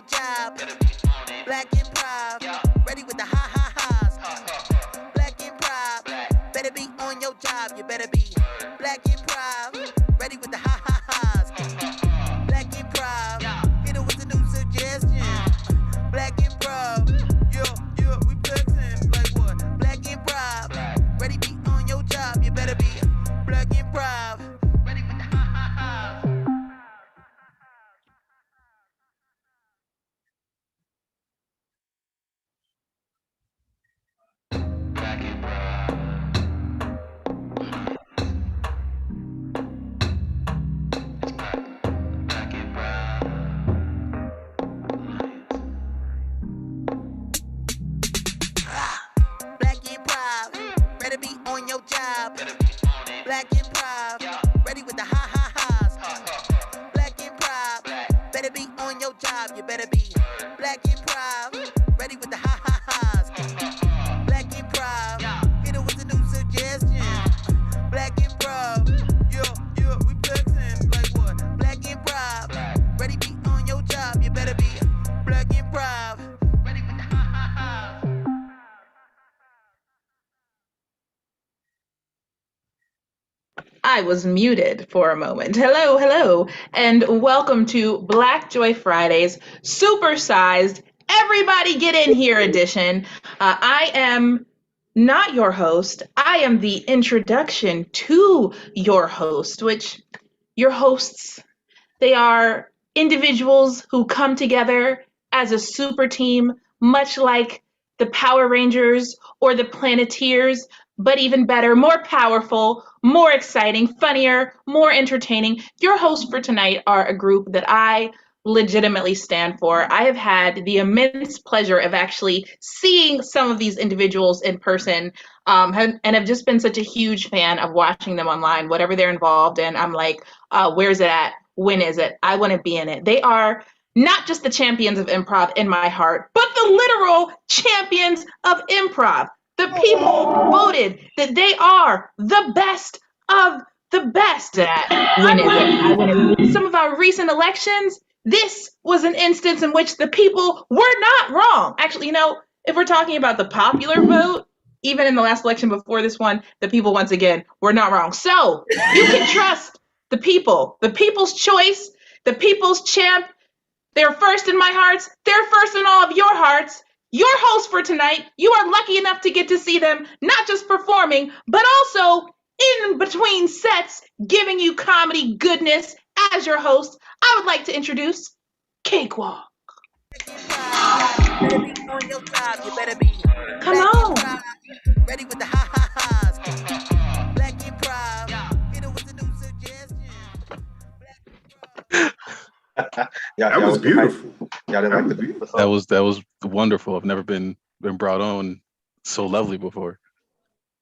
job. Black Improv, ready with the ha-ha-has. Black Improv, better be on your job. You better be Black Improv, ready with the ha-ha-has. Black Improv, hit it with a new suggestion. Black Improv, yeah, we flexing like what? Black Improv, ready be on your job. You better be Black Improv, ready with the ha-ha-has. Black Improv, ready be on your job. Black Improv, ready with the ha-ha-has. Black Improv, better be on your job. You better be Black Improv, ready with the ha-ha-has. Black Improv, hit it with a new suggestion. Black Improv, yeah, we flexing like what? Black Improv, ready be on your job. You better be Black Improv, ready with the ha-ha-has. I was muted for a moment. Hello, and welcome to Black Joy Fridays, supersized, everybody get in here edition. I am not your host. I am the introduction to your host, which your hosts, they are individuals who come together as a super team, much like the Power Rangers or the Planeteers, but even better, more powerful, more exciting, funnier, more entertaining. Your hosts for tonight are a group that I legitimately stand for. I have had the immense pleasure of actually seeing some of these individuals in person, and have just been such a huge fan of watching them online, whatever they're involved in. I'm like, where's it at? When is it? I want to be in it. They are not just the champions of improv in my heart, but the literal champions of improv. The people voted that they are the best of the best. When is it? I want to. Some of our recent elections, this was an instance in which the people were not wrong. Actually, if we're talking about the popular vote, even in the last election before this one, the people once again were not wrong. So you can trust the people, the people's choice, the people's champ. They're first in my hearts. They're first in all of your hearts. Your host for tonight, you are lucky enough to get to see them, not just performing, but also in between sets, giving you comedy goodness as your host. I would like to introduce Cakewalk. Better be on your job. You better be Come Black on. Improv, ready with the ha-ha-has. Black Improv, hit it with the new suggestion. That was beautiful. Y'all didn't like the beautiful. That was wonderful. I've never been brought on so lovely before.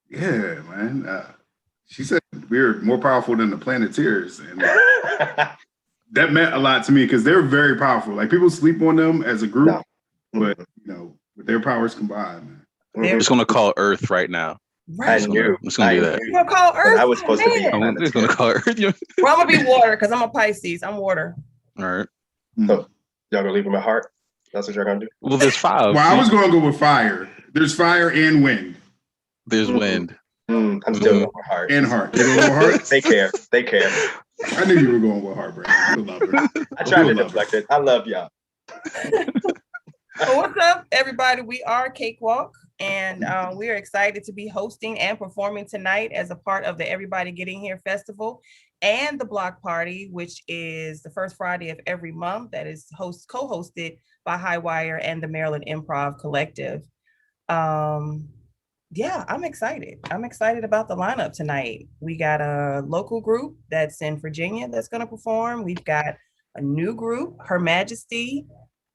Yeah, man. She said we're more powerful than the Planeteers, and that meant a lot to me because they're very powerful. Like people sleep on them as a group, but with their powers combined, man. I'm just gonna call Earth right now. Right. I'm just gonna do that. You're gonna call Earth? I was supposed to be. I'm just gonna call Earth. Well, I'm gonna be water because I'm a Pisces. I'm water. All right. So y'all gonna leave him at heart? That's what you're gonna do? Well, there's five. Well, I was gonna go with fire. There's fire and wind. There's wind. I'm still going with heart. And heart. You're going with heart? They care. I knew you were going with heart, bro. I love her. I tried to deflect it. I love y'all. So what's up, everybody? We are Cakewalk, and we are excited to be hosting and performing tonight as a part of the Everybody Getting Here Festival and the Block Party, which is the first Friday of every month that is co-hosted by Highwire and the Maryland Improv Collective. Yeah, I'm excited. I'm excited about the lineup tonight. We got a local group that's in Virginia that's going to perform. We've got a new group, Her Majesty,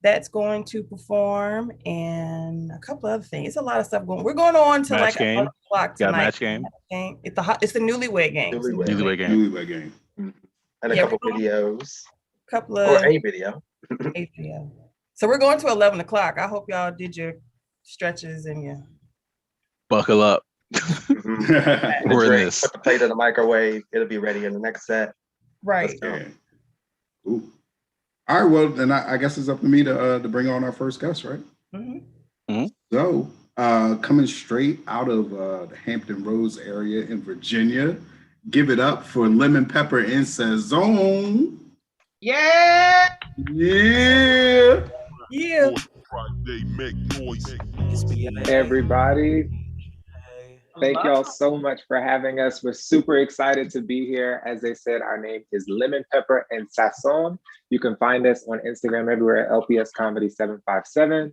that's going to perform, and a couple other things. It's a lot of stuff going. We're going on to Match like game. 11 o'clock tonight. Got match game. It's the Newlywed Game. Newlywed game. Newlywed game. And a couple videos. Couple of Or a video. video. So we're going to 11 o'clock. I hope y'all did your stretches and your. Buckle up. We're in this. Put the plate in the microwave. It'll be ready in the next set. Right. Yeah. Ooh. All right, well, then I guess it's up to me to bring on our first guest, right? Mm-hmm. So, coming straight out of the Hampton Roads area in Virginia, give it up for Lemon Pepper in Saison. Yeah. Yeah. Yeah. Hey everybody, thank y'all so much for having us. We're super excited to be here. As they said, our name is Lemon Pepper and Sasson. You can find us on Instagram everywhere, LPS Comedy 757.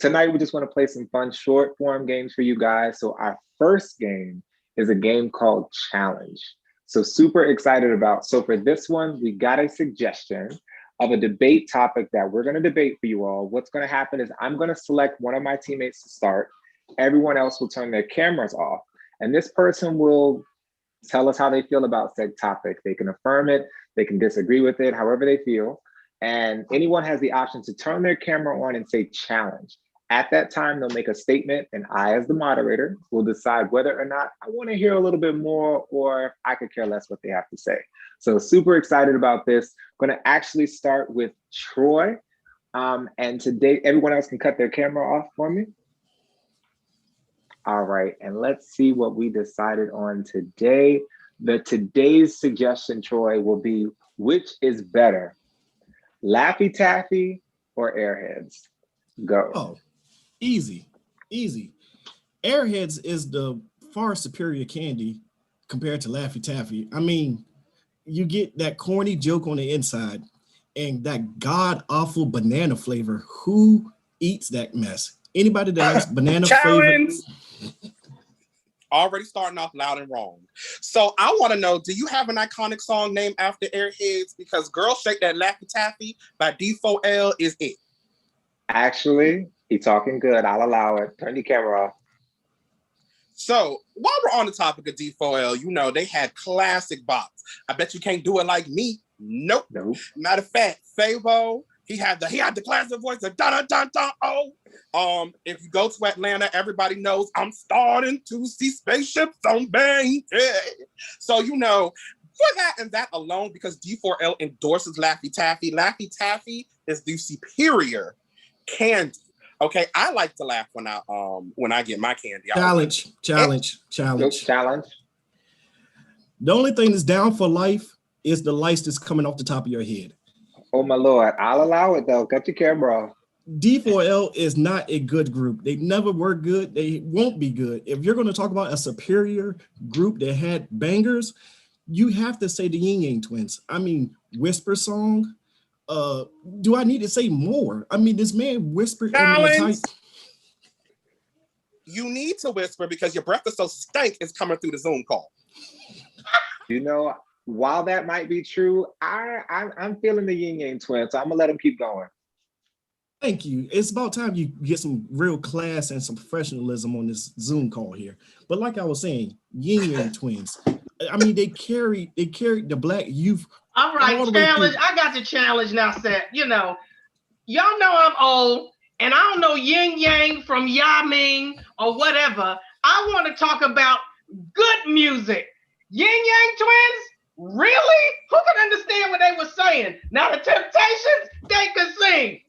Tonight, we just want to play some fun short form games for you guys. So our first game is a game called Challenge. So super excited about. So for this one, we got a suggestion of a debate topic that we're going to debate for you all. What's going to happen is I'm going to select one of my teammates to start. Everyone else will turn their cameras off. And this person will tell us how they feel about said topic. They can affirm it, they can disagree with it, however they feel. And anyone has the option to turn their camera on and say challenge. At that time, they'll make a statement, and I, as the moderator, will decide whether or not I want to hear a little bit more or I could care less what they have to say. So super excited about this. I'm going to actually start with Troy. And today, everyone else can cut their camera off for me. All right, and let's see what we decided on today. Today's suggestion, Troy, will be, which is better, Laffy Taffy or Airheads? Go. Oh, easy. Airheads is the far superior candy compared to Laffy Taffy. I mean, you get that corny joke on the inside and that god-awful banana flavor. Who eats that mess? Anybody that likes banana flavor? Already starting off loud and wrong. So I want to know, do you have an iconic song named after Airheads? Because Girl Shake That Laffy Taffy by D4L is it. Actually, he's talking good. I'll allow it. Turn your camera off. So while we're on the topic of D4L, you know, they had classic bops. I bet you can't do it like me. Nope. Matter of fact, Favo, he had the classic voice of da da da da oh. If you go to Atlanta, everybody knows I'm starting to see spaceships on bank. So you know, for that and that alone, because D4L endorses Laffy Taffy is the superior candy. Okay, I like to laugh when I get my candy. Challenge. The only thing that's down for life is the lights that's coming off the top of your head. Oh my Lord, I'll allow it though. Cut your camera off. D4L is not a good group. They never were good. They won't be good. If you're going to talk about a superior group that had bangers, you have to say the Yin Yang Twins. I mean, Whisper Song. Do I need to say more? I mean, this man whispered. You need to whisper because your breath is so stank it's coming through the Zoom call. You know, while that might be true, I'm feeling the Yin Yang Twins, so I'm gonna let them keep going. Thank you. It's about time you get some real class and some professionalism on this Zoom call here. But like I was saying, Yin Yang Twins. I mean, they carried the Black youth. All right, challenge. I got the challenge now, Seth. You know, y'all know I'm old, and I don't know Yin Yang from Ya Ming or whatever. I want to talk about good music. Yin Yang Twins? Really? Who can understand what they were saying? Now the Temptations, they could sing.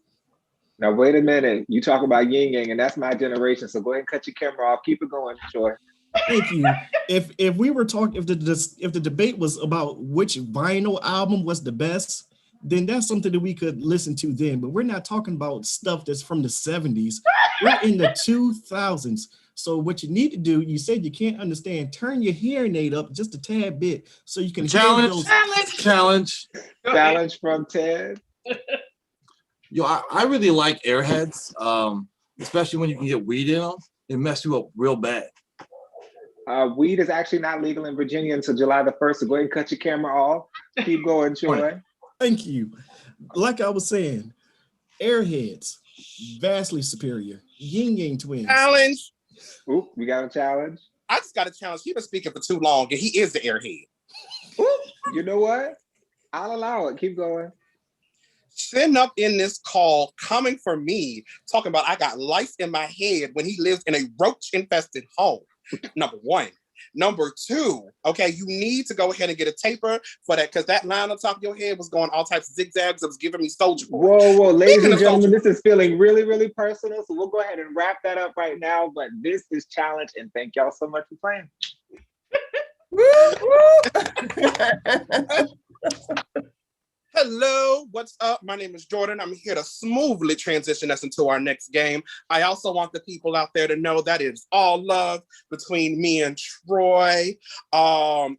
Now wait a minute. You talk about Yin Yang, and that's my generation. So go ahead and cut your camera off. Keep it going, Troy. Thank you. If we were talking, if the debate was about which vinyl album was the best, then that's something that we could listen to then. But we're not talking about stuff that's from the 70s. We're in the 2000s. So what you need to do, you said you can't understand, turn your hearing aid up just a tad bit so you can challenge from Ted. Yo, I really like Airheads, especially when you can get weed in them. It mess you up real bad. Weed is actually not legal in Virginia until July the 1st, so go ahead and cut your camera off. Keep going, Troy. Thank you. Like I was saying, Airheads, vastly superior. Yin Yang Twins. Challenge. Oop, we got a challenge. I just got a challenge. He's been speaking for too long, and he is the Airhead. Oop, you know what? I'll allow it. Keep going. Sitting up in this call, coming for me, talking about I got lice in my head when he lives in a roach-infested home. Number one, Number 2, okay, you need to go ahead and get a taper for that because that line on top of your head was going all types of zigzags. It was giving me Soldier Boy. Whoa, ladies Speaking and of gentlemen, Soulja this is feeling really, really personal. So we'll go ahead and wrap that up right now. But this is challenge, and thank y'all so much for playing. Hello, what's up? My name is Jordan. I'm here to smoothly transition us into our next game. I also want the people out there to know that it's all love between me and Troy.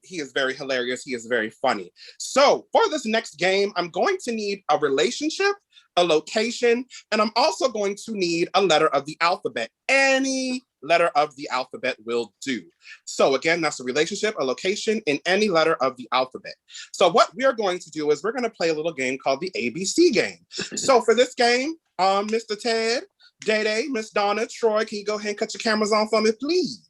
He is very hilarious. He is very funny. So for this next game, I'm going to need a relationship, a location, and I'm also going to need a letter of the alphabet. Any letter of the alphabet will do. So again, that's a relationship, a location, and any letter of the alphabet. So what we are going to do is we're going to play a little game called the ABC game. So for this game, Mr. Ted, Day-Day, Miss Donna, Troy, can you go ahead and cut your cameras on for me, please?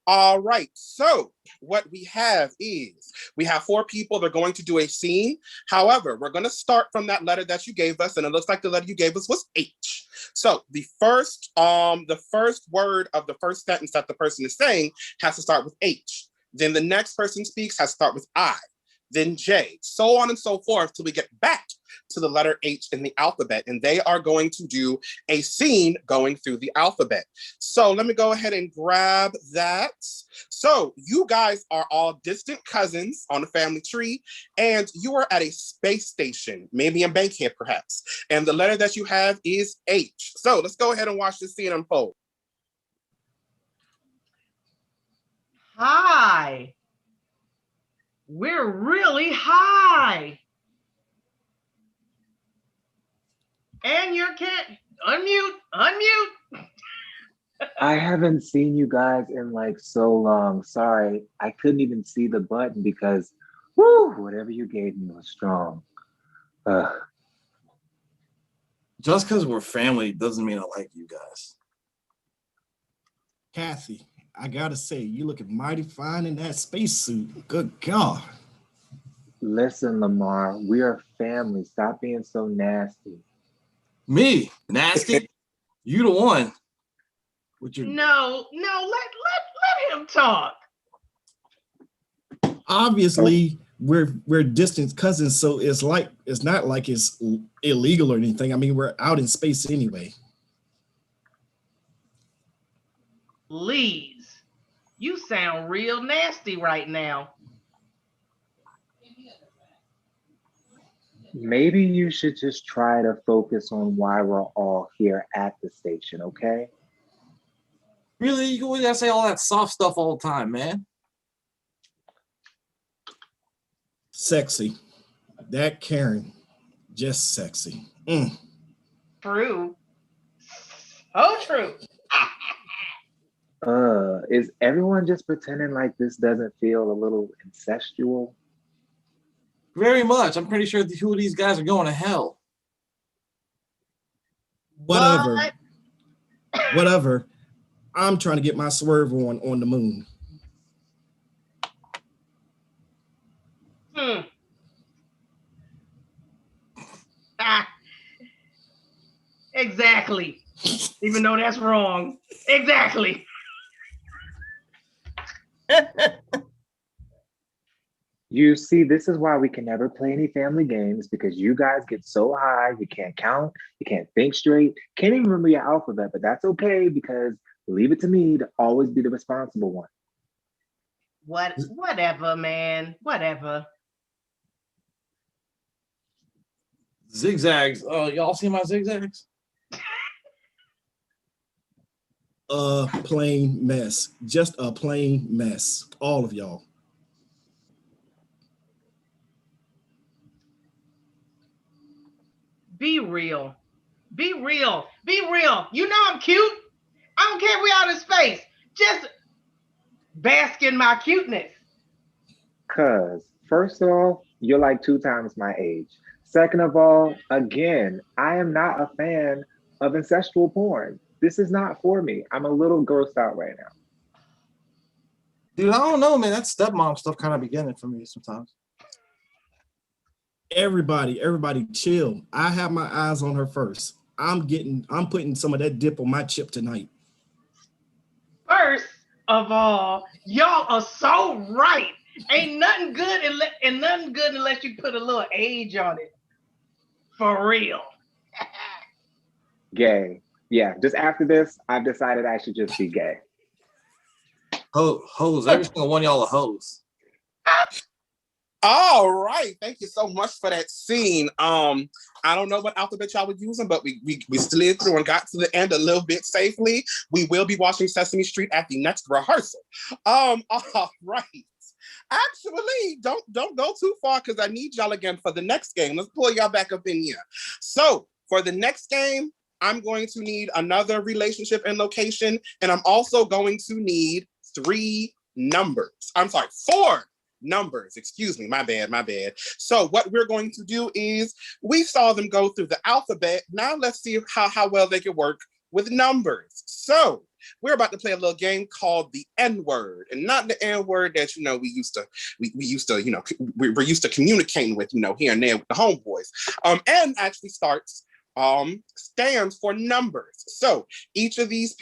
All right, so what we have is we have 4 people. They're going to do a scene. However, we're going to start from that letter that you gave us, and it looks like the letter you gave us was H. So the first word of the first sentence that the person is saying has to start with H. Then the next person speaks has to start with I, then J, so on and so forth till we get back to the letter H in the alphabet. And they are going to do a scene going through the alphabet. So let me go ahead and grab that. So you guys are all distant cousins on a family tree, and you are at a space station, maybe in Bankhead perhaps. And the letter that you have is H. So let's go ahead and watch this scene unfold. Hi. We're really high. And you can't unmute. I haven't seen you guys in like so long. Sorry, I couldn't even see the button because, whoo, whatever you gave me was strong. Just because we're family doesn't mean I like you guys. Kathy, I gotta say, you looking mighty fine in that spacesuit. Good God. Listen, Lamar, we are family. Stop being so nasty. Me? Nasty? You the one. With your... No, let him talk. Obviously, we're distant cousins, so it's not like it's illegal or anything. I mean, we're out in space anyway. Please, you sound real nasty right now. Maybe you should just try to focus on why we're all here at the station, okay? Really? You always gotta say all that soft stuff all the time, man. Sexy. That Karen. Just sexy. True. Oh, true. Is everyone just pretending like this doesn't feel a little incestual? Very much. I'm pretty sure the 2 of these guys are going to hell. Whatever. Whatever. I'm trying to get my swerve on the moon. Exactly. Even though that's wrong. Exactly. You see, this is why we can never play any family games, because you guys get so high, you can't count, you can't think straight, can't even remember your alphabet, but that's okay because leave it to me to always be the responsible one. Whatever, man. Whatever. Zigzags. Oh, y'all see my zigzags? A plain mess. Just a plain mess. All of y'all. Be real. Be real. Be real. You know I'm cute. I don't care if we out in space. Just bask in my cuteness. Cause first of all, you're like 2 times my age. Second of all, again, I am not a fan of incestual porn. This is not for me. I'm a little grossed out right now. Dude, I don't know, man. That stepmom stuff kind of beginning for me sometimes. Everybody chill. I have my eyes on her first. I'm putting some of that dip on my chip tonight. First of all, y'all are so right. Ain't nothing good unless you put a little age on it. For real. Gay. Yeah, just after this, I've decided I should just be gay. Hoes. Every single one of y'all are hoes. All right, thank you so much for that scene. I don't know what alphabet y'all were using, but we slid through and got to the end a little bit safely. We will be watching Sesame Street at the next rehearsal. All right. Actually, don't go too far because I need y'all again for the next game. Let's pull y'all back up in here. So for the next game, I'm going to need another relationship and location, and I'm also going to need 4 numbers. Excuse me, my bad. So what we're going to do is we saw them go through the alphabet. Now let's see how well they can work with numbers. So we're about to play a little game called the N-word, and not the N-word that we're used to communicating with here and there with the homeboys. N actually stands for numbers. So each of these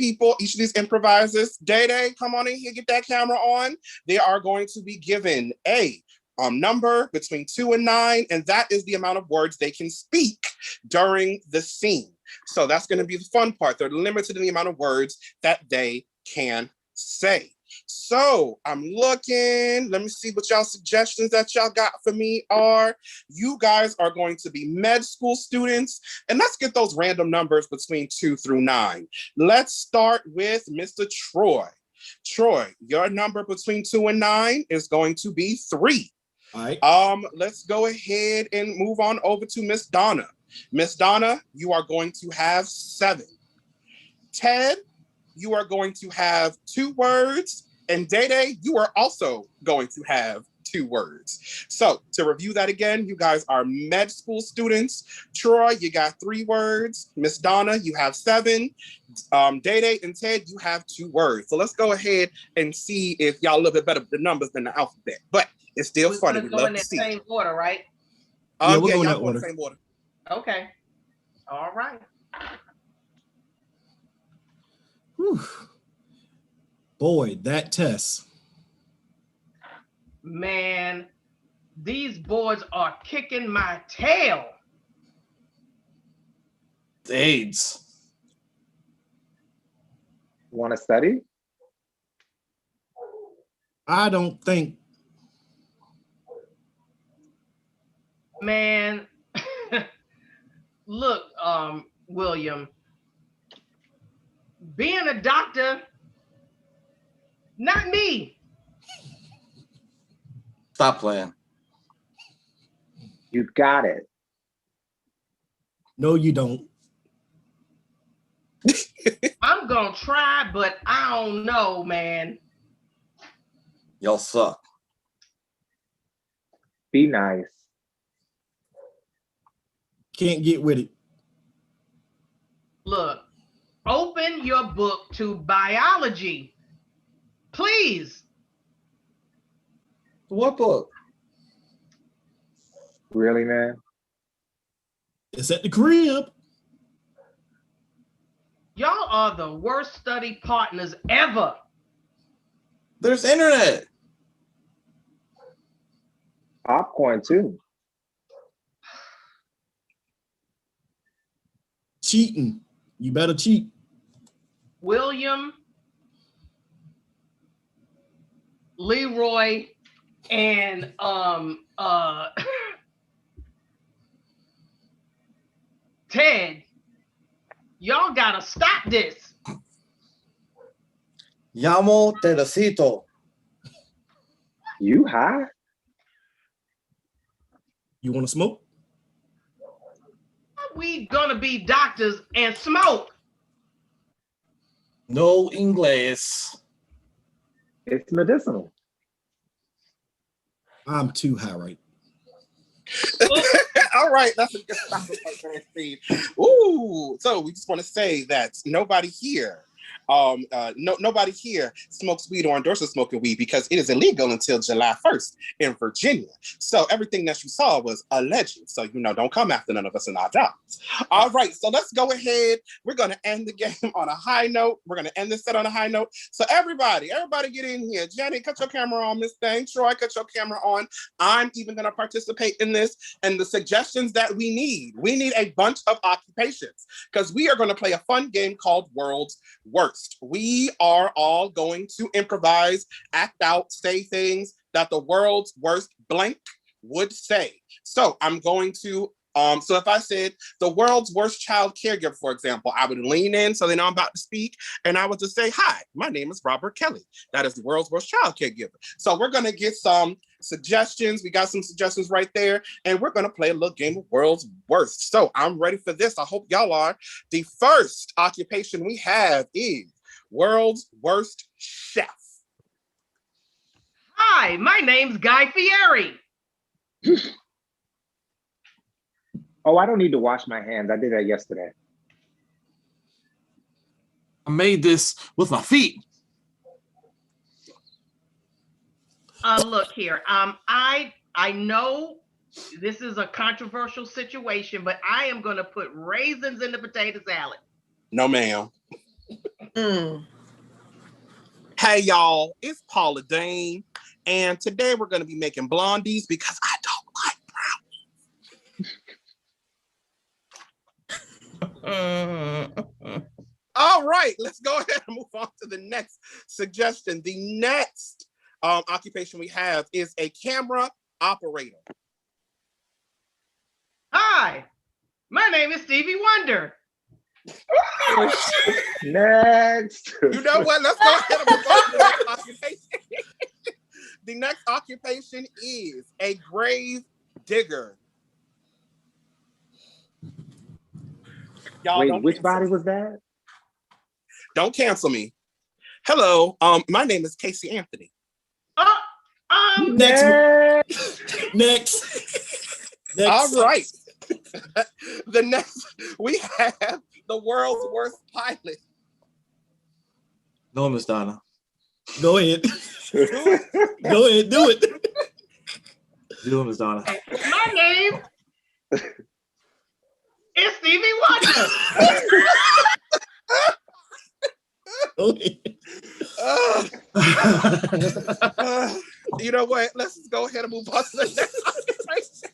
improvisers, Day, come on in here, get that camera on. They are going to be given a number between 2 and 9, and that is the amount of words they can speak during the scene. So that's going to be the fun part. They're limited in the amount of words that they can say. So I'm looking, let me see what y'all suggestions that y'all got for me are. You guys are going to be med school students, and let's get those random numbers between 2 through 9. Let's start with Mr. Troy. Troy, your number between 2 and 9 is going to be 3. All right. Let's go ahead and move on over to Miss Donna. Miss Donna, you are going to have 7. Ted, you are going to have 2 words. And Day, you are also going to have 2 words. So to review that again, you guys are med school students. Troy, you got 3 words. Miss Donna, you have 7. Day and Ted, you have 2 words. So let's go ahead and see if y'all a little bit better with the numbers than the alphabet. But it's still funny. We love to see. Same order, right? Yeah, we'll go in y'all that go in order. the same order. Okay. All right. Whew. Boy, that test. Man, these boys are kicking my tail. AIDS. Want to study? I don't think. Man, look, William, being a doctor, not me. Stop playing. You got it. No, you don't. I'm gonna try, but I don't know, man. Y'all suck. Be nice. Can't get with it. Look, open your book to biology, please. What book? Really, man? It's at the crib. Y'all are the worst study partners ever. There's internet. Popcorn too. Cheating. You better cheat. William, Leroy, and Ted, y'all gotta stop this. Llamo Teresito. You high? You want to smoke? We gonna be doctors and smoke. No English. It's medicinal. I'm too high, right? All right, that's a good stop. Ooh, so we just want to say that nobody here Nobody here smokes weed or endorses smoking weed because it is illegal until July 1st in Virginia. So everything that you saw was alleged. So, don't come after none of us in our jobs. All right, so let's go ahead. We're going to end the game on a high note. We're going to end this set on a high note. So everybody get in here. Jenny, cut your camera on, Miss Thang. Troy, cut your camera on. I'm even going to participate in this. And the suggestions that we need a bunch of occupations because we are going to play a fun game called World's Worst. We are all going to improvise, act out, say things that the world's worst blank would say. So I'm going to so if I said the world's worst child caregiver, for example, I would lean in so they know I'm about to speak, and I would just say, hi, my name is Robert Kelly. That is the world's worst child caregiver. So we're going to get some suggestions. We got some suggestions right there, and we're going to play a little game of world's worst. So I'm ready for this. I hope y'all are. The first occupation we have is world's worst chef. Hi, my name's Guy Fieri. Oh, I don't need to wash my hands. I did that yesterday. I made this with my feet. Look here. I know this is a controversial situation, but I am going to put raisins in the potato salad. No, ma'am. Hey, y'all, it's Paula Dane, and today we're going to be making blondies because I don't like brownies. All right, let's go ahead and move on to the next suggestion. The next occupation we have is a camera operator. Hi, my name is Stevie Wonder. Next. You know what? Let's go ahead and move on to the next occupation. The next occupation is a grave digger. Y'all, wait, which body was that? Don't cancel me. Hello, my name is Casey Anthony. Next. All right. The next, we have the world's worst pilot. No, Miss Donna. Go ahead. Go ahead, do it. Do it, Miss Donna. My name is Stevie Wonder. You know what? Let's just go ahead and move on to the next occupation.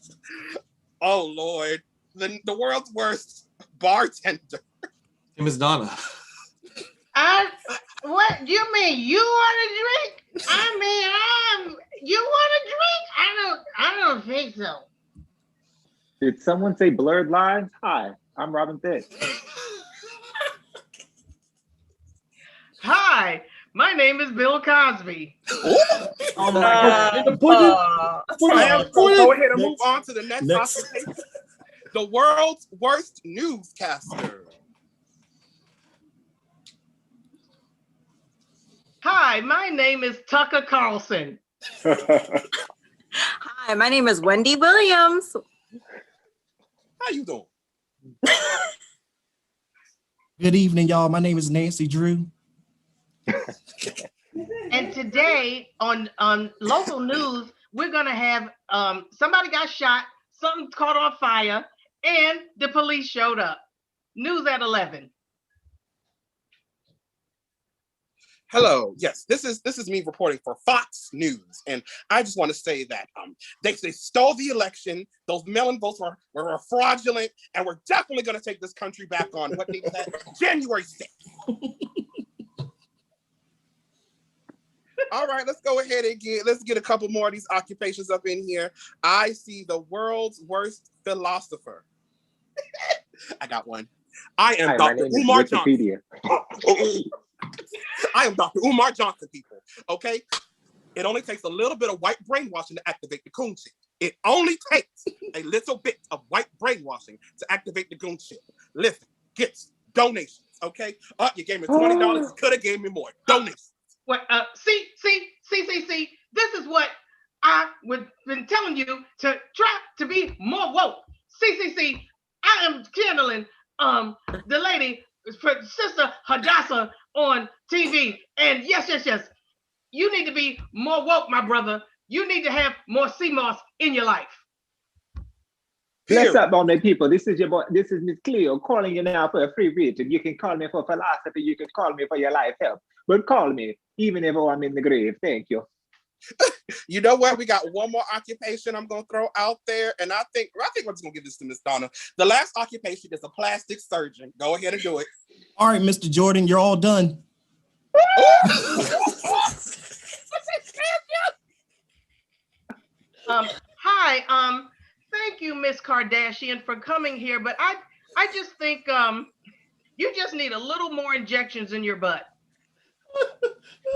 Oh Lord, the world's worst bartender. Hey, Miss Donna. What do you mean? You want a drink? You want a drink? I don't think so. Did someone say blurred lines? Hi, I'm Robin Thicke. Hi, my name is Bill Cosby. Oh my God. Go ahead and move on to the next occupation. The world's worst newscaster. Hi, my name is Tucker Carlson. Hi, my name is Wendy Williams. How you doing? Good evening, y'all. My name is Nancy Drew. And today on local news, we're gonna have somebody got shot, something caught on fire, and the police showed up. News at 11. Hello. Yes, this is me reporting for Fox News, and I just want to say that they stole the election. Those mail-in votes were fraudulent, and we're definitely going to take this country back on what they said January 6th. All right, let's go ahead and get a couple more of these occupations up in here. I see the world's worst philosopher. I got one. I am Dr. Umar Johnson. I am Dr. Umar Johnson, people. Okay? It only takes a little bit of white brainwashing to activate the coon shit. It only takes a little bit of white brainwashing to activate the goon shit. Listen, gifts, donations, okay? You gave me $20. You could have gave me more. Donations. What? See. This is what I would been telling you to try to be more woke. See. I am channeling the lady for Sister Hadassah on TV. And yes, you need to be more woke, my brother. You need to have more CMOS in your life. Bless up, all my people. This is your boy. This is Miss Cleo calling you now for a free reading. You can call me for philosophy. You can call me for your life help. But call me even if I'm in the grave. Thank you. You know what? We got one more occupation I'm gonna throw out there, and I think we're just gonna give this to Miss Donna. The last occupation is a plastic surgeon. Go ahead and do it. All right, Mr. Jordan, you're all done. Hi, thank you, Miss Kardashian, for coming here, but I just think you just need a little more injections in your butt.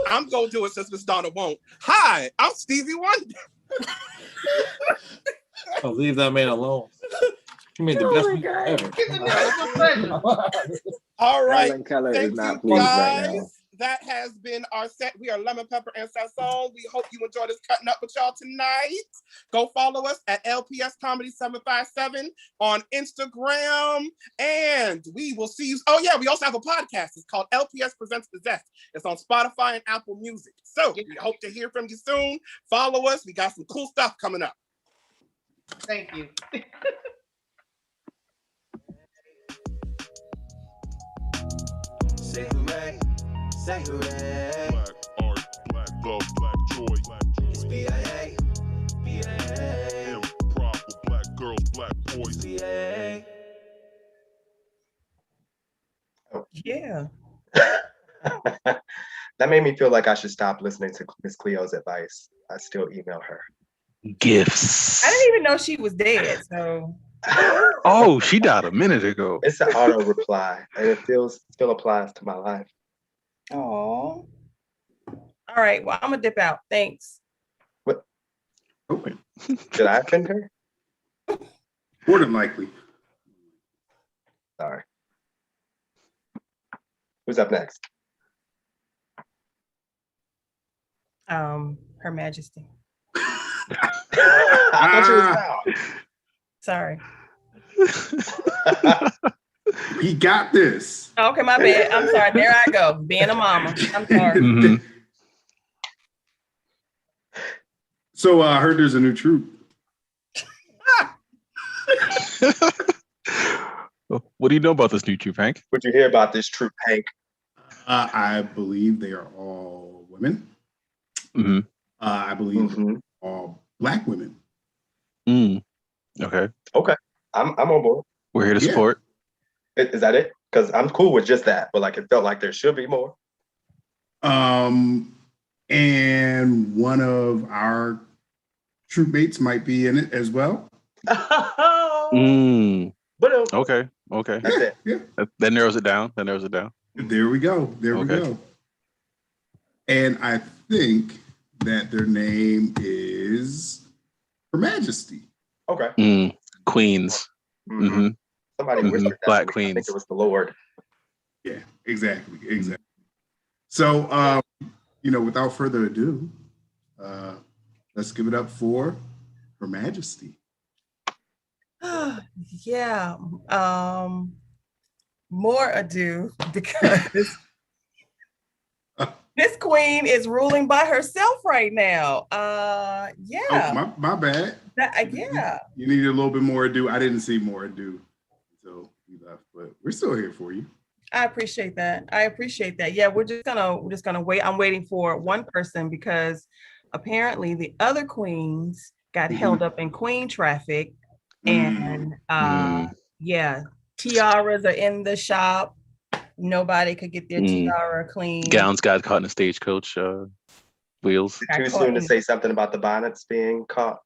I'm gonna do it since Miss Donna won't. Hi, I'm Stevie Wonder. I'll leave that man alone. He made the best movie ever. All right. Alan Keller Thank is not you, pleased guys. right now. That has been our set. We are Lemon Pepper and Sasson. We hope you enjoyed us cutting up with y'all tonight. Go follow us at LPS Comedy 757 on Instagram. And we will see you. Oh, yeah, we also have a podcast. It's called LPS Presents the Zest. It's on Spotify and Apple Music. So we hope to hear from you soon. Follow us. We got some cool stuff coming up. Thank you. Say hooray, say hooray. Black art, black love, black joy, black joy. It's BIA, BIA. Improv with black girls, black boys. BIA. Yeah. That made me feel like I should stop listening to Miss Cleo's advice. I still email her. Gifts. I didn't even know she was dead. So. Oh, she died a minute ago. It's an auto reply, and it still applies to my life. Oh. All right. Well, I'm gonna dip out. Thanks. What? Did I offend her? More than likely. Sorry. Who's up next? Her Majesty. I thought she was out. Sorry. He got this. Okay, my bad. I'm sorry. There I go. Being a mama. I'm sorry. Mhm. So I heard there's a new troop. What do you know about this new troop, Hank? What'd you hear about this troop, Hank? I believe they are all women. Mm-hmm. I believe all Black women. Mm. Okay. Okay. I'm on board. We're here to support. Is that it? Because I'm cool with just that, but like it felt like there should be more. And one of our troop mates might be in it as well. Mm. Okay. Okay. That's it. Yeah. That narrows it down. There we go. There we go. And I think that their name is Her Majesty. Okay. Queens. Mm-hmm. Somebody whispered that. Black to me. queens. I think it was the Lord. Yeah, exactly. So, without further ado, let's give it up for Her Majesty. Yeah. More ado because this queen is ruling by herself right now. Yeah. Oh, my bad. Yeah. You needed a little bit more ado. I didn't see more ado until you left, but we're still here for you. I appreciate that. Yeah, we're just gonna wait. I'm waiting for one person because apparently the other queens got held up in queen traffic, and yeah, tiaras are in the shop. Nobody could get their tiara clean. Gowns got caught in the stagecoach wheels. Too soon to say something about the bonnets being caught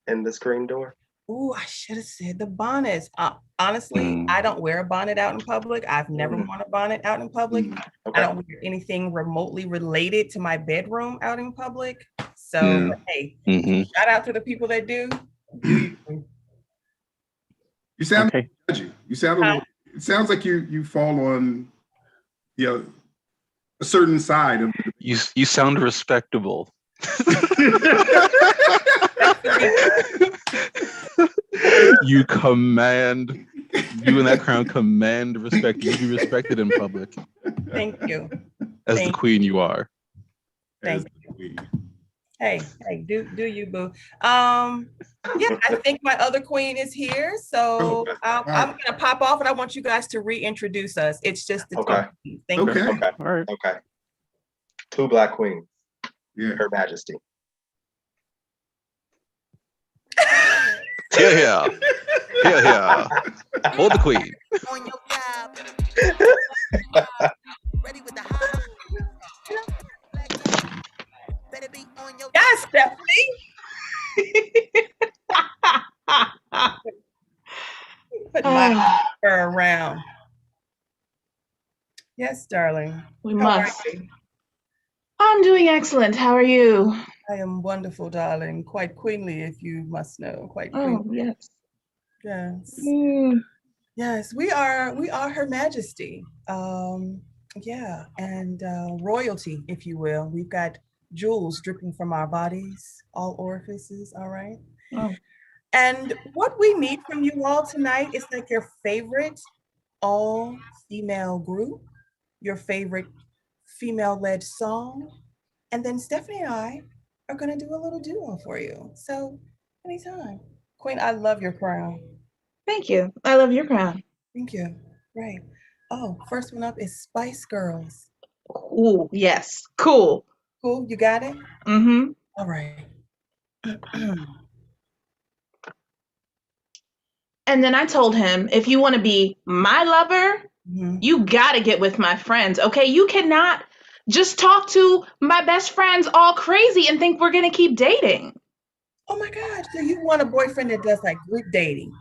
in the screen door. Ooh, I should have said the bonnets. Honestly, I don't wear a bonnet out in public. I've never worn a bonnet out in public. Okay. I don't wear anything remotely related to my bedroom out in public. So, hey, shout out to the people that do. You sound judgy. You sound a little, it sounds like you fall on a certain side of the You sound respectable. You command You and that crown command respect. You be respected in public Thank you. as Thank the queen you are. Thank you. Hey, do you, boo? Yeah, I think my other queen is here, so I'm gonna pop off, and I want you guys to reintroduce us. It's just the Okay. queens. Thank you. Okay. All right. Okay. 2 Black queens. Yeah. Her Majesty. Yeah. Hold the queen. On your job. Ready with the high. Better be on your Yes, Stephanie. Put my fur around. Yes, darling. We How are must. you? I'm doing excellent. How are you? I am wonderful, darling. Quite queenly, if you must know. Quite queenly. Oh, yes. Yes. Mm. Yes, we are Her Majesty. Yeah, and royalty, if you will. We've got jewels dripping from our bodies, all orifices, all right? Oh. And what we need from you all tonight is like your favorite all-female group, your favorite female-led song, and then Stephanie and I are gonna do a little duo for you. So anytime. Queen, I love your crown. Thank you. I love your crown. Thank you. Right. Oh, first one up is Spice Girls. Ooh, yes. Cool. Cool, you got it? Mm-hmm. All right. And then I told him, if you want to be my lover, you got to get with my friends, okay? You cannot just talk to my best friends all crazy and think we're going to keep dating. Oh my gosh, so you want a boyfriend that does like group dating?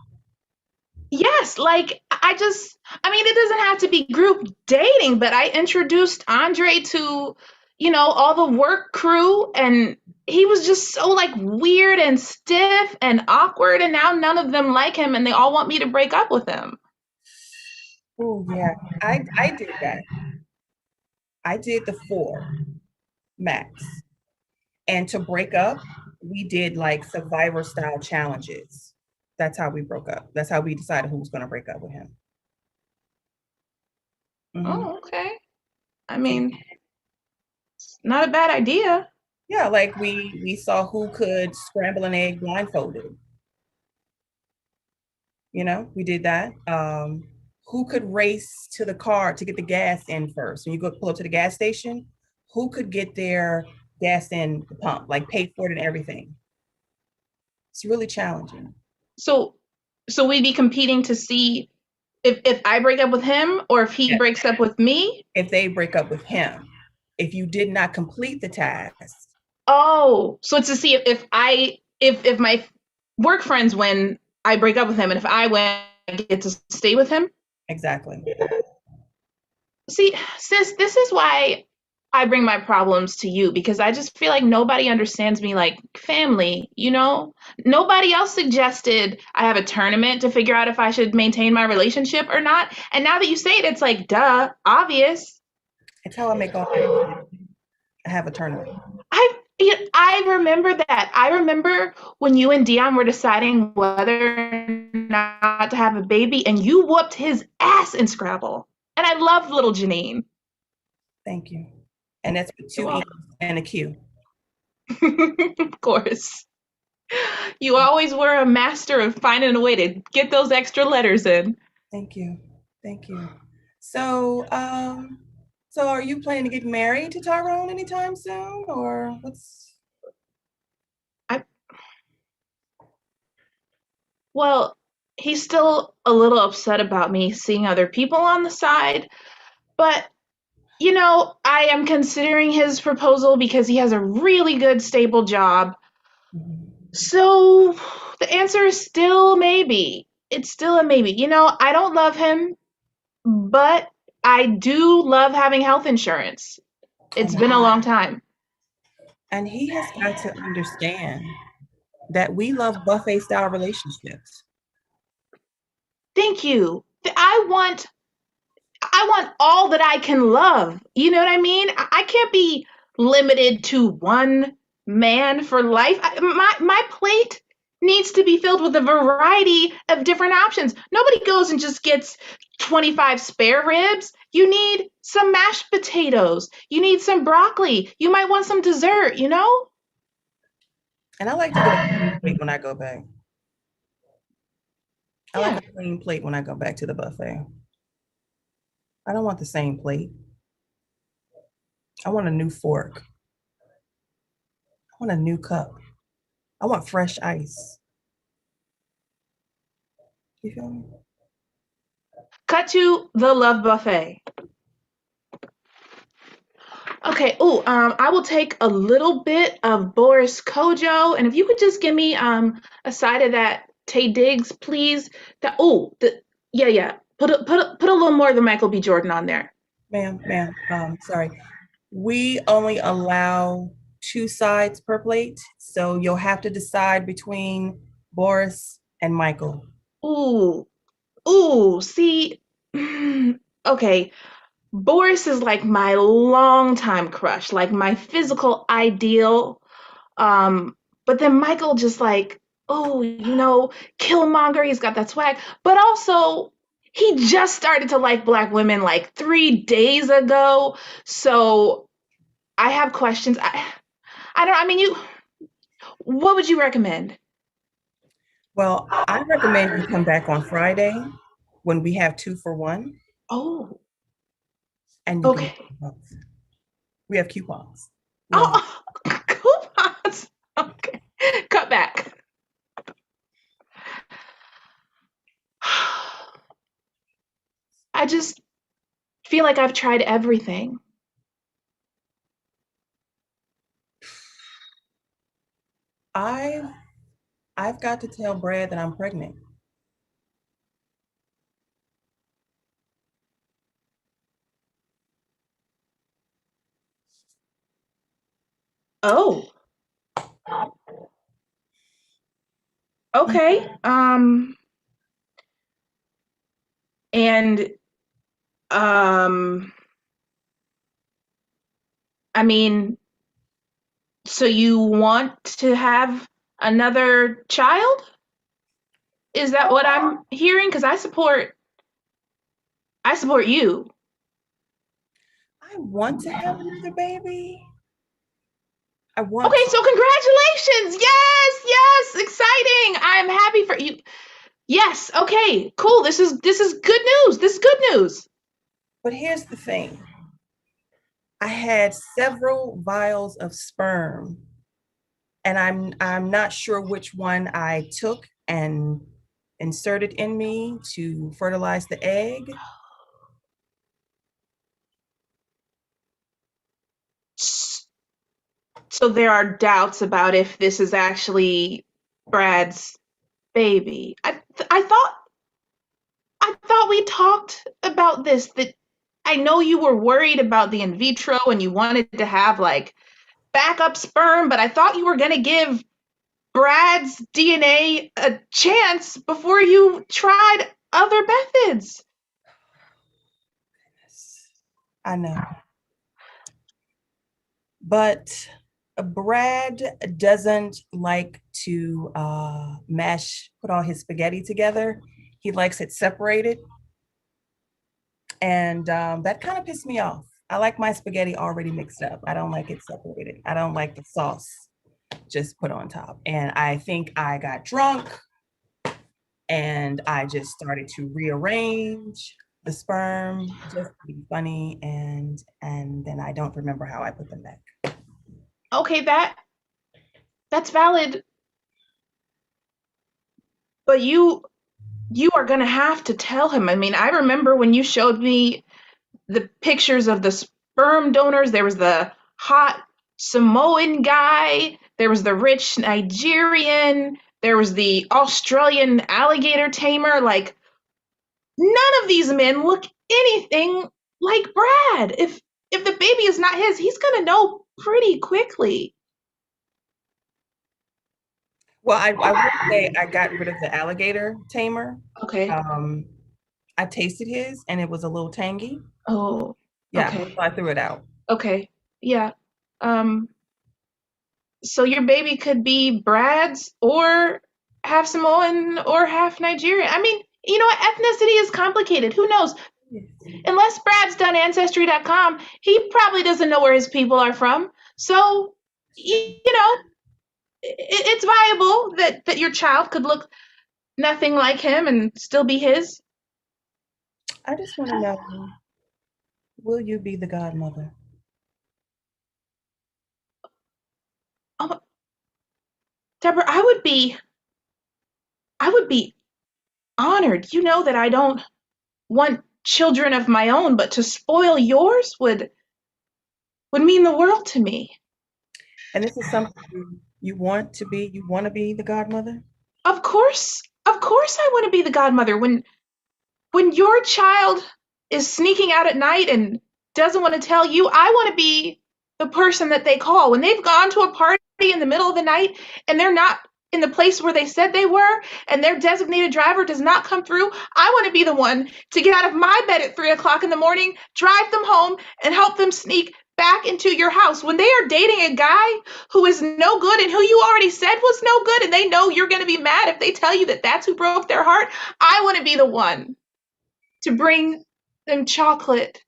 Yes, like I mean, it doesn't have to be group dating, but I introduced Andre to, all the work crew, and he was just so like weird and stiff and awkward, and now none of them like him and they all want me to break up with him. Oh yeah, I did that. I did the 4 max. And to break up, we did like Survivor style challenges. That's how we broke up. That's how we decided who was going to break up with him. Oh, okay. I mean, it's not a bad idea. Yeah, like we saw who could scramble an egg blindfolded. We did that. Who could race to the car to get the gas in first? When you go pull up to the gas station, who could get their gas in the pump, like pay for it and everything? It's really challenging. So we'd be competing to see if I break up with him or if he breaks up with me? If they break up with him. If you did not complete the task. Oh, so it's to see if my work friends win, I break up with him, and if I win, I get to stay with him? Exactly. See, sis, this is why I bring my problems to you, because I just feel like nobody understands me like family, Nobody else suggested I have a tournament to figure out if I should maintain my relationship or not. And now that you say it, it's like, duh, obvious. It's how I make all my I have a tournament. I remember that. I remember when you and Dion were deciding whether or not to have a baby, and you whooped his ass in Scrabble. And I love little Janine. Thank you. And that's with 2 E's and a Q. Of course. You always were a master of finding a way to get those extra letters in. Thank you. Thank you. So, so are you planning to get married to Tyrone anytime soon, or what's? Well, he's still a little upset about me seeing other people on the side, but I am considering his proposal because he has a really good, stable job. So the answer is still maybe. It's still a maybe. I don't love him, but I do love having health insurance. It's been a long time. And he has got to understand that we love buffet style relationships. Thank you. I want all that I can love. You know what I mean? I can't be limited to one man for life. My plate needs to be filled with a variety of different options. Nobody goes and just gets 25 spare ribs. You need some mashed potatoes. You need some broccoli. You might want some dessert, you know? And I like to get a clean plate when I go back. I like a clean plate when I go back to the buffet. I don't want the same plate. I want a new fork. I want a new cup. I want fresh ice. You feel me? Cut to the Love Buffet. Okay, I will take a little bit of Boris Kojo, and if you could just give me a side of that Tay Diggs, please. Yeah. Put a little more of the Michael B. Jordan on there. Ma'am, sorry. We only allow 2 sides per plate, so you'll have to decide between Boris and Michael. See, okay. Boris is like my longtime crush, like my physical ideal. But then Michael just like, Killmonger, he's got that swag. But also, he just started to like Black women like 3 days ago. So I have questions. What would you recommend? Well, I recommend you come back on Friday when we have 2 for 1. Oh. And you Okay. can, we have coupons. Coupons. Okay. Cut back. I just feel like I've tried everything. I've got to tell Brad that I'm pregnant. Oh. Okay. And I mean, so you want to have another child? Is that what I'm hearing? Because I support you. I want to have another baby. Okay, so congratulations. Yes, exciting. I'm happy for you. Yes, okay, cool. This is good news. This is good news. But here's the thing. I had several vials of sperm, and I'm not sure which one I took and inserted in me to fertilize the egg. So there are doubts about if this is actually Brad's baby. I thought we talked about this, that I know you were worried about the in vitro and you wanted to have like backup sperm, but I thought you were going to give Brad's DNA a chance before you tried other methods. I know. But Brad doesn't like to put all his spaghetti together. He likes it separated. And that kind of pissed me off. I like my spaghetti already mixed up. I don't like it separated. I don't like the sauce just put on top. And I think I got drunk and I just started to rearrange the sperm just to be funny. And then I don't remember how I put them back. Okay, that's valid. But you are going to have to tell him. I mean, I remember when you showed me the pictures of the sperm donors, there was the hot Samoan guy, there was the rich Nigerian, there was the Australian alligator tamer. Like, none of these men look anything like Brad. If the baby is not his, he's going to know pretty quickly. Well, I would say I got rid of the alligator tamer. Okay. I tasted his and it was a little tangy. Oh, yeah. Okay. So I threw it out. Okay. Yeah. So your baby could be Brad's or half Samoan or half Nigerian. I mean, you know what? Ethnicity is complicated. Who knows? Unless Brad's done Ancestry.com, he probably doesn't know where his people are from. So, you know, it's viable that your child could look nothing like him and still be his. I just want to know, will you be the godmother? Oh, Deborah, I would be honored. You know that I don't want children of my own, but to spoil yours would mean the world to me. And this is something you want to be, you want to be the godmother? Of course I want to be the godmother. When your child is sneaking out at night and doesn't want to tell you, I want to be the person that they call. When they've gone to a party in the middle of the night and they're not in the place where they said they were and their designated driver does not come through, I want to be the one to get out of my bed at 3 o'clock in the morning, drive them home, and help them sneak back into your house. When they are dating a guy who is no good and who you already said was no good, and they know you're going to be mad if they tell you that that's who broke their heart, I want to be the one to bring them chocolate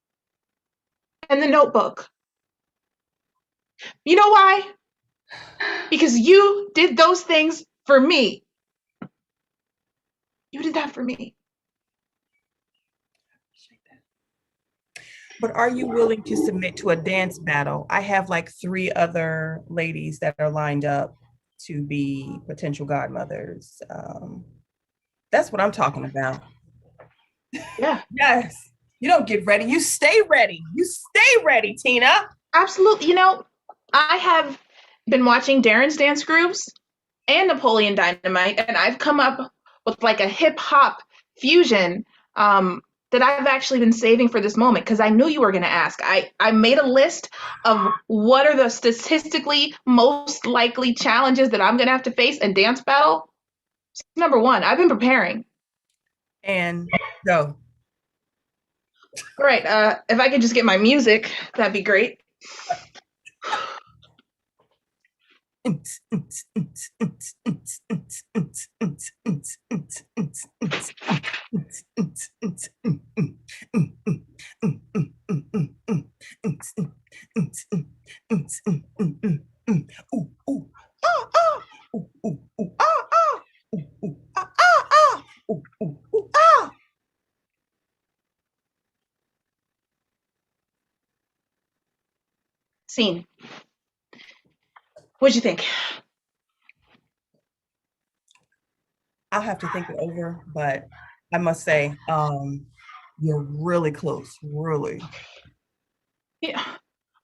and the notebook. You know why? Because you did those things for me. You did that for me. But are you willing to submit to a dance battle? I have like 3 other ladies that are lined up to be potential godmothers. That's what I'm talking about. Yeah. Yes. You don't get ready. You stay ready. You stay ready, Tina. Absolutely. You know, I have been watching Darren's Dance Grooves and Napoleon Dynamite, and I've come up with like a hip hop fusion that I've actually been saving for this moment because I knew you were going to ask. I made a list of what are the statistically most likely challenges that I'm going to have to face in dance battle. Number 1, I've been preparing. And go. All right. If I could just get my music, that'd be great. Scene. What'd you think? I'll have to think it over, but I must say, you're really close, really. Yeah.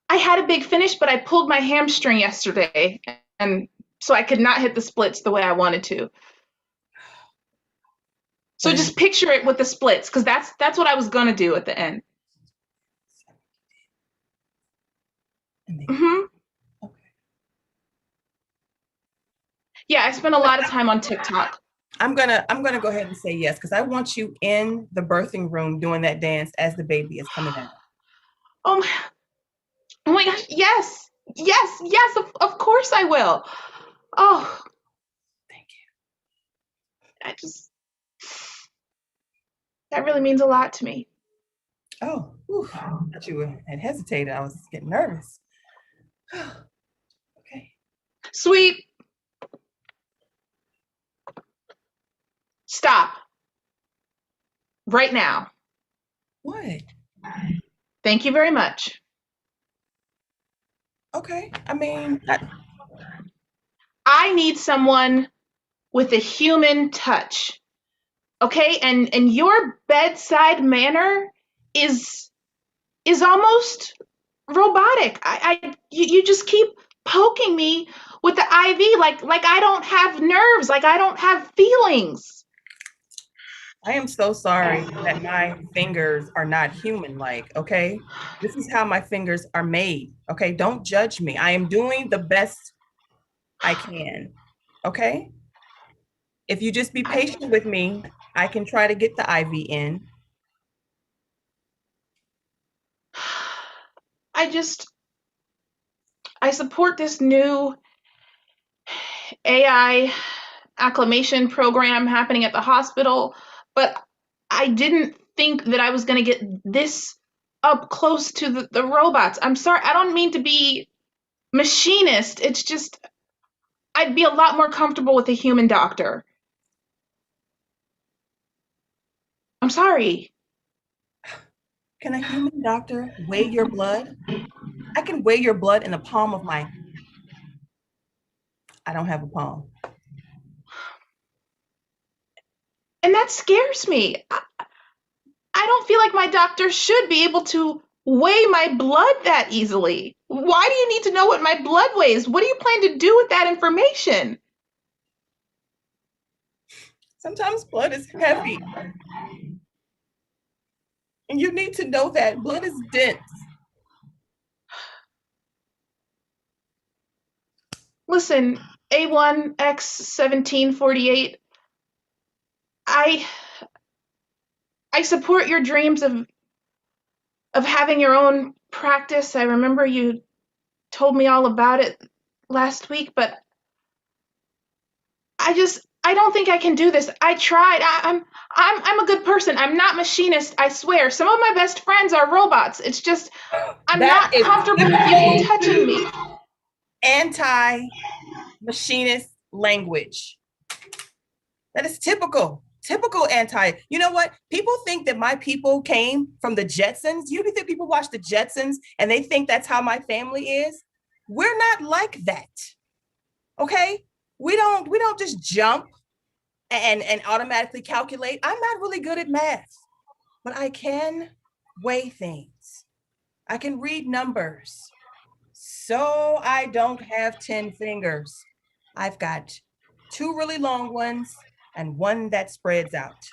I had a big finish, but I pulled my hamstring yesterday, and so I could not hit the splits the way I wanted to. So just picture it with the splits, because that's what I was gonna do at the end. Mm-hmm. Okay. Yeah, I spent a lot of time on TikTok. I'm gonna go ahead and say yes, because I want you in the birthing room doing that dance as the baby is coming out. Oh my gosh, yes, of course I will. Oh, thank you. That really means a lot to me. Oh, whew, I thought you had hesitated. I was getting nervous. Okay. Sweet. Stop. Right now. What? Thank you very much. Okay. I mean, I need someone with a human touch. Okay? And your bedside manner is almost robotic. You just keep poking me with the IV like I don't have nerves, like I don't have feelings. I am so sorry that my fingers are not human-like, okay? This is how my fingers are made, okay? Don't judge me. I am doing the best I can, okay? If you just be patient with me, I can try to get the IV in. I support this new AI acclimation program happening at the hospital, but I didn't think that I was going to get this up close to the robots. I'm sorry, I don't mean to be machinist. It's just, I'd be a lot more comfortable with a human doctor. I'm sorry. Can a human doctor weigh your blood? I can weigh your blood in the palm of my. I don't have a palm. And that scares me. I don't feel like my doctor should be able to weigh my blood that easily. Why do you need to know what my blood weighs? What do you plan to do with that information? Sometimes blood is heavy. And you need to know that blood is dense. Listen, A1X1748, I support your dreams of having your own practice. I remember you told me all about it last week, but I don't think I can do this. I tried. I'm a good person. I'm not machinist, I swear. Some of my best friends are robots. It's just I'm That not is comfortable with you touching me. Anti-machinist language. That is typical anti. You know what? People think that my people came from the Jetsons. You think people watch the Jetsons and they think that's how my family is? We're not like that. Okay? We don't just jump and automatically calculate. I'm not really good at math, but I can weigh things. I can read numbers. So I don't have 10 fingers. I've got 2 really long ones and 1 that spreads out.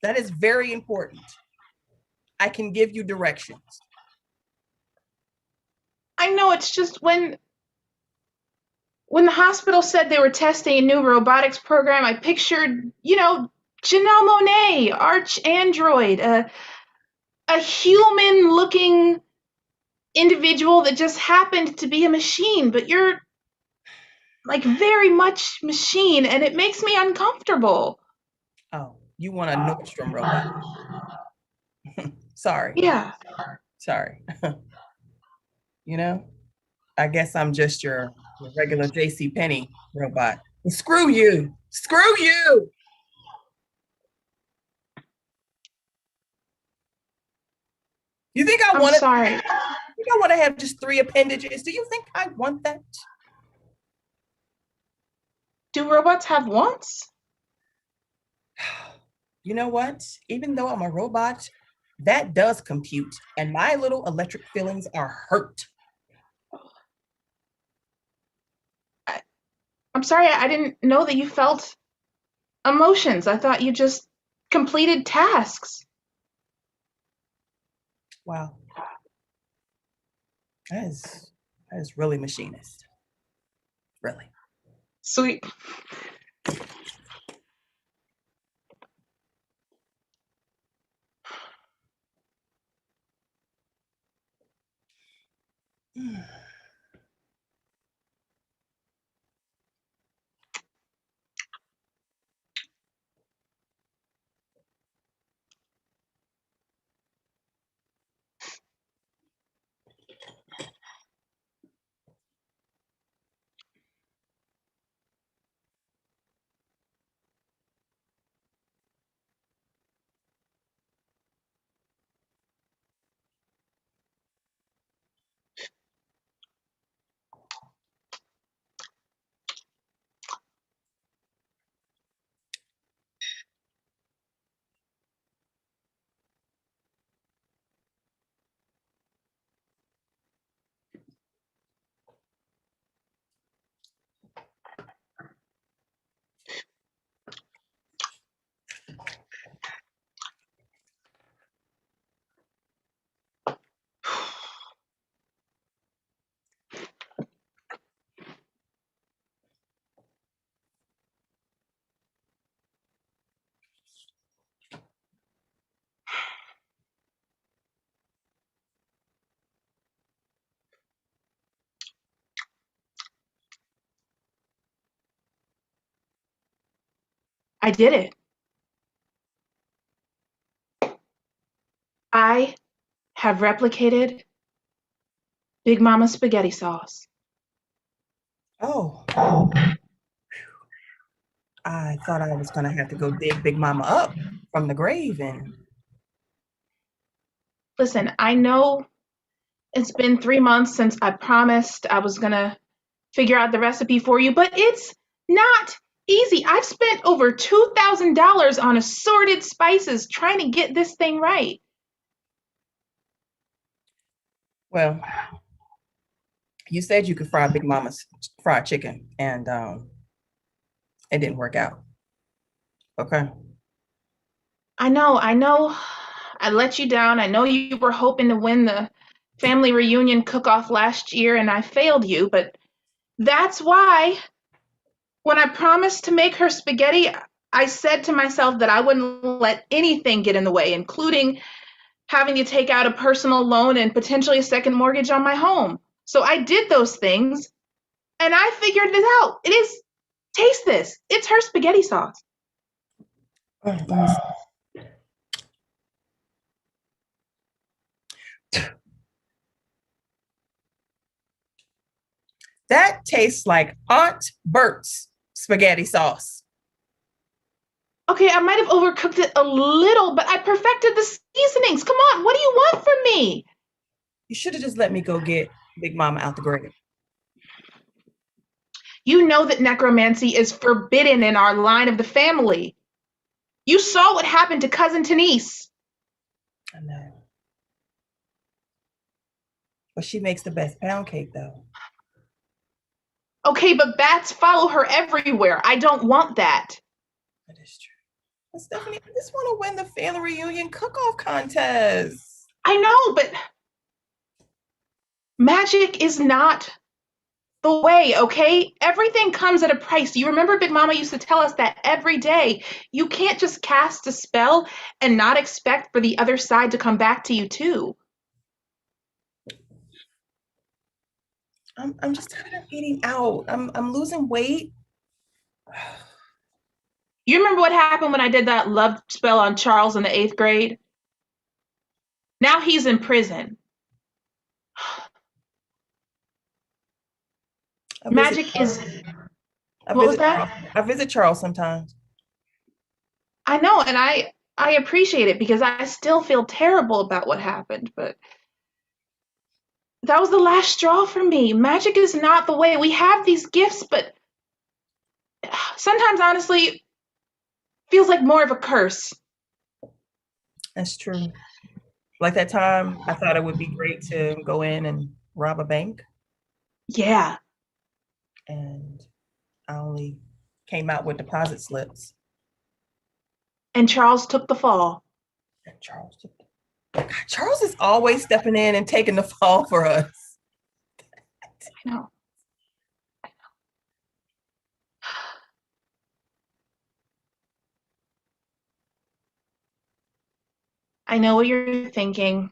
That is very important. I can give you directions. I know, it's just when the hospital said they were testing a new robotics program, I pictured, Janelle Monáe, arch android, a human looking individual that just happened to be a machine, but you're like very much machine, and it makes me uncomfortable. Oh, you want a Nordstrom robot? Sorry. Yeah. Sorry. I guess I'm just your regular J.C. Penney robot. And screw you. Screw you. You think I want to? Sorry. You think I want to have just 3 appendages? Do you think I want that? Do robots have wants? You know what? Even though I'm a robot, that does compute, and my little electric feelings are hurt. I'm sorry, I didn't know that you felt emotions. I thought you just completed tasks. Wow. That is really machinist. Really. Sweet. I did it. I have replicated Big Mama spaghetti sauce. Oh. I thought I was going to have to go dig Big Mama up from the grave. And listen, I know it's been 3 months since I promised I was going to figure out the recipe for you, but it's not easy. I've spent over $2,000 on assorted spices trying to get this thing right. well, you said you could fry Big Mama's fried chicken, and it didn't work out. Okay. I know. I let you down. I know you were hoping to win the family reunion cook-off last year, and I failed you, but that's why when I promised to make her spaghetti, I said to myself that I wouldn't let anything get in the way, including having to take out a personal loan and potentially a second mortgage on my home. So I did those things, and I figured it out. It is, taste this. It's her spaghetti sauce. That tastes like Aunt Bert's spaghetti sauce. Okay, I might have overcooked it a little, but I perfected the seasonings. Come on, what do you want from me? You should have just let me go get Big Mama out the grave. You know that necromancy is forbidden in our line of the family. You saw what happened to cousin Denise. I know. But she makes the best pound cake, though. Okay, but bats follow her everywhere. I don't want that. That is true. But Stephanie, I just want to win the family reunion cook-off contest. I know, but magic is not the way, okay? Everything comes at a price. You remember Big Mama used to tell us that every day. You can't just cast a spell and not expect for the other side to come back to you too. I'm just tired of eating out. I'm losing weight. You remember what happened when I did that love spell on Charles in the 8th grade? Now he's in prison. Magic is... What was that? I visit Charles sometimes. I know, and I appreciate it because I still feel terrible about what happened, but that was the last straw for me. Magic is not the way. We have these gifts, but sometimes, honestly, feels like more of a curse. That's true. Like that time, I thought it would be great to go in and rob a bank. Yeah. And I only came out with deposit slips. And Charles took the fall. And Charles is always stepping in and taking the fall for us. I know. I know what you're thinking.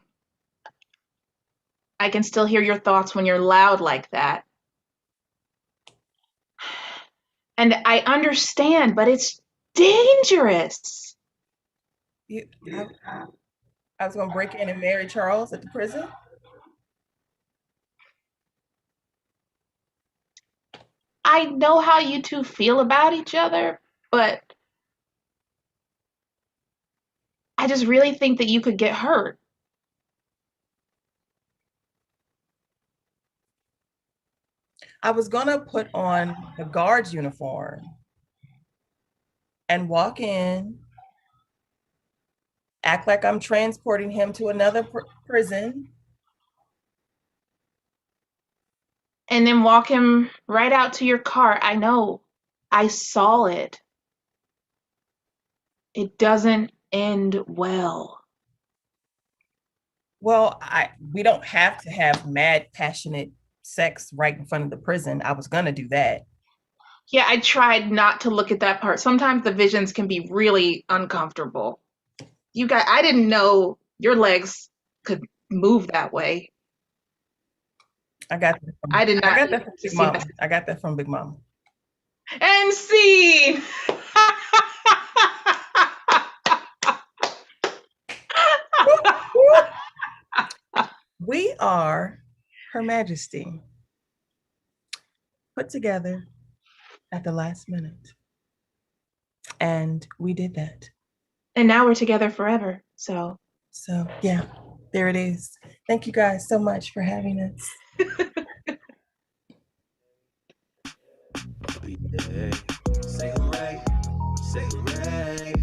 I can still hear your thoughts when you're loud like that. And I understand, but it's dangerous. I was going to break in and marry Charles at the prison. I know how you two feel about each other, but I just really think that you could get hurt. I was going to put on the guard's uniform and walk in, act like I'm transporting him to another prison. And then walk him right out to your car. I know. I saw it. It doesn't end well. Well, we don't have to have mad, passionate sex right in front of the prison. I was going to do that. Yeah, I tried not to look at that part. Sometimes the visions can be really uncomfortable. I didn't know your legs could move that way. I got that from, I did not. I got that from Big Mama. I got that from Big Mama. And scene. We are Her Majesty, put together at the last minute. And we did that. And now we're together forever. So yeah, there it is. Thank you guys so much for having us. Say hooray, say hooray. Say hooray.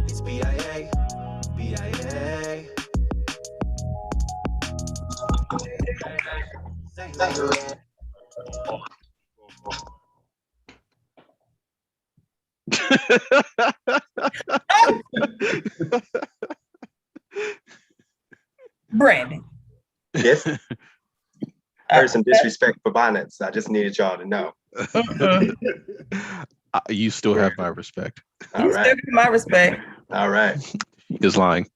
It's BIA, BIA. Say hooray. Brandon. Yes. Heard some disrespect for bonnets. I just needed y'all to know. You still have my respect. All You right. still get my respect. All right. He's lying.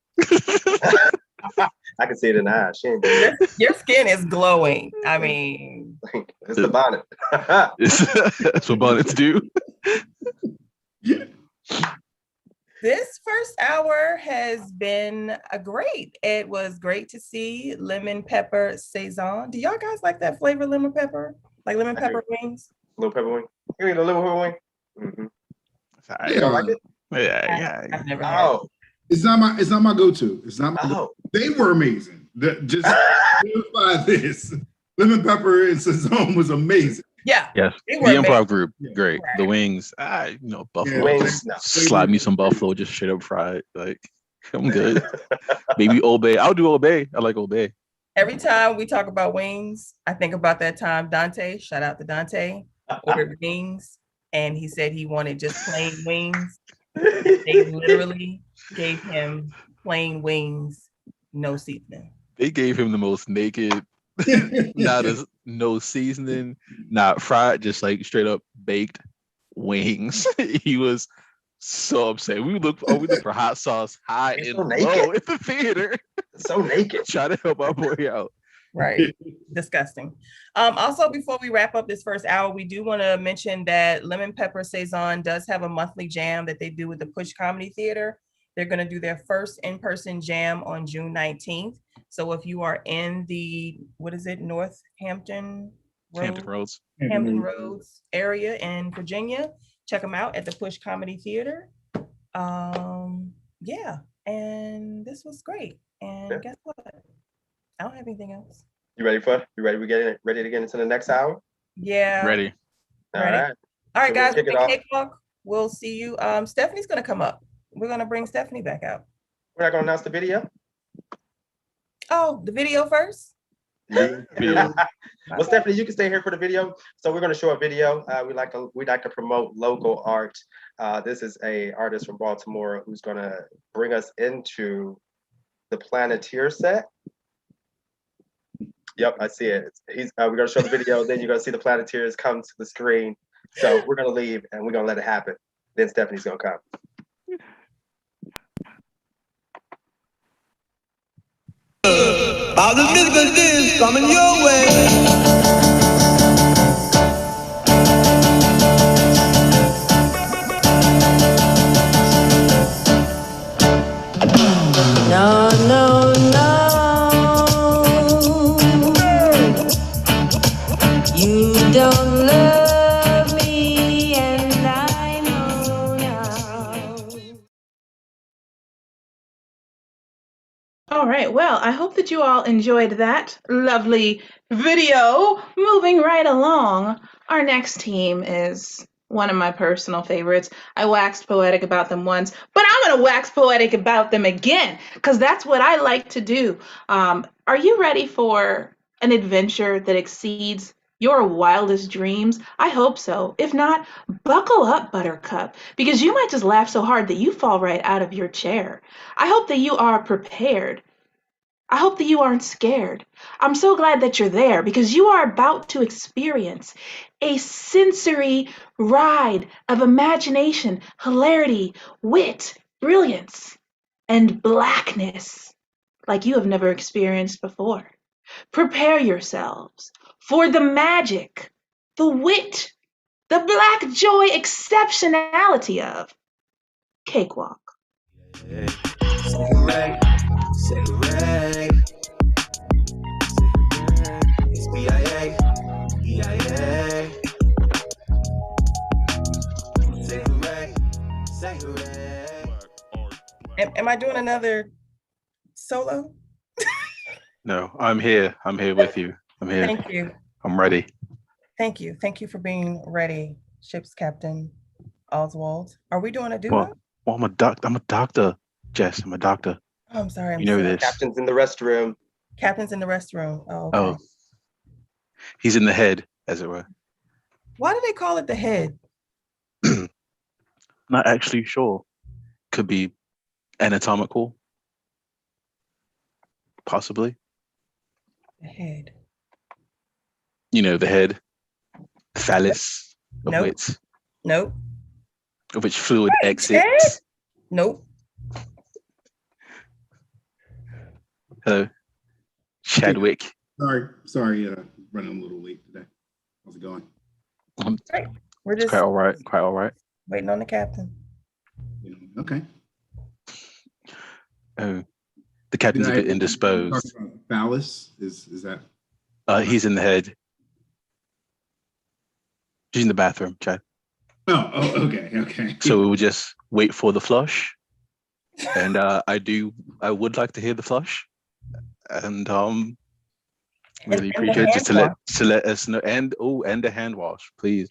I can see it in the eyes. She ain't doing it. Your skin is glowing. I mean, It's the bonnet. That's what bonnets do. this first hour has been great. It was great to see lemon pepper saison. Do y'all guys like that flavor, lemon pepper? Like lemon pepper wings? Little pepper wing. You mean a little pepper wing? Mm-hmm. You Yeah. don't like it? Yeah. I've never had it. Oh. It's not my go-to. It's not my go-to. They were amazing. Just clarify this. Lemon pepper and Saison was amazing. Yeah. Yes. They The were improv amazing. group, great. The wings, buffalo. Wings, no. Slide me some buffalo, just straight up fried. Like, I'm good. Maybe Old Bay. I'll do Old Bay. I like Old Bay. Every time we talk about wings, I think about that time Dante, shout out to Dante, ordered wings, and he said he wanted just plain wings. They literally gave him plain wings, no seasoning. They gave him the most naked, no seasoning, not fried, just like straight up baked wings. He was so upset. We looked for hot sauce high and low at the theater. So naked. Trying to help our boy out. Right. Disgusting. Also, before we wrap up this first hour, we do want to mention that Lemon Pepper Saison does have a monthly jam that they do with the Push Comedy Theater. They're going to do their first in-person jam on June 19th. So if you are in the, Northampton Roads? Hampton Roads area in Virginia, check them out at the Push Comedy Theater. Yeah, and this was great. And guess what? I don't have anything else. You ready? We ready to get into the next hour? Yeah. Ready. All right. All right, So guys. we'll kick it off. Cakewalk. We'll see you. Stephanie's gonna come up. We're gonna bring Stephanie back out. We're not gonna announce the video. Oh, the video first? Well, Stephanie, you can stay here for the video. So we're going to show a video. We like to promote local art. This is a artist from Baltimore who's going to bring us into the Planeteer set. Yep, I see it. We're going to show the video. Then you're going to see the Planeteers come to the screen. So we're going to leave and we're going to let it happen. Then Stephanie's going to come. All the physical things coming your way. No, no, no. You don't love me, and I know now. All right, well, I hope that you all enjoyed that lovely video. Moving right along, our next team is one of my personal favorites. I waxed poetic about them once, but I'm going to wax poetic about them again, because that's what I like to do. Are you ready for an adventure that exceeds your wildest dreams? I hope so. If not, buckle up, Buttercup, because you might just laugh so hard that you fall right out of your chair. I hope that you are prepared. I hope that you aren't scared. I'm so glad that you're there, because you are about to experience a sensory ride of imagination, hilarity, wit, brilliance, and blackness like you have never experienced before. Prepare yourselves for the magic, the wit, the black joy exceptionality of Cakewalk. Say hooray, Say hooray. It's BIA. BIA. Say hooray. Say hooray. Am I doing another solo? No, I'm here. I'm here with you. I'm here. Thank you. I'm ready. Thank you. Thank you for being ready, Ship's Captain Oswald. Are we doing a duo? Well, I'm a doctor, Jess. I'm a doctor. Oh, I'm sorry. You know this. Captain's in the restroom. Captain's in the restroom. Oh, okay. Oh, he's in the head, as it were. Why do they call it the head? Not actually sure. Could be anatomical, possibly. The head. You know, the head, phallus, Nope. Nope. of which fluid exits. Nope. Hello, Chadwick. Sorry, running a little late today. How's it going? Great. We're just Quite all right. Quite all right. waiting on the captain. Okay. Oh, the captain's a bit indisposed. Phallus is that? He's in the head. She's in the bathroom, Chad. Oh, okay. So we will just wait for the flush, and I would like to hear the flush, and really appreciate it just to let us know, and the hand wash, please.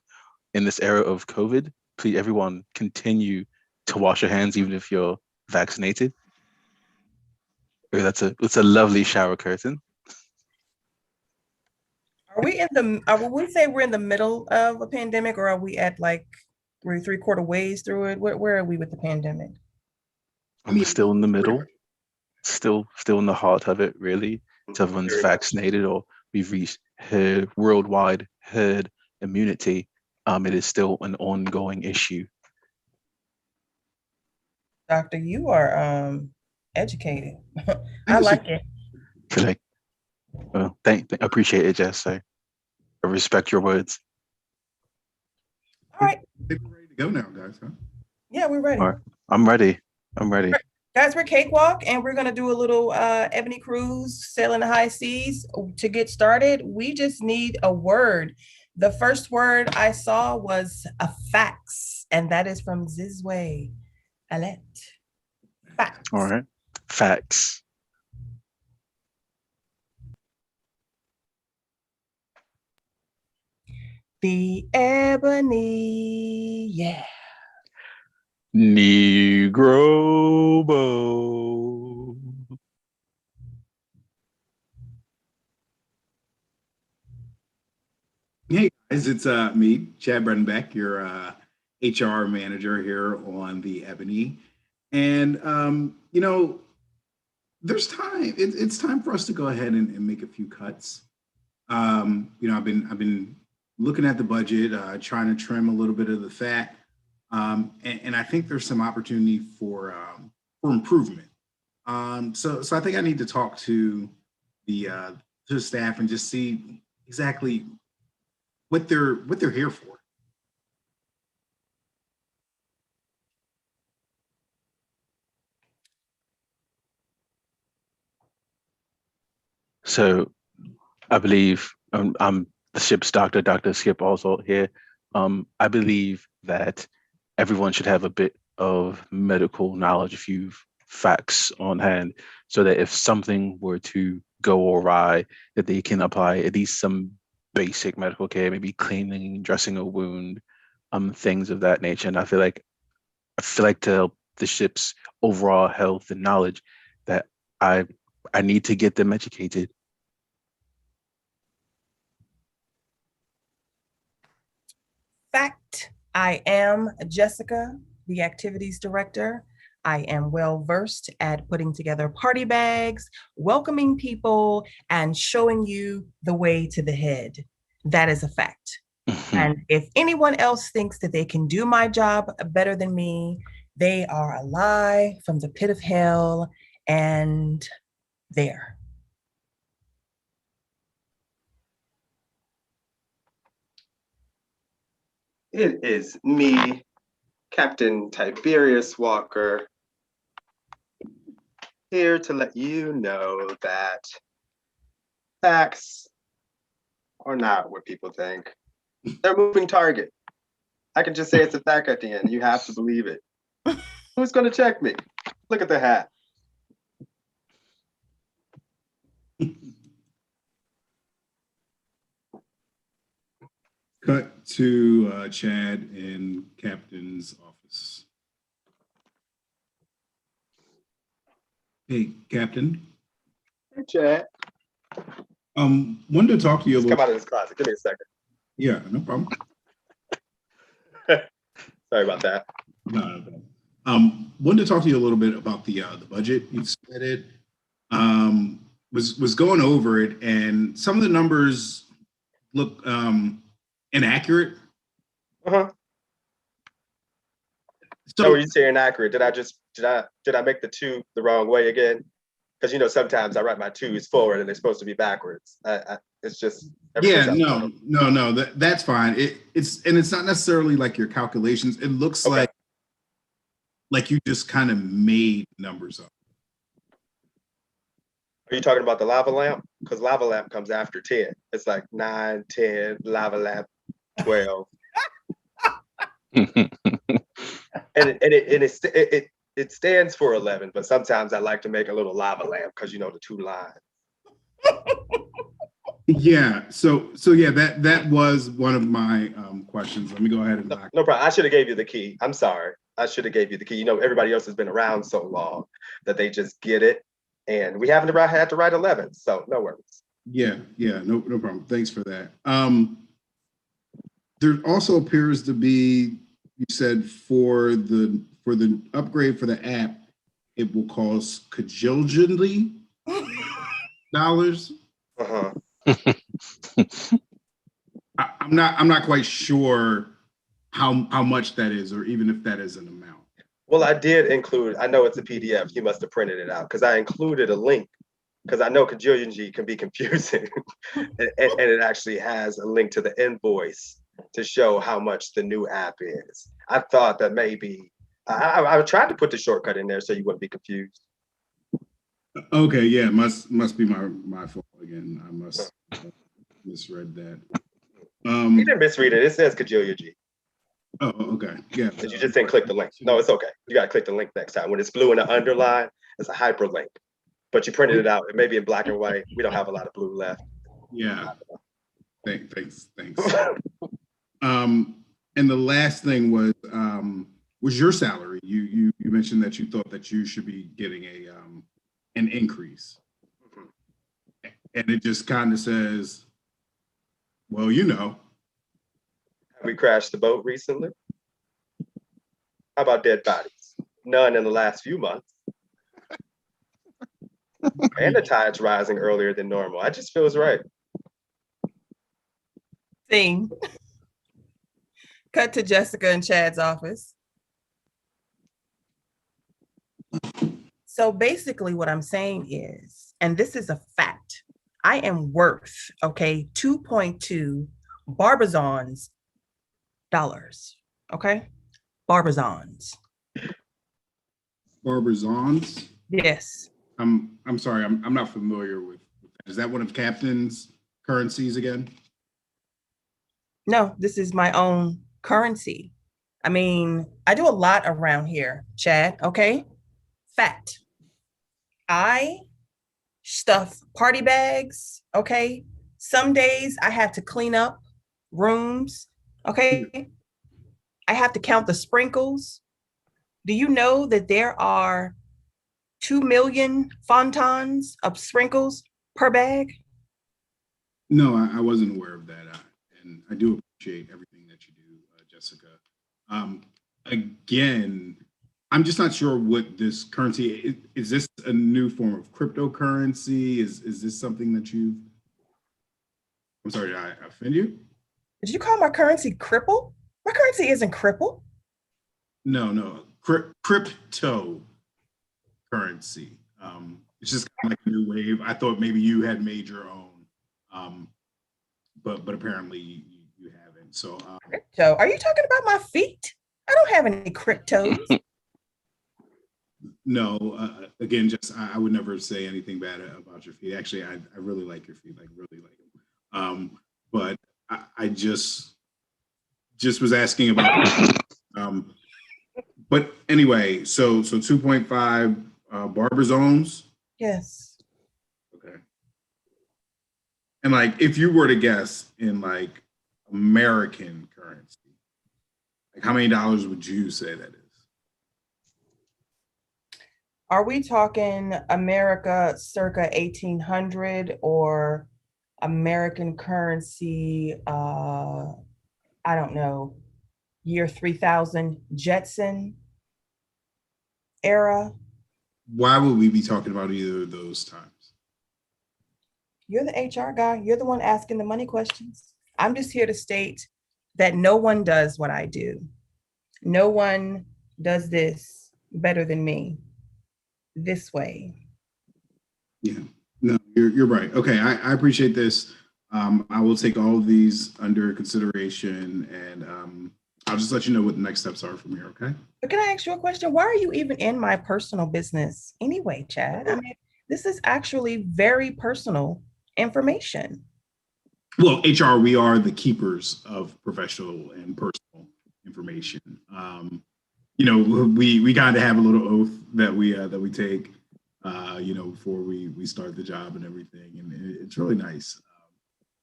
In this era of COVID, please everyone continue to wash your hands even if you're vaccinated. It's a lovely shower curtain. Would we say we're in the middle of a pandemic, or are we at like we're 3/4 ways through it? Where are we with the pandemic? I'm still in the middle, still in the heart of it, really. Until everyone's vaccinated or we've reached worldwide herd immunity, it is still an ongoing issue. Doctor, you are educated. I like it. Well, I appreciate it, Jess. I respect your words. All right. I think we're ready to go now, guys, huh? Yeah, we're ready. All right. I'm ready. Guys, we're Cakewalk, and we're going to do a little Ebony cruise, sailing the high seas. To get started, we just need a word. The first word I saw was a fax, and that is from Zizwe Alette. Fax. All right. Facts. The ebony, yeah. Negro Bo. Hey guys, it's me, Chad Bredenbeck, your HR manager here on the Ebony, and there's time. It's time for us to go ahead and make a few cuts. I've been looking at the budget, trying to trim a little bit of the fat, and I think there's some opportunity for improvement. So I think I need to talk to the staff and just see exactly what they're here for. So I believe I'm the ship's doctor, Dr. Skip also here. I believe that everyone should have a bit of medical knowledge, a few facts on hand, so that if something were to go awry, that they can apply at least some basic medical care, maybe cleaning, dressing a wound, things of that nature. And I feel like to help the ship's overall health and knowledge, that I need to get them educated. Fact, I am Jessica, the activities director. I am well versed at putting together party bags, welcoming people, and showing you the way to the head. That is a fact. And if anyone else thinks that they can do my job better than me, they are a lie from the pit of hell and there. It is me, Captain Tiberius Walker, here to let you know that facts are not what people think. They're a moving target. I can just say it's a fact at the end. You have to believe it. Who's going to check me? Look at the hat. Cut to Chad in Captain's office. Hey, Captain. Hey, Chad. Wanted to talk to you a Just little. come out of this closet. Give me a second. Yeah, no problem. Sorry about that. No problem. Wanted to talk to you a little bit about the budget you submitted. Was going over it, and some of the numbers look inaccurate. Uh-huh. So when you say inaccurate, did I make the two the wrong way again? Because sometimes I write my twos forward and they're supposed to be backwards. It's just no, that's fine. It's not necessarily like your calculations. It looks like you just kind of made numbers up. Are you talking about the lava lamp? Because lava lamp comes after 10. It's like 9, 10, lava lamp, 12. and it stands for 11, but sometimes I like to make a little lava lamp because the two lines. Yeah. So yeah, that was one of my questions. Let me go ahead and no problem. I should have gave you the key. I'm sorry. I should have gave you the key. Everybody else has been around so long that they just get it, and we haven't had to write 11, so no worries. Yeah, no problem. Thanks for that. There also appears to be, you said for the upgrade for the app, it will cost $cajillion. Uh-huh. I'm not quite sure how much that is, or even if that is an amount. Well, I did include, I know it's a PDF, you must have printed it out, because I included a link, because I know $cajillion can be confusing, and it actually has a link to the invoice to show how much the new app is. I thought that maybe, I tried to put the shortcut in there so you wouldn't be confused. Okay, yeah, must be my fault again. I must have misread that. You didn't misread it. It says $cajillion. Oh, okay. Yeah. You just didn't click the link. No, it's okay. You gotta click the link next time. When it's blue in the underline, it's a hyperlink. But you printed it out. It may be in black and white. We don't have a lot of blue left. Yeah. Thanks. And the last thing was your salary. You mentioned that you thought that you should be getting an increase. And it just kind of says, well, Have we crashed the boat recently? How about dead bodies? None in the last few months. And the tide's rising earlier than normal. I just feels right. Scene. Cut to Jessica in Chad's office. So basically what I'm saying is, and this is a fact, I am worth, 2.2 Barbizons dollars, okay? Barbizons. Barbizons? Yes. I'm sorry, I'm not familiar with that. Is that one of Captain's currencies again? No, this is my own currency. I mean, I do a lot around here, Chad, okay? Fact. I stuff party bags, okay? Some days I have to clean up rooms, okay? I have to count the sprinkles. Do you know that there are 2 million fontons of sprinkles per bag? No, I wasn't aware of that. And I do appreciate everything that you do, Jessica. Again, I'm just not sure what this currency is. This a new form of cryptocurrency? Is this something that you've? I'm sorry, did I offend you? Did you call my currency cripple? My currency isn't cripple. No, crypto currency. It's just kind of like a new wave. I thought maybe you had made your own, but apparently you haven't. So, Crypto? Are you talking about my feet? I don't have any cryptos. No, again, just I would never say anything bad about your feet. Actually, I really like your feet, like really like them. But I just was asking about. But anyway, so 2.5 barber zones. Yes. Okay. And like, if you were to guess in like American currency, like how many dollars would you say that is? Are we talking America circa 1800 or American currency, I don't know, year 3000 Jetson era? Why would we be talking about either of those times? You're the HR guy. You're the one asking the money questions. I'm just here to state that no one does what I do. No one does this better than me this way. Yeah, no, you're right. Okay, I appreciate this. I will take all of these under consideration, and I'll just let you know what the next steps are from here. Okay. But can I ask you a question? Why are you even in my personal business anyway, Chad? I mean, this is actually very personal information. Well, HR, we are the keepers of professional and personal information. You know, we kind of have a little oath that we take, you know, before we start the job and everything, and it's really nice.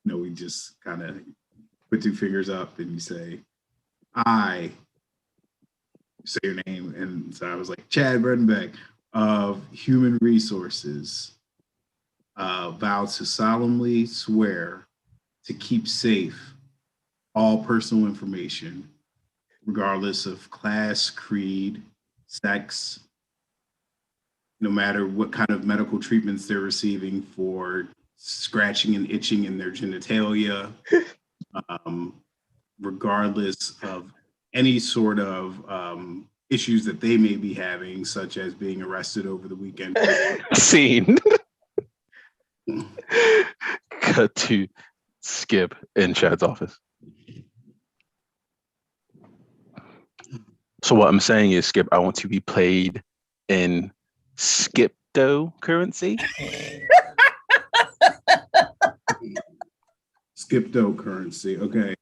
You know, we just kind of put two fingers up and you say, I say your name, and so I was like, Chad Bredenbeck of Human Resources, vow to solemnly swear to keep safe all personal information, regardless of class, creed, sex, no matter what kind of medical treatments they're receiving for scratching and itching in their genitalia, regardless of any sort of issues that they may be having, such as being arrested over the weekend. Scene. Cut to Skip in Chad's office. So what I'm saying is, Skip, I want to be played in Skipto currency. Skipto currency. Okay.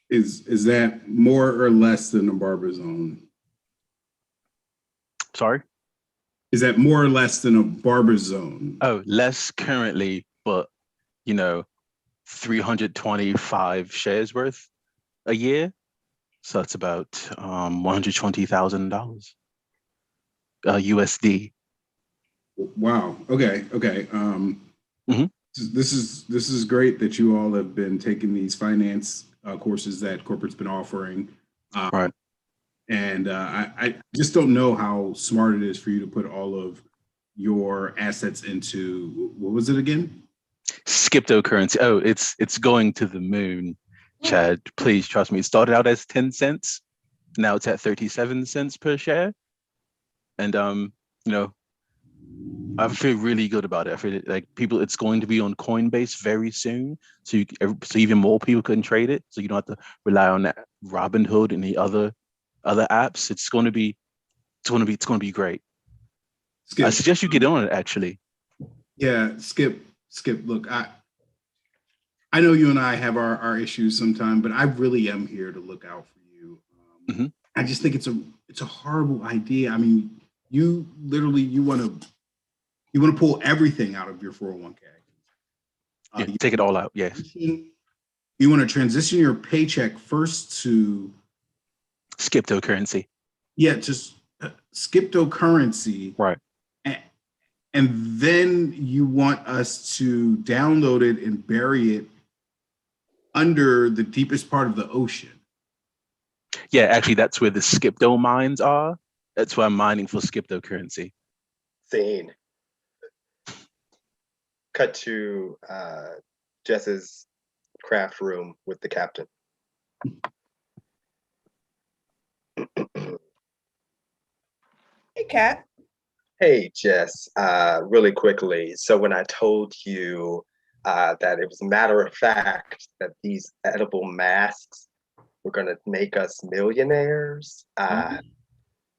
Is that more or less than a barber zone? Sorry? Is that more or less than a barber zone? Oh, less currently, but you know, 325 shares worth a year. So that's about $120,000 USD. Wow. Okay. This is great that you all have been taking these finance courses that corporate's been offering. Right. And I just don't know how smart it is for you to put all of your assets into, what was it again? Skiptocurrency. Oh, it's going to the moon, Chad. Please trust me. It started out as 10 cents. Now it's at 37 cents per share. And you know, I feel really good about it. I feel like it's going to be on Coinbase very soon. So so even more people can trade it. So you don't have to rely on that Robinhood and the other apps. It's going to be great. Skip. I suggest you get on it, actually. Yeah, Skip. Look, I know you and I have our issues sometimes, but I really am here to look out for you. I just think it's a horrible idea. I mean, you literally want to pull everything out of your 401k. Yeah, take it all out. Yes. You want to transition your paycheck first to Skiptocurrency. Yeah, just Skiptocurrency. Right. And then you want us to download it and bury it under the deepest part of the ocean. Yeah, actually, that's where the Skipto mines are. That's why I'm mining for Skiptocurrency. Scene. Cut to Jess's craft room with the captain. Hey, Kat. Hey, Jess, really quickly. So when I told you that it was a matter of fact that these edible masks were going to make us millionaires,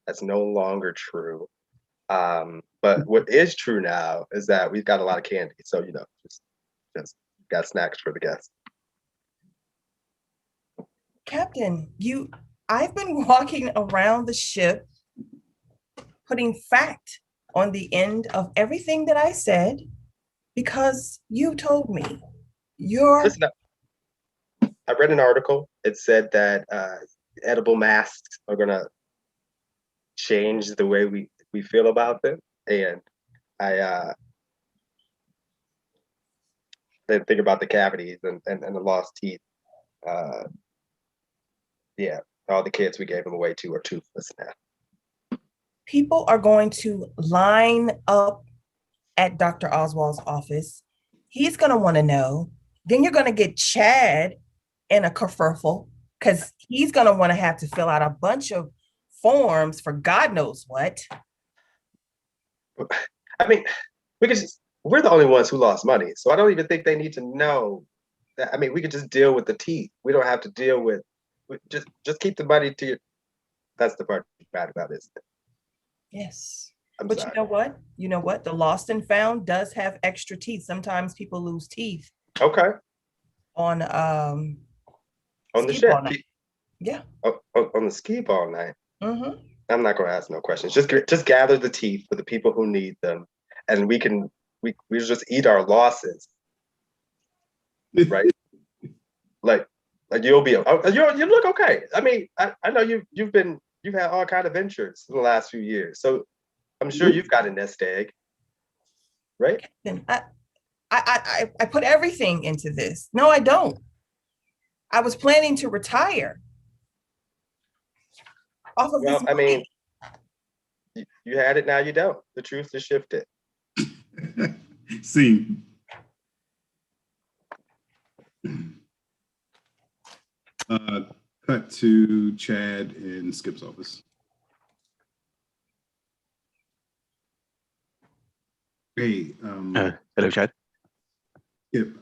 That's no longer true. But what is true now is that we've got a lot of candy. So, just got snacks for the guests. Captain, I've been walking around the ship putting fact on the end of everything that I said because you told me Listen, I read an article. It said that edible masks are gonna change the way we feel about them, and I then think about the cavities and the lost teeth. Yeah, all the kids we gave them away to are toothless now. people are going to line up at Dr. Oswald's office. He's going to want to know. Then you're going to get Chad in a kerfuffle because he's going to want to have to fill out a bunch of forms for God knows what. I mean, we're the only ones who lost money, so I don't even think they need to know that. I mean, we could just deal with the teeth. We don't have to deal with just keep the money to your. That's the part bad about it, isn't it? Yes. I'm But sorry. you know what? You know what? The lost and found does have extra teeth. Sometimes people lose teeth Okay. on On the skee ship. ball night. Yeah. On the skee ball night. Mm-hmm. I'm not going to ask no questions. Just gather the teeth for the people who need them, and we just eat our losses, right? like you'll be. You look okay. I mean, I know you've had all kind of ventures in the last few years, so I'm sure you've got a nest egg, right? And I put everything into this. No, I don't. I was planning to retire off of this. I mean, you had it, now you don't. The truth has shifted. See. Cut to Chad in Skip's office. Hey, hello, Chad. Skip.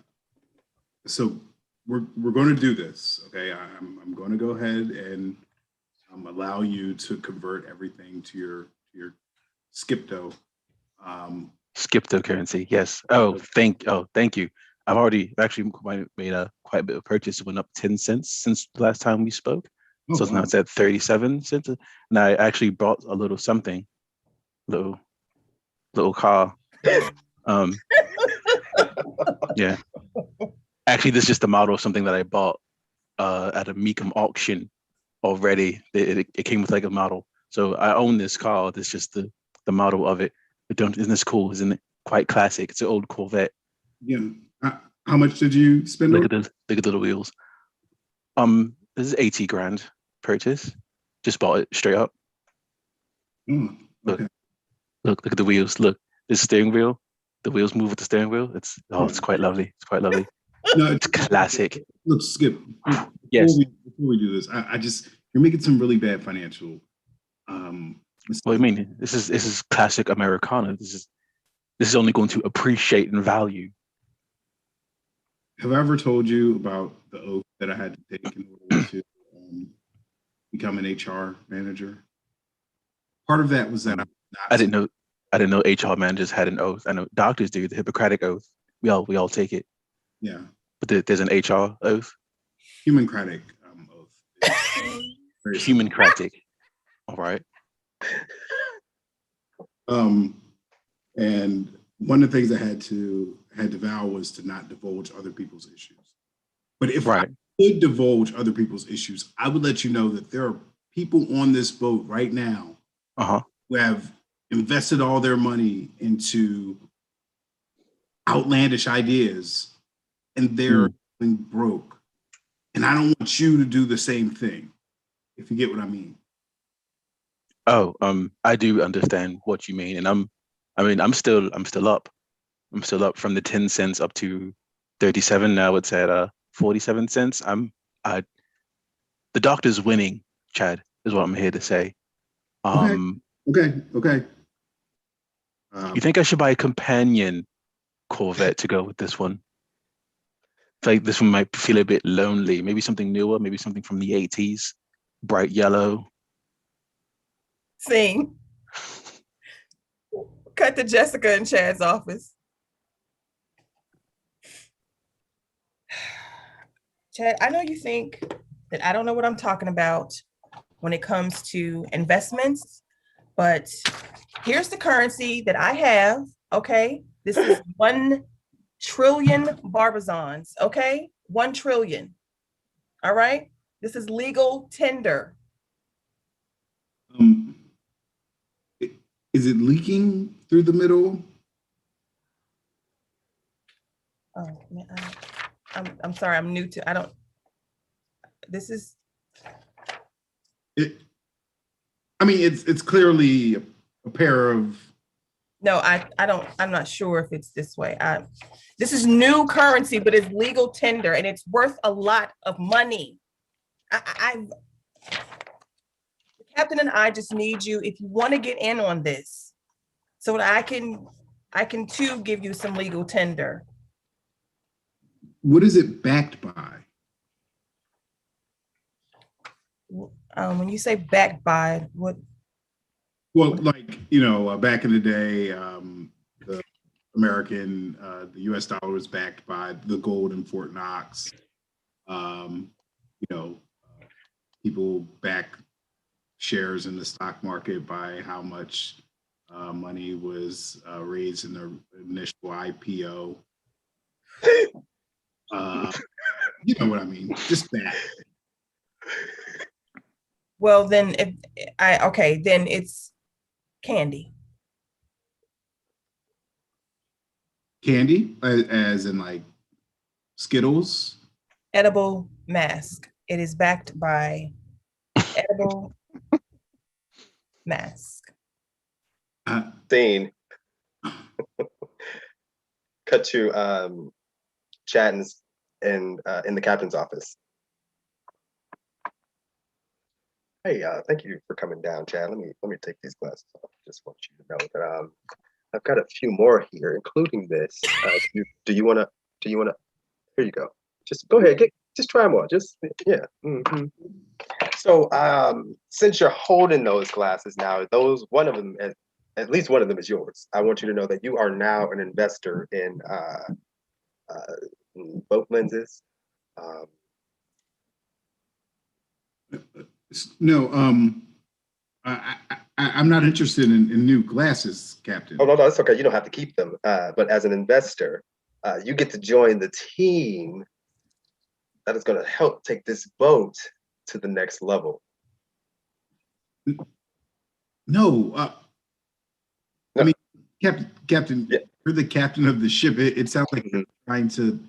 So we're going to do this, okay? I'm going to go ahead and allow you to convert everything to your Skipto. Skipto currency, yes. Thank you. I've already actually made quite a bit of purchase. It went up 10 cents since the last time we spoke. So now it's at 37 cents. And I actually bought a little something, little car. Yeah. Actually, this is just the model of something that I bought at a Mecum auction already. It came with like a model. So I own this car. This is just the model of it. Isn't this cool? Isn't it quite classic? It's an old Corvette. Yeah. How much did you spend? Look at the wheels. This is 80 grand purchase. Just bought it straight up. Okay. Look at the wheels. Look, this steering wheel. The wheels move with the steering wheel. It's quite lovely. It's quite lovely. No, it's classic. Look, Skip. Yes. Before we do this, you're making some really bad financial. What do you mean? This is classic Americana. This is only going to appreciate in value. Have I ever told you about the oath that I had to take in order to become an HR manager? Part of that was that I didn't know HR managers had an oath. I know doctors do, the Hippocratic oath. We all take it. Yeah. But there's an HR oath. Humancratic oath. Humancratic. All right. And one of the things I had to vow was to not divulge other people's issues. But if I could divulge other people's issues, I would let you know that there are people on this boat right now who have invested all their money into outlandish ideas, and they're going broke. And I don't want you to do the same thing, if you get what I mean. Oh, I do understand what you mean, and I'm still up. I'm still up from the 10 cents up to 37. Now it's at 47 cents. The doctor's winning, Chad, is what I'm here to say. Okay. You think I should buy a companion Corvette to go with this one? I feel like this one might feel a bit lonely. Maybe something newer, maybe something from the 80s, bright yellow. Scene. Cut to Jessica in Chad's office. Chad, I know you think that I don't know what I'm talking about when it comes to investments, but here's the currency that I have, okay? This is 1 trillion barbizons, okay? 1 trillion, all right? This is legal tender. Is it leaking through the middle? Oh, man, I'm sorry, I'm new to, I don't, this is. I mean, it's clearly a pair of. No, I'm not sure if it's this way. This is new currency, but it's legal tender and it's worth a lot of money. The captain and I just need you, if you want to get in on this, so that I can too give you some legal tender. What is it backed by? When you say backed by, what? Well, like, back in the day, the American, the US dollar was backed by the gold in Fort Knox. People back shares in the stock market by how much money was raised in the initial IPO. You know what I mean? Just that. Well, then then it's candy. Candy, as in like Skittles? Edible mask. It is backed by edible mask. Scene. Cut to Chad's in the captain's office. Hey, thank you for coming down, Chad. Let me take these glasses off. Just want you to know that I've got a few more here, including this. Do you wanna? Here you go. Just go ahead, just try them on. Just yeah. Mm-hmm. So since you're holding those glasses now, at least one of them is yours. I want you to know that you are now an investor in boat lenses. No, I'm not interested in new glasses, Captain. Oh, no, that's okay. You don't have to keep them. But as an investor, you get to join the team that is going to help take this boat to the next level. No, I mean, Captain, yeah. You're the captain of the ship. It sounds like you're trying to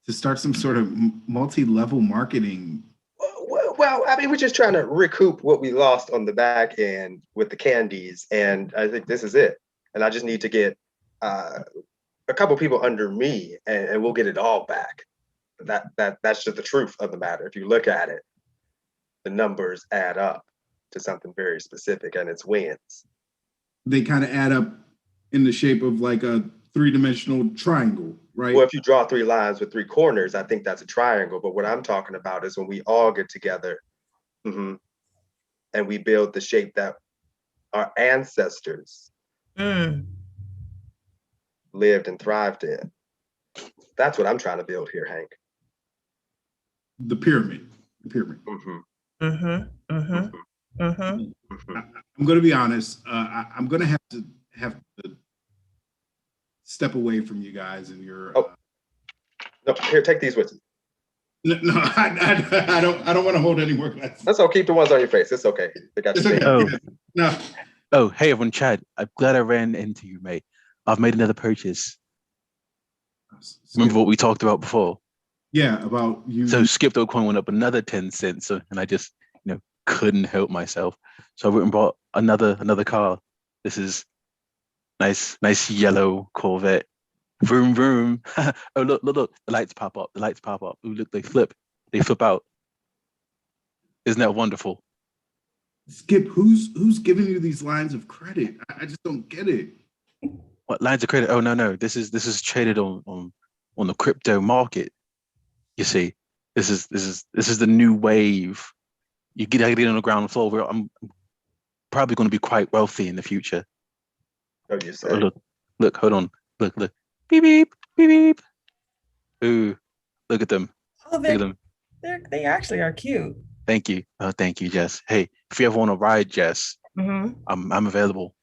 start some sort of multi-level marketing. Well, I mean, we're just trying to recoup what we lost on the back end with the candies, and I think this is it. And I just need to get a couple people under me, and we'll get it all back. That's just the truth of the matter. If you look at it, the numbers add up to something very specific, and it's wins. They kind of add up in the shape of like a three-dimensional triangle, right? Well, if you draw 3 lines with 3 corners, I think that's a triangle. But what I'm talking about is when we all get together and we build the shape that our ancestors lived and thrived in. That's what I'm trying to build here, Hank. The pyramid. I'm going to be honest. I'm going to have to step away from you guys and your. No, here, take these with you. No, I don't want to hold any more glasses. That's okay. Keep the ones on your face. It's okay. They got you. Okay. No. Oh, hey everyone, Chad. I'm glad I ran into you, mate. I've made another purchase. Remember what we talked about before? Yeah, about you. So Skipto coin went up another 10 cents, and I just couldn't help myself. So I went and bought another car. This is nice yellow Corvette. Vroom vroom. Oh look, the lights pop up. Ooh, look, they flip out. Isn't that wonderful? Skip, who's giving you these lines of credit? I just don't get it. What lines of credit? Oh no. This is traded on the crypto market. You see, this is the new wave. You get on the ground floor. I'm probably going to be quite wealthy in the future. Oh, you say? Oh, look, hold on. Look. Beep, beep, beep, beep. Ooh, look at them. Oh, Look at them. They actually are cute. Thank you. Oh, thank you, Jess. Hey, if you ever want to ride, Jess, Mm-hmm. I'm available.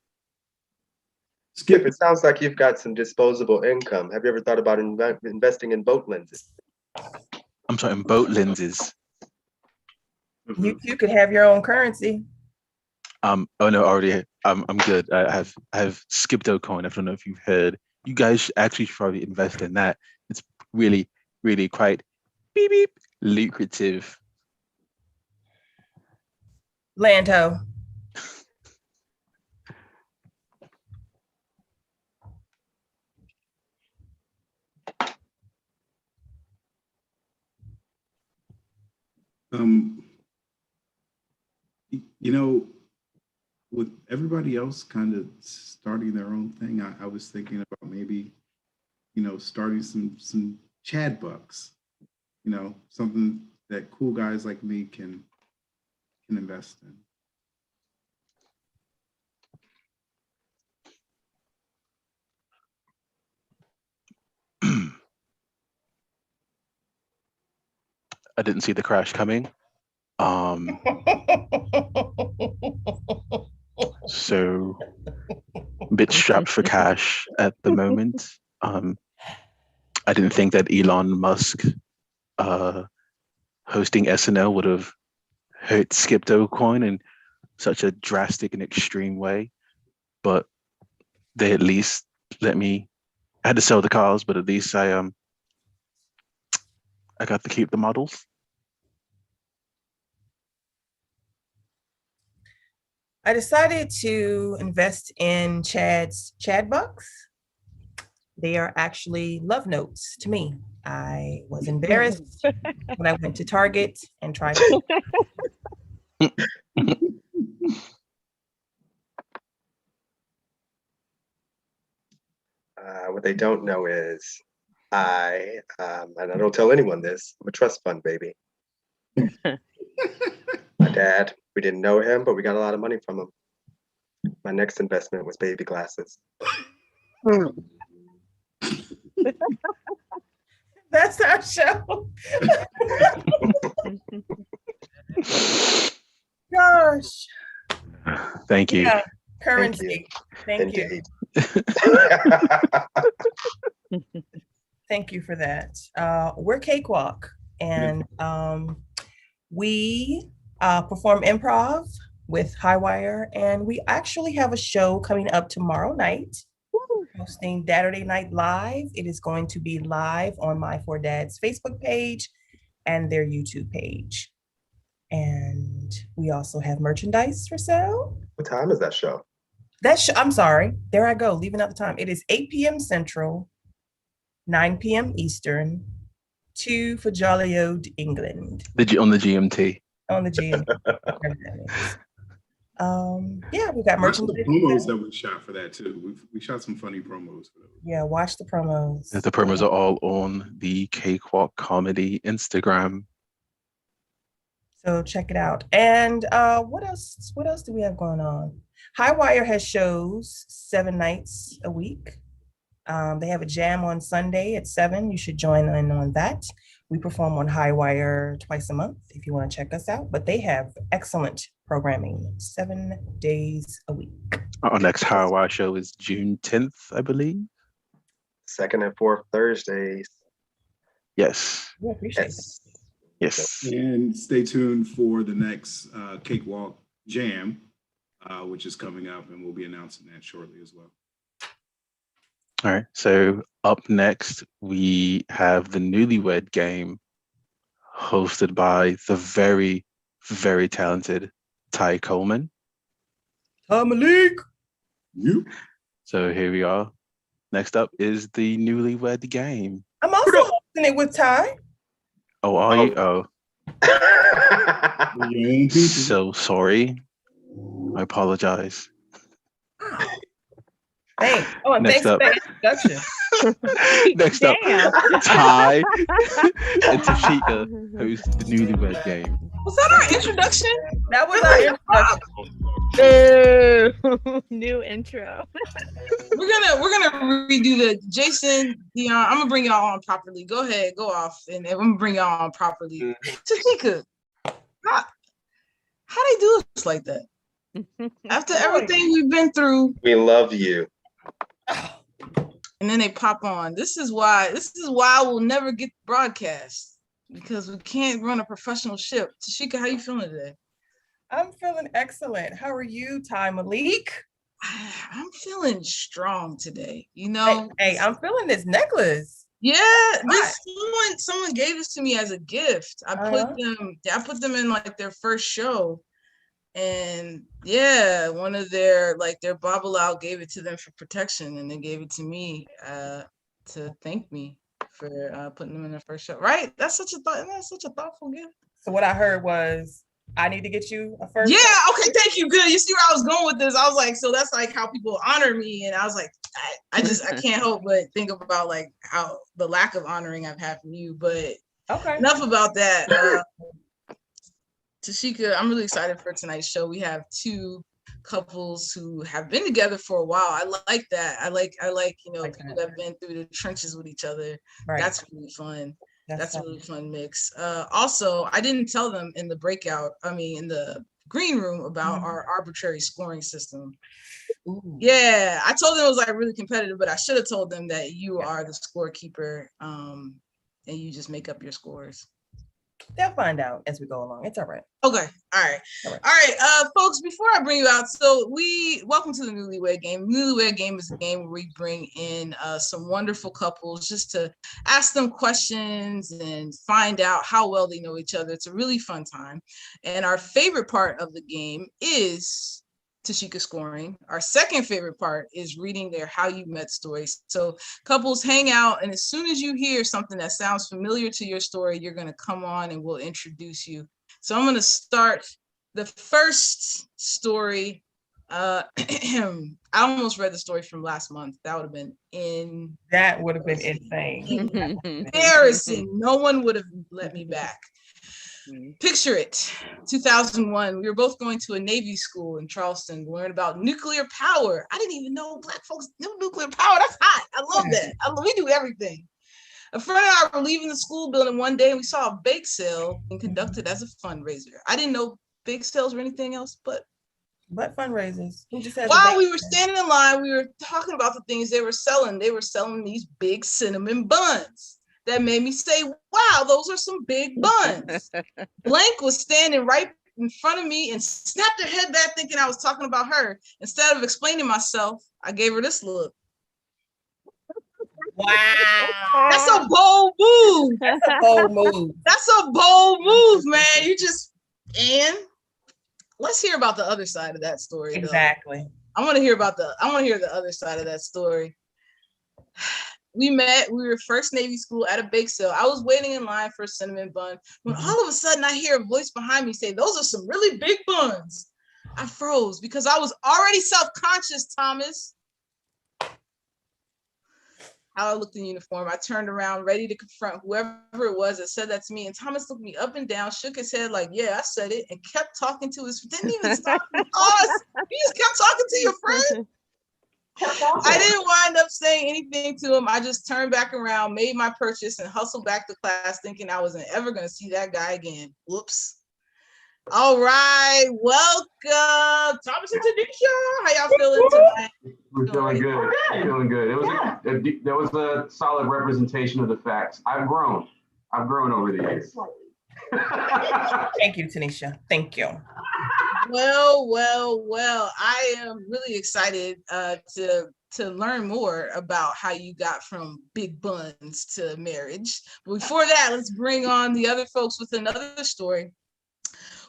Skip, it sounds like you've got some disposable income. Have you ever thought about investing in boat lenses? I'm talking boat lenses. You could have your own currency. Oh no, already. I'm good. I have Skipto coin. I don't know if you've heard. You guys should probably invest in that. It's really, really quite beep beep lucrative. Lando. You know, with everybody else kind of starting their own thing, I was thinking about maybe, starting some Chad bucks, something that cool guys like me can invest in. I didn't see the crash coming. So a bit strapped for cash at the moment. I didn't think that Elon Musk hosting SNL would have hurt Skipto coin in such a drastic and extreme way, but they at least let me. I had to sell the cars, but at least I got to keep the models. I decided to invest in Chad's Chad Bucks. They are actually love notes to me. I was embarrassed when I went to Target and tried to. What they don't know is and I don't tell anyone this, I'm a trust fund baby. My dad, we didn't know him, but we got a lot of money from him. My next investment was baby glasses. That's our show. Gosh. Thank you. Yeah, currency. Thank you. Thank you for that. We're Cakewalk, and we perform improv with Highwire, and we actually have a show coming up tomorrow night, hosting Saturday Night Live. It is going to be live on My Four Dads Facebook page and their YouTube page. And we also have merchandise for sale. What time is that show? I'm sorry. There I go, leaving out the time. It is 8 p.m. Central, 9 p.m. Eastern, 2 for jolly old England. On the GMT. On the GMT. Yeah, we got merchandise. The promos that we shot for that too. We shot some funny promos for those. Yeah, watch the promos. The promos are all on the Cakewalk Comedy Instagram. So check it out. And what else do we have going on? Highwire has shows 7 nights a week. They have a jam on Sunday at 7. You should join in on that. We perform on Highwire twice a month if you want to check us out. But they have excellent programming 7 days a week. Our next Highwire show is June 10th, I believe. 2nd and 4th Thursdays. Yes. We appreciate it. Yes. And stay tuned for the next Cakewalk Jam, which is coming up, and we'll be announcing that shortly as well. All right. So up next, we have the Newlywed Game, hosted by the very, very talented Ty Coleman. Malik. You. So here we are. Next up is the Newlywed Game. I'm also hosting it with Ty. Oh, are you? Oh. So sorry. I apologize. Thanks. Oh, and Next thanks up. for that introduction. Next up, Ty and Tashika host the Newlywed Game. Was that our introduction? That was our introduction. New intro. We're gonna redo the Jason Dion. I'm gonna bring y'all on properly. Go ahead, go off, and I'm gonna bring y'all on properly. Tashika, how they do us like that? After everything we've been through, We love you. and then they pop on. This is why we'll never get broadcast because we can't run a professional ship. Tashika, how you feeling today? I'm feeling excellent. How are you, Ty Malik? I'm feeling strong today. You know, hey, I'm feeling this necklace. Yeah, someone gave this to me as a gift. I put them in like their first show, and yeah, one of their bobble out gave it to them for protection, and they gave it to me to thank me for putting them in their first show. Right? That's such a thoughtful gift. So what I heard was, I need to get you a first. Yeah, okay, thank you. Good. You see where I was going with this. I was like, so that's like how people honor me. And I was like, I can't help but think about like how the lack of honoring I've had from you. But okay, enough about that. Tashika, I'm really excited for tonight's show. We have two couples who have been together for a while. I like that. I like people that have been through the trenches with each other. Right. That's really fun. That's a really fun mix. Also, I didn't tell them in the in the green room about our arbitrary scoring system. Ooh. Yeah, I told them it was like really competitive, but I should have told them that you are the scorekeeper, and you just make up your scores. They'll find out as we go along. It's all right. Okay. All right. Folks, before I bring you out, welcome to the Newlywed Game. Newlywed Game is a game where we bring in some wonderful couples just to ask them questions and find out how well they know each other. It's a really fun time. And our favorite part of the game is Tashika scoring. Our second favorite part is reading their how you met stories. So couples hang out, and as soon as you hear something that sounds familiar to your story, you're going to come on and we'll introduce you. So I'm going to start the first story. I almost read the story from last month. That would have been insane. Embarrassing. No one would have let me back. Picture it, 2001. We were both going to a Navy school in Charleston to learn about nuclear power. I didn't even know Black folks knew nuclear power. That's hot. I love that. We do everything. A friend and I were leaving the school building one day, and we saw a bake sale being conducted as a fundraiser. I didn't know bake sales or anything else, but fundraisers. While we were standing in line, we were talking about the things they were selling. They were selling these big cinnamon buns. That made me say, wow, those are some big buns. Blank was standing right in front of me and snapped her head back thinking I was talking about her. Instead of explaining myself, I gave her this look. Wow. That's a bold move. That's a bold move. That's a bold move, man. And let's hear about the other side of that story. Exactly. I want to hear the other side of that story. We were first Navy school at a bake sale. I was waiting in line for a cinnamon bun when all of a sudden I hear a voice behind me say, those are some really big buns. I froze because I was already self-conscious, Thomas. How I looked in uniform, I turned around ready to confront whoever it was that said that to me. And Thomas looked me up and down, shook his head like, yeah, I said it, and kept talking to didn't even stop us. He just kept talking to your friend. I didn't wind up saying anything to him. I just turned back around, made my purchase, and hustled back to class thinking I wasn't ever going to see that guy again. Whoops. All right. Welcome. Thomas and Tanisha. How y'all feeling tonight? We're feeling good. Feeling good. There was a solid representation of the facts. I've grown over the years. Thank you, Tanisha. Thank you. Well. I am really excited to learn more about how you got from big buns to marriage. But before that, let's bring on the other folks with another story.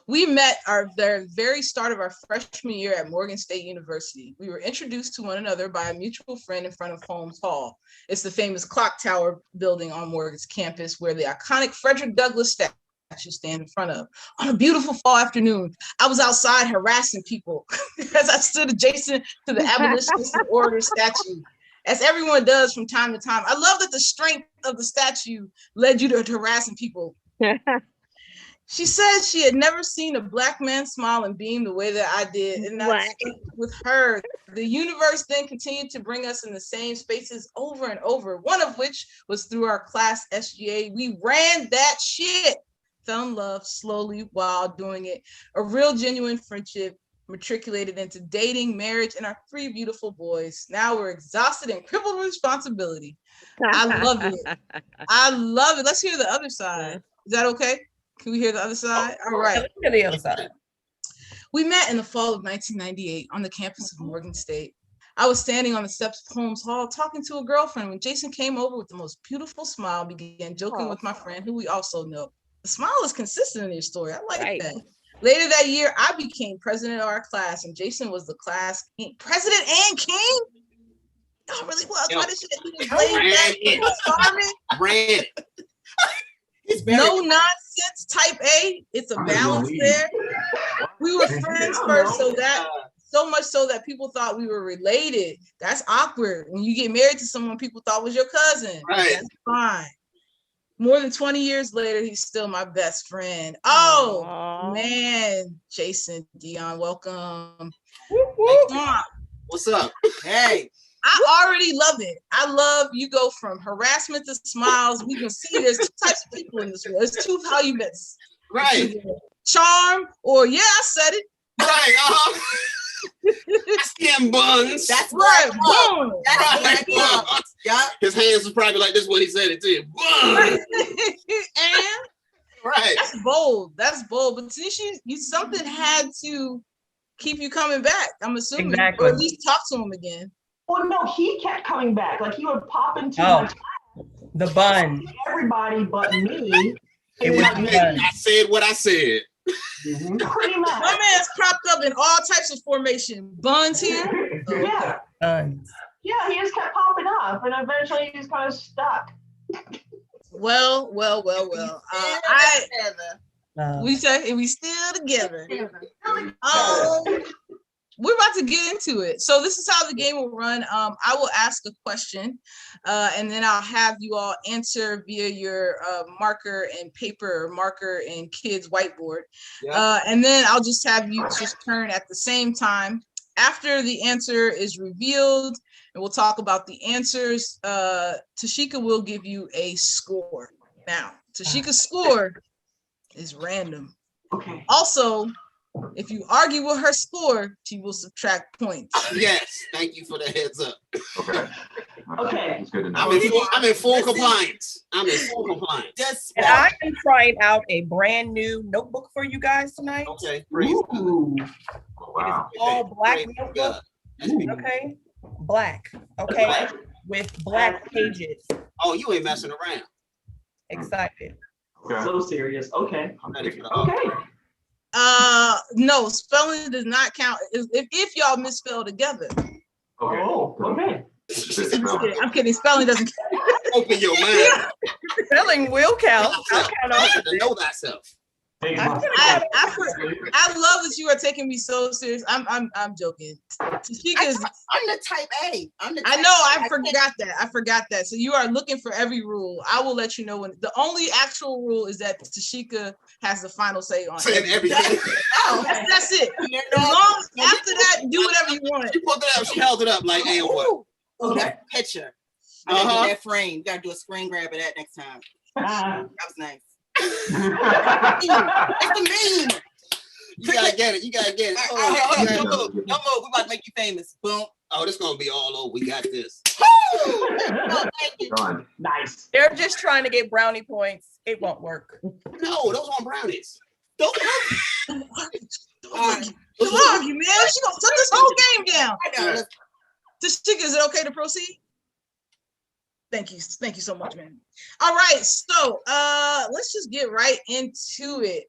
We met the very start of our freshman year at Morgan State University. We were introduced to one another by a mutual friend in front of Holmes Hall. It's the famous clock tower building on Morgan's campus where the iconic Frederick Douglass statue stand in front of. On a beautiful fall afternoon, I was outside harassing people as I stood adjacent to the abolitionist and orator statue, as everyone does from time to time. I love that the strength of the statue led you to harassing people. She said she had never seen a Black man smile and beam the way that I did, and that stuck with her. The universe then continued to bring us in the same spaces over and over, one of which was through our class SGA. We ran that shit, fell in love slowly while doing it. A real genuine friendship matriculated into dating, marriage, and our 3 beautiful boys. Now we're exhausted and crippled with responsibility. I love it. I love it. Let's hear the other side. Is that okay? Can we hear the other side? All right. Let's hear the other side. We met in the fall of 1998 on the campus of Morgan State. I was standing on the steps of Holmes Hall talking to a girlfriend when Jason came over with the most beautiful smile, began joking with my friend who we also know. The smile is consistent in your story. I like that. Later that year, I became president of our class, and Jason was the class king. President and king? Y'all really was. Why this shit? He was laid back. He was farming. Red. No nonsense type A. It's a balance there. We were friends first, so much so that people thought we were related. That's awkward. When you get married to someone people thought was your cousin. Right. That's fine. More than 20 years later, he's still my best friend. Oh, man. Jason, Dion, welcome. What's up? Hey. I already love it. I love you go from harassment to smiles. We can see there's 2 types of people in this world. There's 2 values. Right. Charm or I said it. Right. That's them buns. That's right. Boom. That's right. Yeah. His hands was probably like this when he said it too. And right. That's bold. That's bold. But you something had to keep you coming back. I'm assuming, exactly. Or at least talk to him again. Well, no, he kept coming back. Like he would pop into the bun. Everybody but me. I said what I said. Mm-hmm. Pretty much. My man's cropped up in all types of formation. Buns here. Yeah. Buns. Yeah, he just kept popping up, and eventually he just kind of stuck. Well. We say we still together. We're about to get into it. So this is how the game will run. I will ask a question, and then I'll have you all answer via your marker and paper, or marker and kids' whiteboard. Yep. And then I'll just have you just turn at the same time. After the answer is revealed, and we'll talk about the answers, Tashika will give you a score. Now, Tashika's score is random. Okay. Also, if you argue with her score, she will subtract points. Yes, thank you for the heads up. Okay. Okay. That's good to know. I'm in full compliance. I'm in full compliance. And I am trying out a brand new notebook for you guys tonight. Okay. Wow. It is all black notebook. Okay. Black. Okay. With black pages. Oh, you ain't messing around. Excited. Okay. So serious. Okay. I'm ready for the Okay. No, spelling does not count if y'all misspell together. Okay. Oh, okay. I'm kidding. Spelling doesn't count. Open your mind. Spelling will count. I'll count off. To know thyself. I love that you are taking me so serious. I'm joking. Tashika's. I'm the type A. I know. I forgot that. So you are looking for every rule. I will let you know when. The only actual rule is that Tashika has the final say on everything. That's it. As long after that, do whatever you want. She pulled it up. She held it up like, hey, what? Oh, that picture. I gotta do that frame. You gotta do a screen grab of that next time. That was nice. It's the meme. You gotta get it. You gotta get it. Don't move. We about to make you famous. Boom. Oh, this gonna be all over. We got this. Done. Nice. They're just trying to get brownie points. It won't work. No, those aren't brownies. Don't argue, man. She gonna shut this whole game down. Tashika, is it okay to proceed? Thank you so much, man. All right, so let's just get right into it.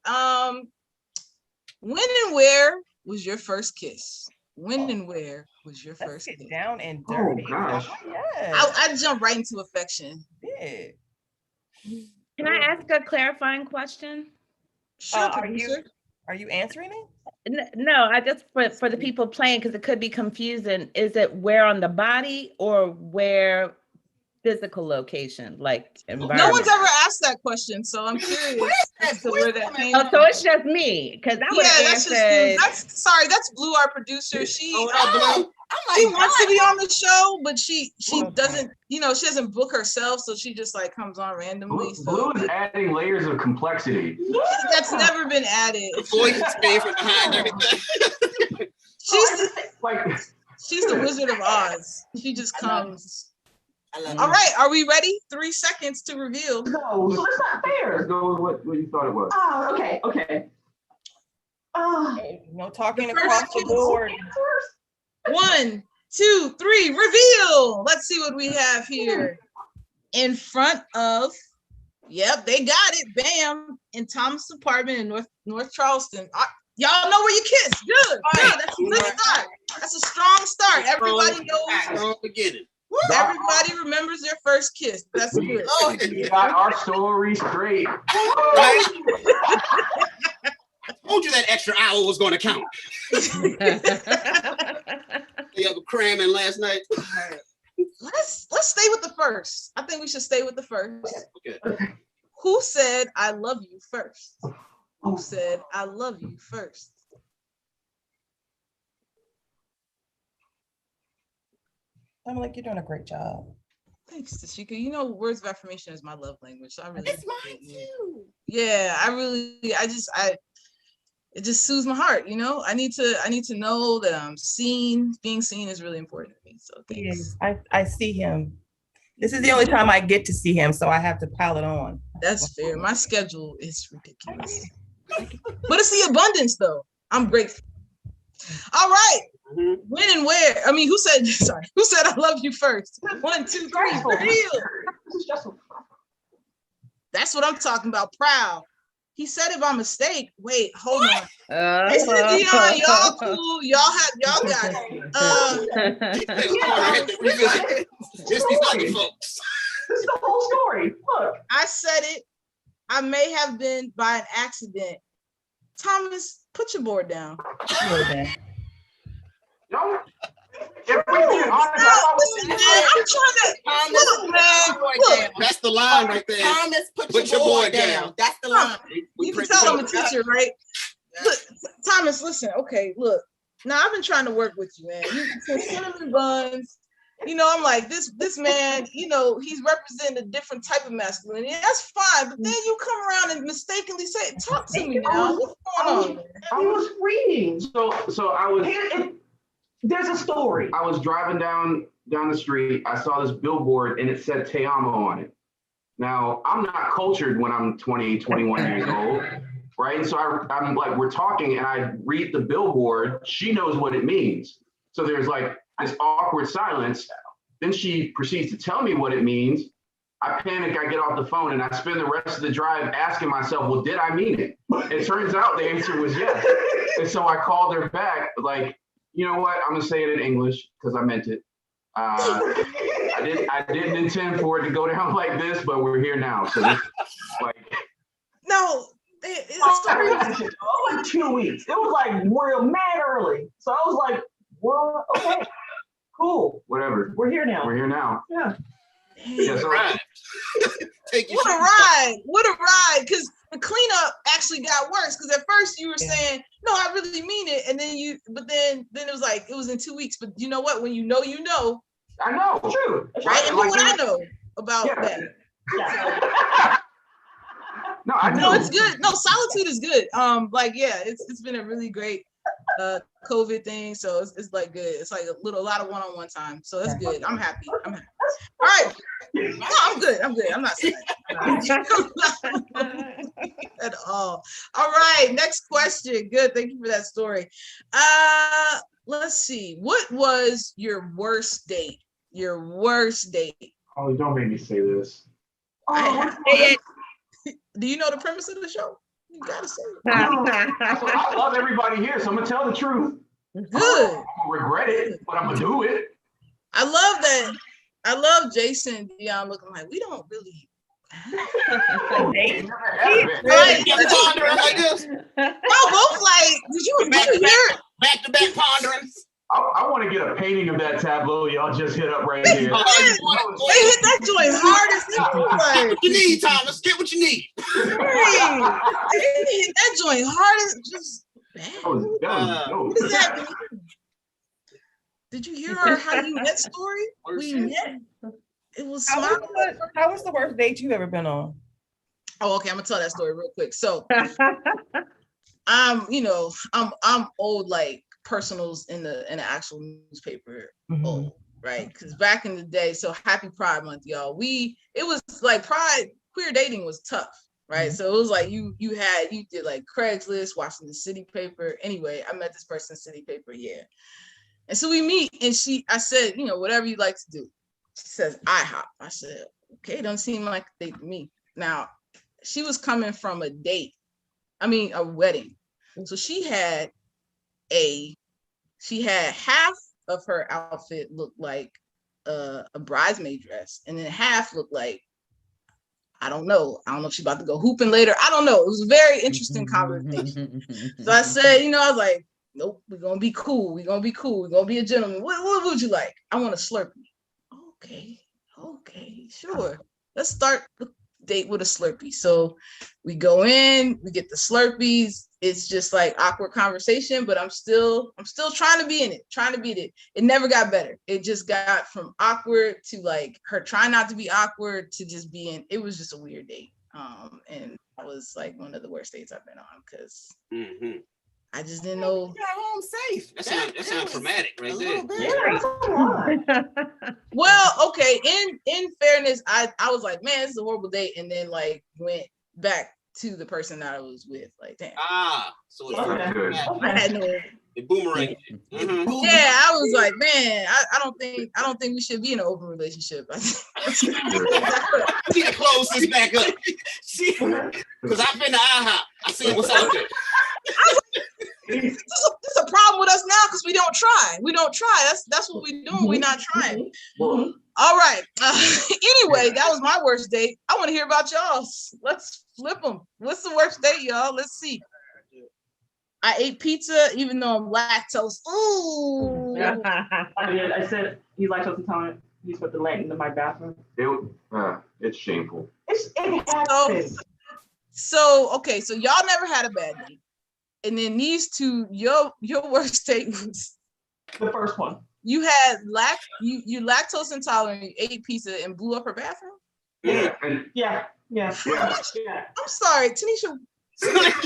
When and where was your first kiss? When and where was your first kiss? Down and dirty. Oh gosh. I jump right into affection. Yeah. Can I ask a clarifying question? Sure, are you answering it? No, I just for the people playing, because it could be confusing. Is it where on the body or where physical location, like No environment? one's ever asked that question, so I'm curious as to where that came Oh, from. so it's just me, because I would have that's answered. that's Blue, our producer. She Blue. she wants to be on the show, but she doesn't, she doesn't book herself, so she just like comes on randomly. Blue is adding layers of complexity. That's never been added. The voice came from behind everything. She's the Wizard of Oz. She just comes. I love All right, are we ready? 3 seconds to reveal. No, so that's not fair. Let's go with what you thought it was. Oh, okay. No talking across the board. 1, 2, 3, reveal. Let's see what we have here. In front of, yep, they got it. Bam. In Thomas' apartment in North Charleston. Y'all know where you kiss. Good. That's a good start. That's a strong start. Everybody knows. Strong beginning. Everybody remembers their first kiss. That's good. We got our story straight. I told you that extra hour was going to count. You have a cramming last night. Let's stay with the first. I think we should stay with the first. Okay. Who said I love you first? Who said I love you first? I'm like, you're doing a great job. Thanks, Tashika. Words of affirmation is my love language. So I really It's mine too. Yeah, it just soothes my heart, I need to know that I'm seen. Being seen is really important to me. So thanks. Yes, I see him. This is the only time I get to see him, so I have to pile it on. That's fair. My schedule is ridiculous. But it's the abundance though. I'm grateful. All right. When and where? I mean, who said I love you first? 1, 2, 3, reveal. That's what I'm talking about. Proud. He said it by mistake. Wait, hold on. This is Dion. Y'all cool. Y'all got it. Just these other folks. This is the whole story. Look. I said it. I may have been by an accident. Thomas, put your board down. No. If we get honest, I'm trying to look, man. Look. That's the line right there. Thomas, put your board down. That's the line. You can tell I'm a teacher, right? Look, Thomas, listen. Okay, look. Now I've been trying to work with you, man. You put cinnamon buns. I'm like this man. He's representing a different type of masculinity. That's fine, but then you come around and mistakenly say, "Talk to me now." What's going on? I was reading. So I was. There's a story. I was driving down the street. I saw this billboard and it said "Te amo" on it. Now, I'm not cultured when I'm 20, 21 years old, right? And so I'm like, we're talking and I read the billboard. She knows what it means. So there's like this awkward silence. Then she proceeds to tell me what it means. I panic, I get off the phone and I spend the rest of the drive asking myself, well, did I mean it? It turns out the answer was yes. And so I called her back like, you know what? I'm gonna say it in English because I meant it. I didn't intend for it to go down like this, but we're here now. So this, no, it was like 2 weeks. It was like real mad early. So I was like, well, okay, cool. Whatever. We're here now. We're here now. Yeah. Yes, right. What a ride. What a ride. Because the cleanup actually got worse. Because at first you were saying, no, I really mean it. And then but then it was like, it was in 2 weeks. But you know what? When you know, you know. I know. True. Right? And what I know about that. Yeah. No, I know. No, it's good. No, solitude is good. It's been a really great COVID thing. So it's like good. It's like a lot of one-on-one time. So that's good. I'm happy. All right. No, I'm good. I'm not sad. At all. All right. Next question. Good. Thank you for that story. Let's see. What was your worst date? Your worst date? Oh, don't make me say this. Do you know the premise of the show? You gotta say it. I love everybody here, so I'm gonna tell the truth. Good. I'm gonna regret it, but I'm gonna do it. I love that. I love Jason and Dion looking like we don't really. Right. No, both like, did you hear it? Back to back ponderings. I want to get a painting of that tableau y'all just hit up right here. They hit that joint hard as Get what you need, Thomas. Get what you need. They hit that joint hard as just. What does that mean? Did you hear her how you met story? We met. It was How was the worst date you ever been on? Oh, okay. I'm gonna tell that story real quick. So, I'm old like personals in the actual newspaper. Old, right? Because back in the day, so happy Pride Month, y'all. It was like queer dating was tough, right? So it was like you did like Craigslist, Washington City paper. Anyway, I met this person in City paper, yeah. And so we meet, and I said, whatever you like to do. She says, IHOP. I said, okay, don't seem like a date to me. Now, she was coming from a wedding. So she had half of her outfit looked like a bridesmaid dress, and then half looked like, I don't know if she's about to go hooping later. I don't know. It was a very interesting conversation. So I said, I was like, nope, we're gonna be cool. We're gonna be cool. We're gonna be a gentleman. What would you like? I want a Slurpee. Okay, sure. Let's start the date with a Slurpee. So we go in, we get the Slurpees. It's just like awkward conversation, but I'm still trying to be in it, trying to beat it. It never got better. It just got from awkward to like her trying not to be awkward to just being, it was just a weird date. And that was like one of the worst dates I've been on because I just didn't know. You got home safe. That sounds traumatic right there. Well, okay. In fairness, I was like, man, this is a horrible date, and then like went back to the person that I was with. Like, damn. So it's I had no. The boomerang. Yeah, I was like, man, I don't think we should be in an open relationship. I need to close this back up. Because I've been to IHOP. I see what's out there. This is a problem with us now because we don't try. That's what we're doing. We're not trying. All right. Anyway, that was my worst date. I want to hear about y'all's. Let's flip them. What's the worst date, y'all? Let's see. I ate pizza even though I'm lactose. Ooh. I said he's lactose intolerant. He's put the leg into my bathroom. It's shameful. It happens. So okay, so y'all never had a bad date. And then these two, your worst date was the first one. You had you lactose intolerant, you ate pizza and blew up her bathroom? Yeah. I'm sorry, Tanisha. Thomas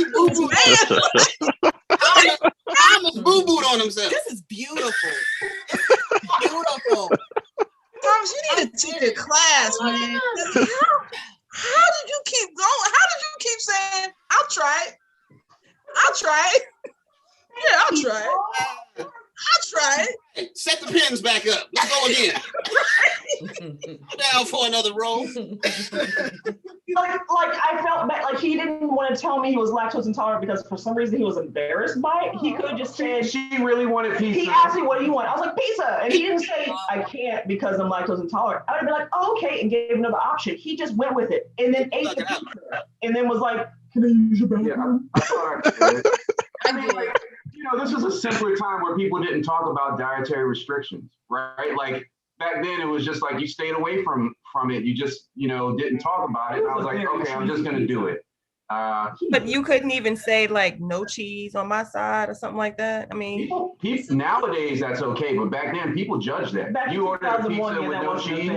boo-booed on himself. This is beautiful. Beautiful. Thomas, you need to take a class, man. How did you keep going? How did you keep saying, I'll try it? Yeah, I'll try it. Set the pins back up. Let's go again. Down for another roll. Like I felt bad. Like he didn't want to tell me he was lactose intolerant because for some reason he was embarrassed by it. He could have just said she really wanted pizza. He asked me, "What do you want?" I was like, "Pizza," and he didn't say I can't because I'm lactose intolerant. I would be like, oh, "Okay," and gave him another option. He just went with it and then ate the pizza and then was like, "Can I use your bathroom?" I thought I could. I mean, like, this was a simpler time where people didn't talk about dietary restrictions, right? Like back then, it was just like you stayed away from it. You just, didn't talk about it. And I was like, okay, I'm just gonna do it. But you couldn't even say like no cheese on my side or something like that. I mean, people nowadays that's okay, but back then people judged that. Back you ordered a pizza with that no cheese.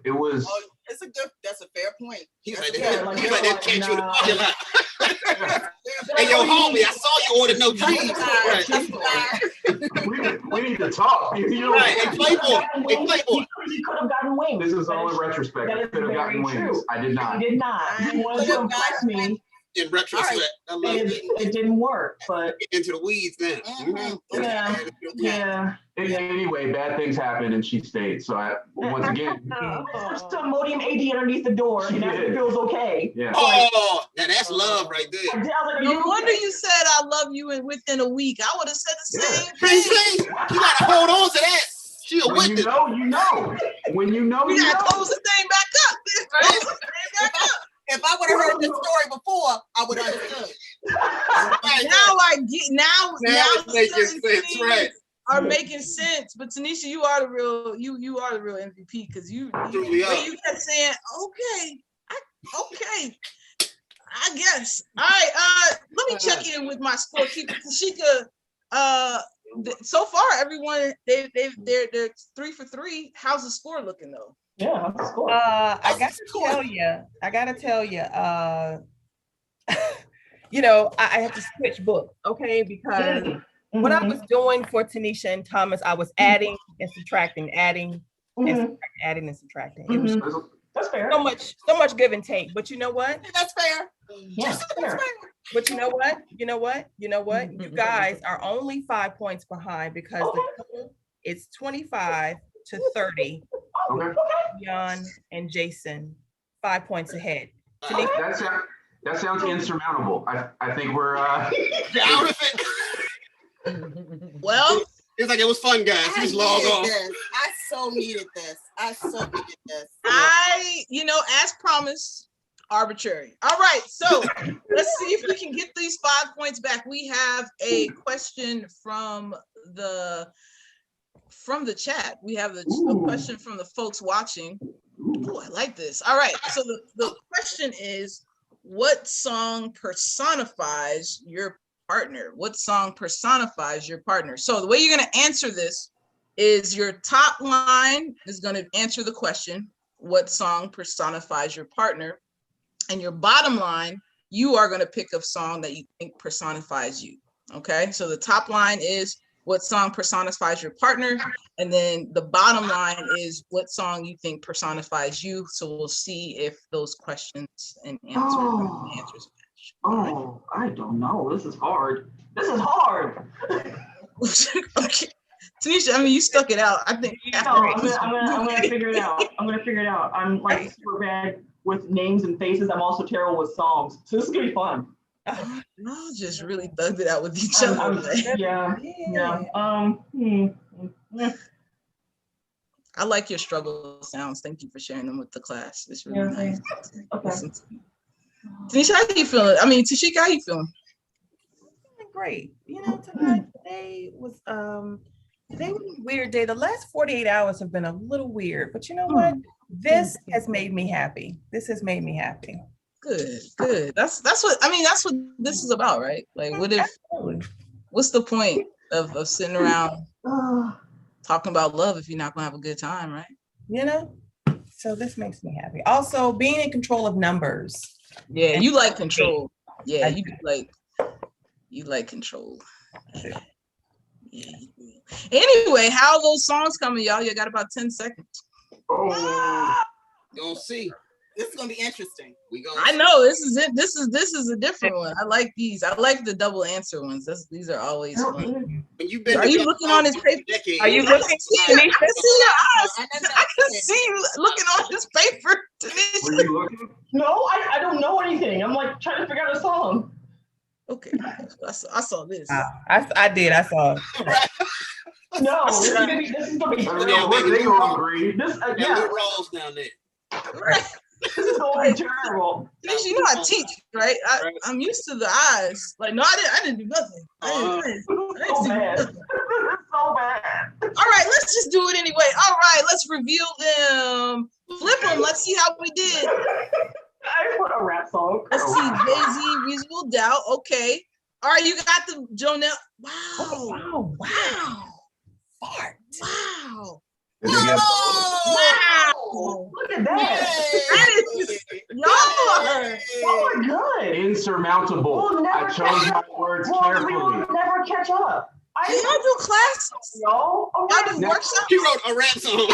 It was. That's a fair point. He's like that catch you in the parking lot. Hey, yo, homie, I saw you ordered no cheese. We need to talk. Right. Hey, Playboy. He could have gotten wings. This is all in retrospect. He could have gotten wings. I did not. He did not. He wanted to impress me. In retrospect, I love it didn't work, but into the weeds then. Yeah. Anyway, bad things happened and she stayed. So once again, some Modium AD underneath the door, and that feels okay. Yeah. Oh, now that's love right there. No wonder you said I love you within a week. I would have said the same thing. You gotta hold on to that. She a witness. You know. When you know, we gotta close the thing back up. If I would have heard this story before, I would have understood. Now I get now it's making sense, right? are making sense. But Tanisha, you are the real MVP because you kept saying, okay, I guess. All right, let me check in with my scorekeeper, Tashika. So far, everyone they're 3 for 3. How's the score looking though? Yeah, how's the score? I gotta tell you, you know, I have to switch books, okay? Because what I was doing for Tanisha and Thomas, I was adding and subtracting, adding and subtracting. It was that's fair. So much give and take. But you know what? That's fair. Yeah, That's fair. But you know what? You guys are only 5 points behind because the total is 25 to 30. Jan and Jason, 5 points ahead. That sounds insurmountable. I think we're out of it. Well, it's like it was fun, guys. Just log on. I so needed this. As promised, arbitrary. All right, so let's see if we can get these 5 points back. We have a question from the chat. We have a question from the folks watching. Oh, I like this. All right, so the question is, what song personifies your partner? What song personifies your partner? So the way you're going to answer this is your top line is going to answer the question, what song personifies your partner? And your bottom line, you are going to pick a song that you think personifies you. Okay, so the top line is what song personifies your partner, and then the bottom line is what song you think personifies you. So we'll see if those questions and answers match. Oh, I don't know. This is hard. Okay, Tanisha, I mean, you stuck it out. I think. No, I'm gonna figure it out. I'm like super bad with names and faces. I'm also terrible with songs. So this is gonna be fun. Y'all just really thugged it out with each other. I like your struggle sounds. Thank you for sharing them with the class. It's really nice. Okay. Tanisha, how you feeling? I mean, Tashika, how you feeling? Great. You know, today was a weird day. The last 48 hours have been a little weird, but you know what? This has made me happy. Good. That's what this is about, right? Like, what's the point of sitting around talking about love if you're not gonna have a good time, right? You know? So this makes me happy. Also, being in control of numbers. Yeah, you like control. Yeah, you like control. Yeah. Anyway, how are those songs coming, y'all? You got about 10 seconds. You'll see. This is gonna be interesting. I know this is it. This is a different one. I like these. I like the double answer ones. These are always fun. Are you looking on his paper? Are you looking? I can see your eyes. I can see you looking on his paper. Were you looking? No, I don't know anything. I'm like trying to figure out a song. Okay, I saw this. I did. I saw it. No, this is gonna be. This rolls down there. This is gonna be terrible. You know I teach, right? I'm used to the eyes. Like, no, I didn't do nothing. I didn't see nothing. So bad. All right, let's just do it anyway. All right, let's reveal them. Flip them. Let's see how we did. I put a rap song. Let's see, Jay-Z, Reasonable Doubt. Okay. All right, you got the Jonelle. Wow. Fart. Wow. Wow. Look at that. That is just, y'all are good. Insurmountable. I chose my words carefully. We will never catch up. Y'all do classes? Y'all do workshops? She wrote a rap song.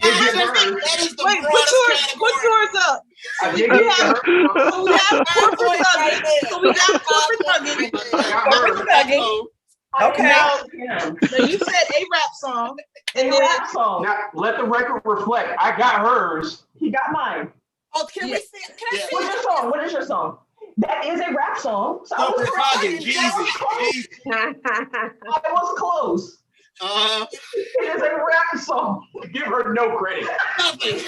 Wait, put yours up. So we got corporate thugging. Okay. So you said a rap song. And a rap song. Now, let the record reflect. I got hers. He got mine. Oh, can we see? What's your song? What is your song? That is a rap song. So I was close. It is a rap song. Give her no credit. Nothing.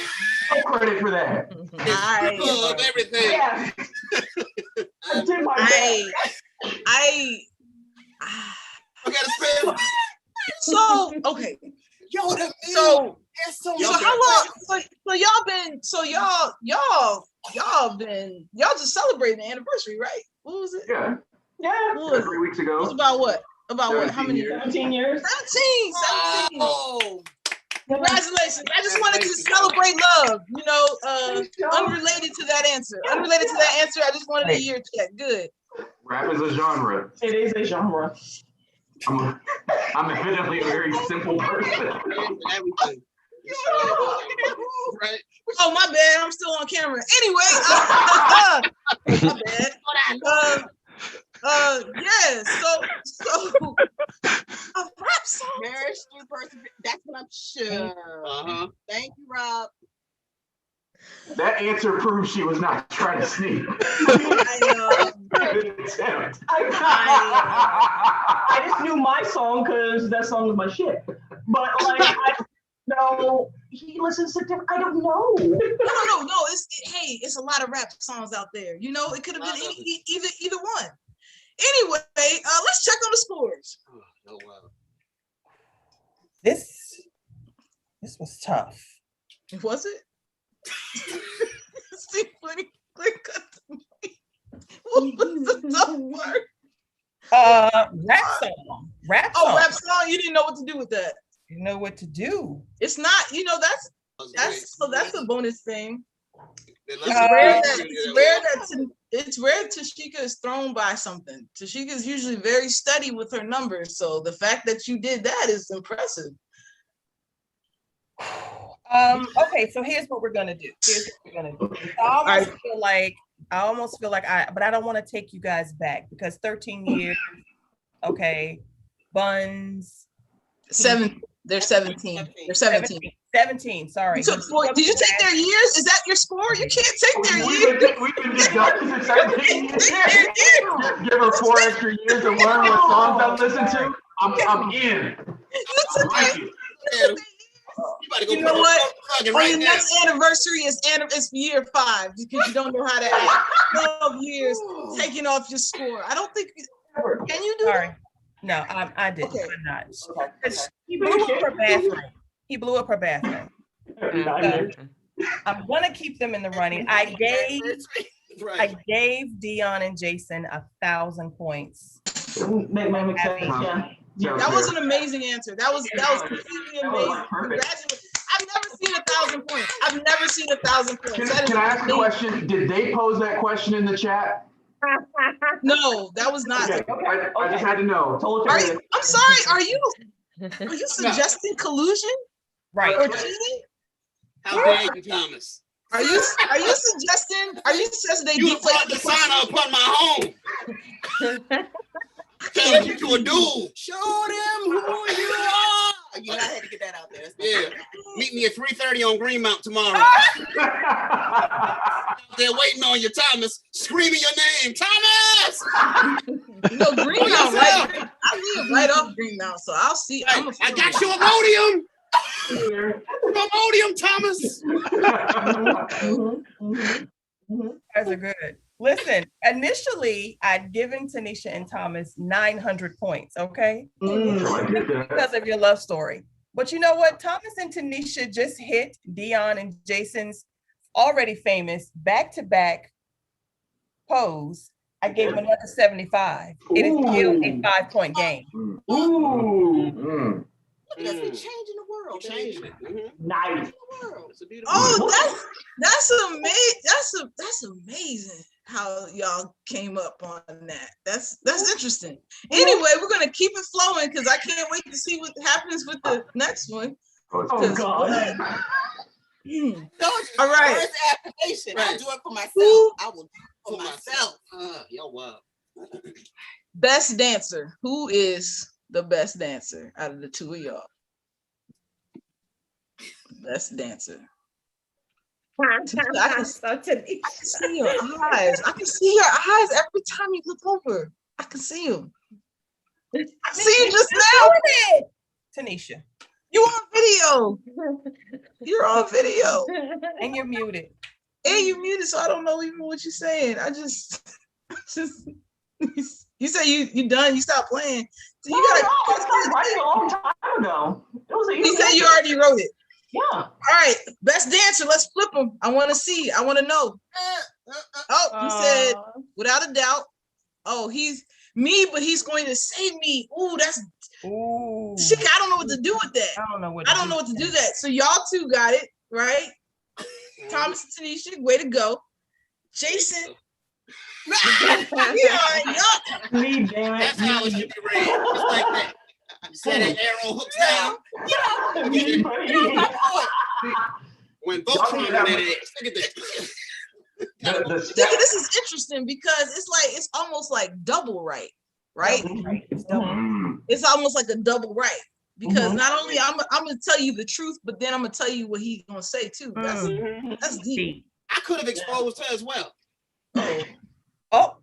No credit for that. I love everything. Yeah. Okay, got a spell. So okay. Yo, the So so so how long? So y'all just celebrating the anniversary, right? What was it? Yeah. Yeah. What was 3 it? weeks It was ago. about what? About what? How 17 many years. 17 years. 17. Oh. Congratulations. I just wanted to celebrate love, unrelated to that answer. Unrelated to that answer, I just wanted a year check. Good. Rap is a genre. It is a genre. I'm evidently a very simple person. Everything. Right. Oh, my bad. I'm still on camera. Anyway, my bad. Yeah. So a rap song. Marriage through perseverance. That's what I'm sure. Thank you, Rob. That answer proves she was not trying to sneak. I just knew my song because that song was my shit. But like, I know he listens to different. I don't know. No. It's a lot of rap songs out there. It could have been either one. Anyway, let's check on the scores. Oh wow. This was tough. Was it? See, click cut to me. What was the tough part? Rap song. Rap song. You didn't know what to do with that. You know what to do. It's not. That's a bonus thing. It's rare Tashika is thrown by something. Tashika is usually very steady with her numbers, so the fact that you did that is impressive. Okay, so here's what we're gonna do. I almost feel like but I don't want to take you guys back because 13 years. Okay, Buns. They're 17. They're 17. 17. Sorry. Did you take their years? Is that your score? You can't take their years. We've been discussing for 17 years. Give her 4 extra years to learn what songs I listen to. I'm in. You know what? On your next anniversary is year 5 because you don't know how to act. 12 years taking off your score. I don't think. Can you do that? No, I didn't. Okay. I'm not. He blew up her bathroom. I'm gonna keep them in the running. I gave Dion and Jason 1,000 points. That was an amazing answer. That was completely amazing. Congratulations. I've never seen 1,000 points. I've never seen 1,000 points. Can I ask a question? Did they pose that question in the chat? No, that was not. Okay. I just had to know. I'm sorry. Are you suggesting collusion? Right. Or cheating? How dare you, Thomas? Are you suggesting they you brought the sign upon my home? Telling you to a duel. Show them who you are. I had to get that out there. Yeah. Meet me at 3:30 on Greenmount tomorrow. They're waiting on you, Thomas. Screaming your name, Thomas. Greenmount, right? I live right off Greenmount, so I'll see. Hey, I got you a Imodium. Imodium, Thomas. Guys are good. Listen, initially, I'd given Tanisha and Thomas 900 points, okay? Because of your love story. But you know what? Thomas and Tanisha just hit Dion and Jason's already famous back-to-back pose. I gave them another 75. It is still a 5-point game. Look at us, we're changing the world. Changing it. Nice. Oh, that's amazing. That's amazing how y'all came up on that. That's interesting. Anyway, we're gonna keep it flowing because I can't wait to see what happens with the next one. Oh God. All right. First application. I do it for myself. I will do it for myself. Yo, wow. Best dancer. Who is the best dancer out of the two of y'all? Best dancer. I can see your eyes. I can see your eyes every time you look over. I can see them. I see you just now. Tanisha. You on video. You're on video. And you're muted. And you're muted, so I don't know even what you're saying. I just You say you done. You stopped playing. So you I gotta. started writing a long time ago. It was a You said you already wrote it. Yeah. All right, best dancer. Let's flip them. I want to see. I want to know. Oh, he said without a doubt. Oh, he's me, but he's going to save me. Ooh, that's. Ooh. Shit, I don't know what to do with that. I don't know what. I don't know what to do that. So y'all two got it right. Thomas and Tanisha, way to go. Jason. Me, damn it. That's how it should be read. Just like that. You said that arrow hooks down. When Voltron did it, look at that. This is interesting because it's almost like double right? It's almost like a double right because not only I'm gonna tell you the truth, but then I'm gonna tell you what he's gonna say too. That's deep. I could have exposed her as well. Oh,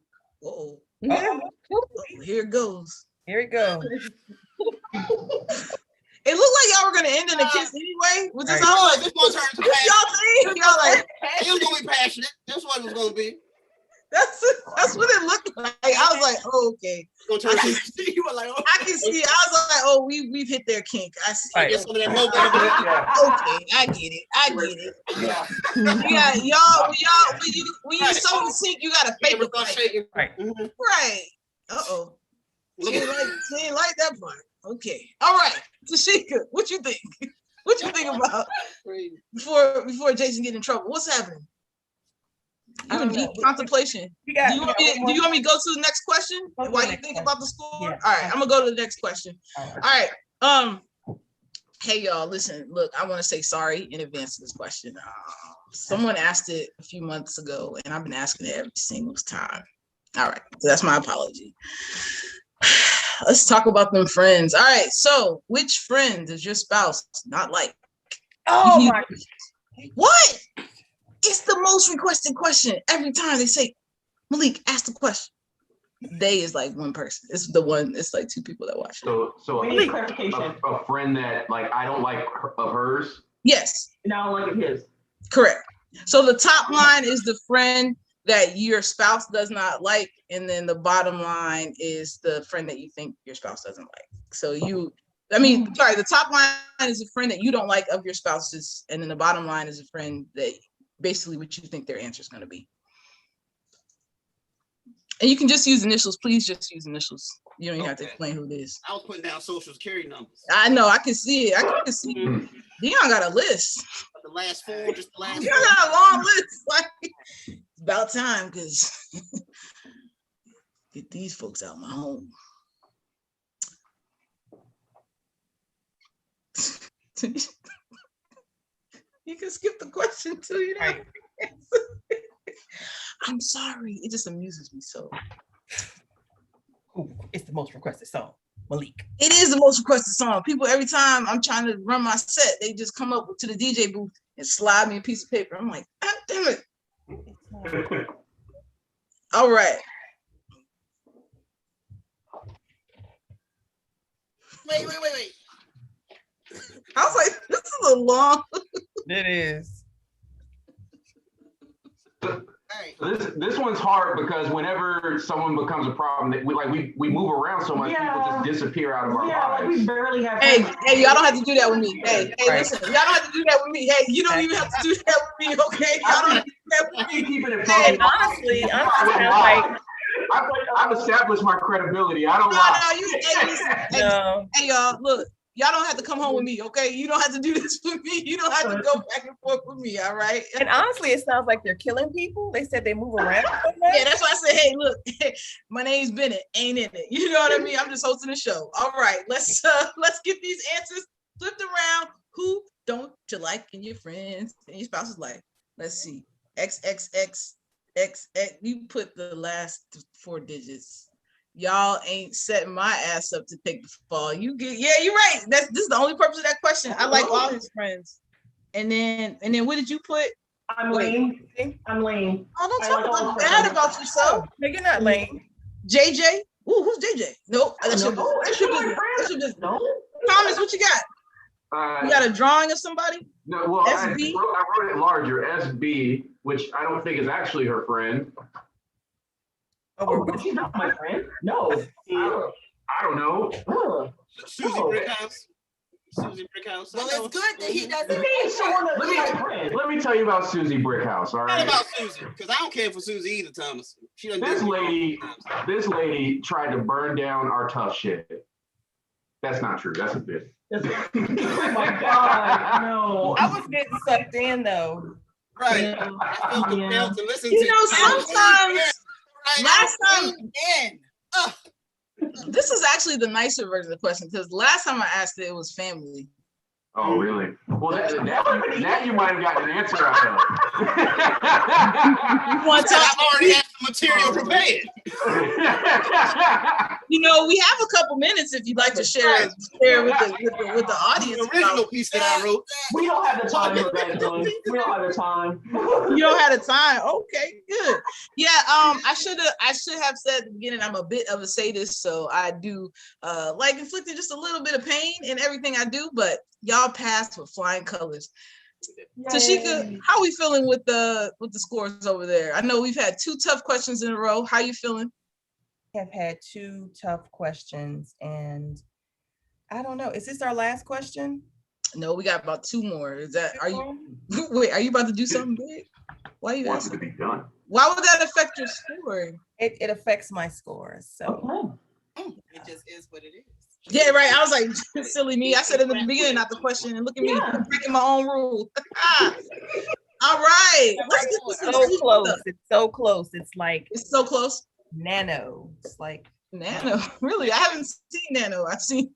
here it goes. Here it goes. It looked like y'all were gonna end in a kiss anyway. Was this Right. all Oh, like this one turned to y'all think? Y'all like it was gonna be passionate. That's what it was gonna be. That's what it looked like. I was like, oh, okay. You were like, oh. I can see. I was like, oh, we've hit their kink. I see. Right. Get some of that milk. Okay, I get it. Yeah, y'all. When you so in sync, you gotta fake it. Right. Right. Uh-oh. She ain't like that part. Okay. All right. Tashika, what you think? What you think about before Jason get in trouble? What's happening? You in deep contemplation. Do you want me to go to the next question while you think about the score? Yeah. All right, I'm gonna go to the next question. All right. Hey y'all, listen, look, I want to say sorry in advance to this question. Someone asked it a few months ago, and I've been asking it every single time. All right, so that's my apology. Let's talk about them friends. All right, so which friend does your spouse not like? Oh my! What? It's the most requested question every time they say, Malik, ask the question. They is like one person. It's the one. It's like two people that watch it. So We need clarification. a friend that like I don't like of hers. Yes. And I don't like his. Correct. So the top line is the friend that your spouse does not like, and then the bottom line is the friend that you think your spouse doesn't like. So the top line is a friend that you don't like of your spouse's, and then the bottom line is a friend that basically what you think their answer is going to be. And you can just use initials. Please just use initials. You don't even have to explain who it is. I was putting down social security numbers. I know. I can see it. I can see it. Dion got a list. But the last four, just the last Dion got a long list. Like, it's about time because get these folks out of my home. You can skip the question too, you know. Right. I'm sorry. It just amuses me so. Ooh, it's the most requested song, Malik. It is the most requested song. People, every time I'm trying to run my set, they just come up to the DJ booth and slide me a piece of paper. I'm like, God damn it. All right. Wait. I was like, this is a long. It is. This one's hard because whenever someone becomes a problem, that we move around so much, people just disappear out of our lives. Like we barely have. Hey, y'all don't have to do that with me. Hey, listen, y'all don't have to do that with me. Hey, you don't even have to do that with me, okay? Y'all don't have to do that with me. Keeping it hey, honestly, like I've established my credibility. I don't lie. Hey, y'all, look. Y'all don't have to come home with me, okay? You don't have to do this with me. You don't have to go back and forth with me, all right? And honestly, it sounds like they're killing people. They said they move around so much. Yeah, that's why I said, hey, look, my name's Bennett, ain't in it. You know what I mean? I'm just hosting the show. All right, let's get these answers flipped around. Who don't you like in your friends? And your spouse is like, let's see, XXX. You put the last 4 digits. Y'all ain't setting my ass up to take the fall. You're right. This is the only purpose of that question. I like all his friends. And then what did you put? I'm lame. I'm lame. Oh, don't talk bad about yourself. No, you're not lame. JJ? Ooh, who's JJ? Nope. That's your business. No. Thomas, what you got? You got a drawing of somebody? No, well, SB? I wrote it larger, SB, which I don't think is actually her friend. Oh, she's not my friend. No. I don't know. Susie Brickhouse. Susie Brickhouse. Well, it's good that he doesn't. Let me tell you about Susie Brickhouse. All Not right. about Susie, because I don't care for Susie either, Thomas. She done This did it lady, tried to burn down our tough shit. That's not true. That's a bit. Oh my God, no. I was getting sucked in though. Right. I feel compelled to listen You to know, sometimes last time. In. This is actually the nicer version of the question because last time I asked it was family. Oh, really? Well, that you might have gotten an answer out of. You want to? I've already had the material prepared. You know, we have a couple minutes if you'd like to share with the audience. The original piece that I wrote. We don't have the time for that, Dylan. We don't have the time. You don't have the time. Okay, good. Yeah, I should have said at the beginning I'm a bit of a sadist, so I do like inflicting just a little bit of pain in everything I do, but y'all passed with flying colors. Tashika, how are we feeling with the scores over there? I know we've had 2 tough questions in a row. How you feeling? Have had 2 tough questions, and I don't know. Is this our last question? No, we got about 2 more. Is that are you wait? Are you about to do something big? Why are you Wants asking? to be done. Why would that affect your score? It affects my scores. So it just is what it is. Yeah, right. I was like, silly me. I said in the beginning, not the question, and look at me breaking my own rule. All right. Let's get this so close. It's so close. It's so close. Nano. It's like Nano. Really? I haven't seen Nano. I've seen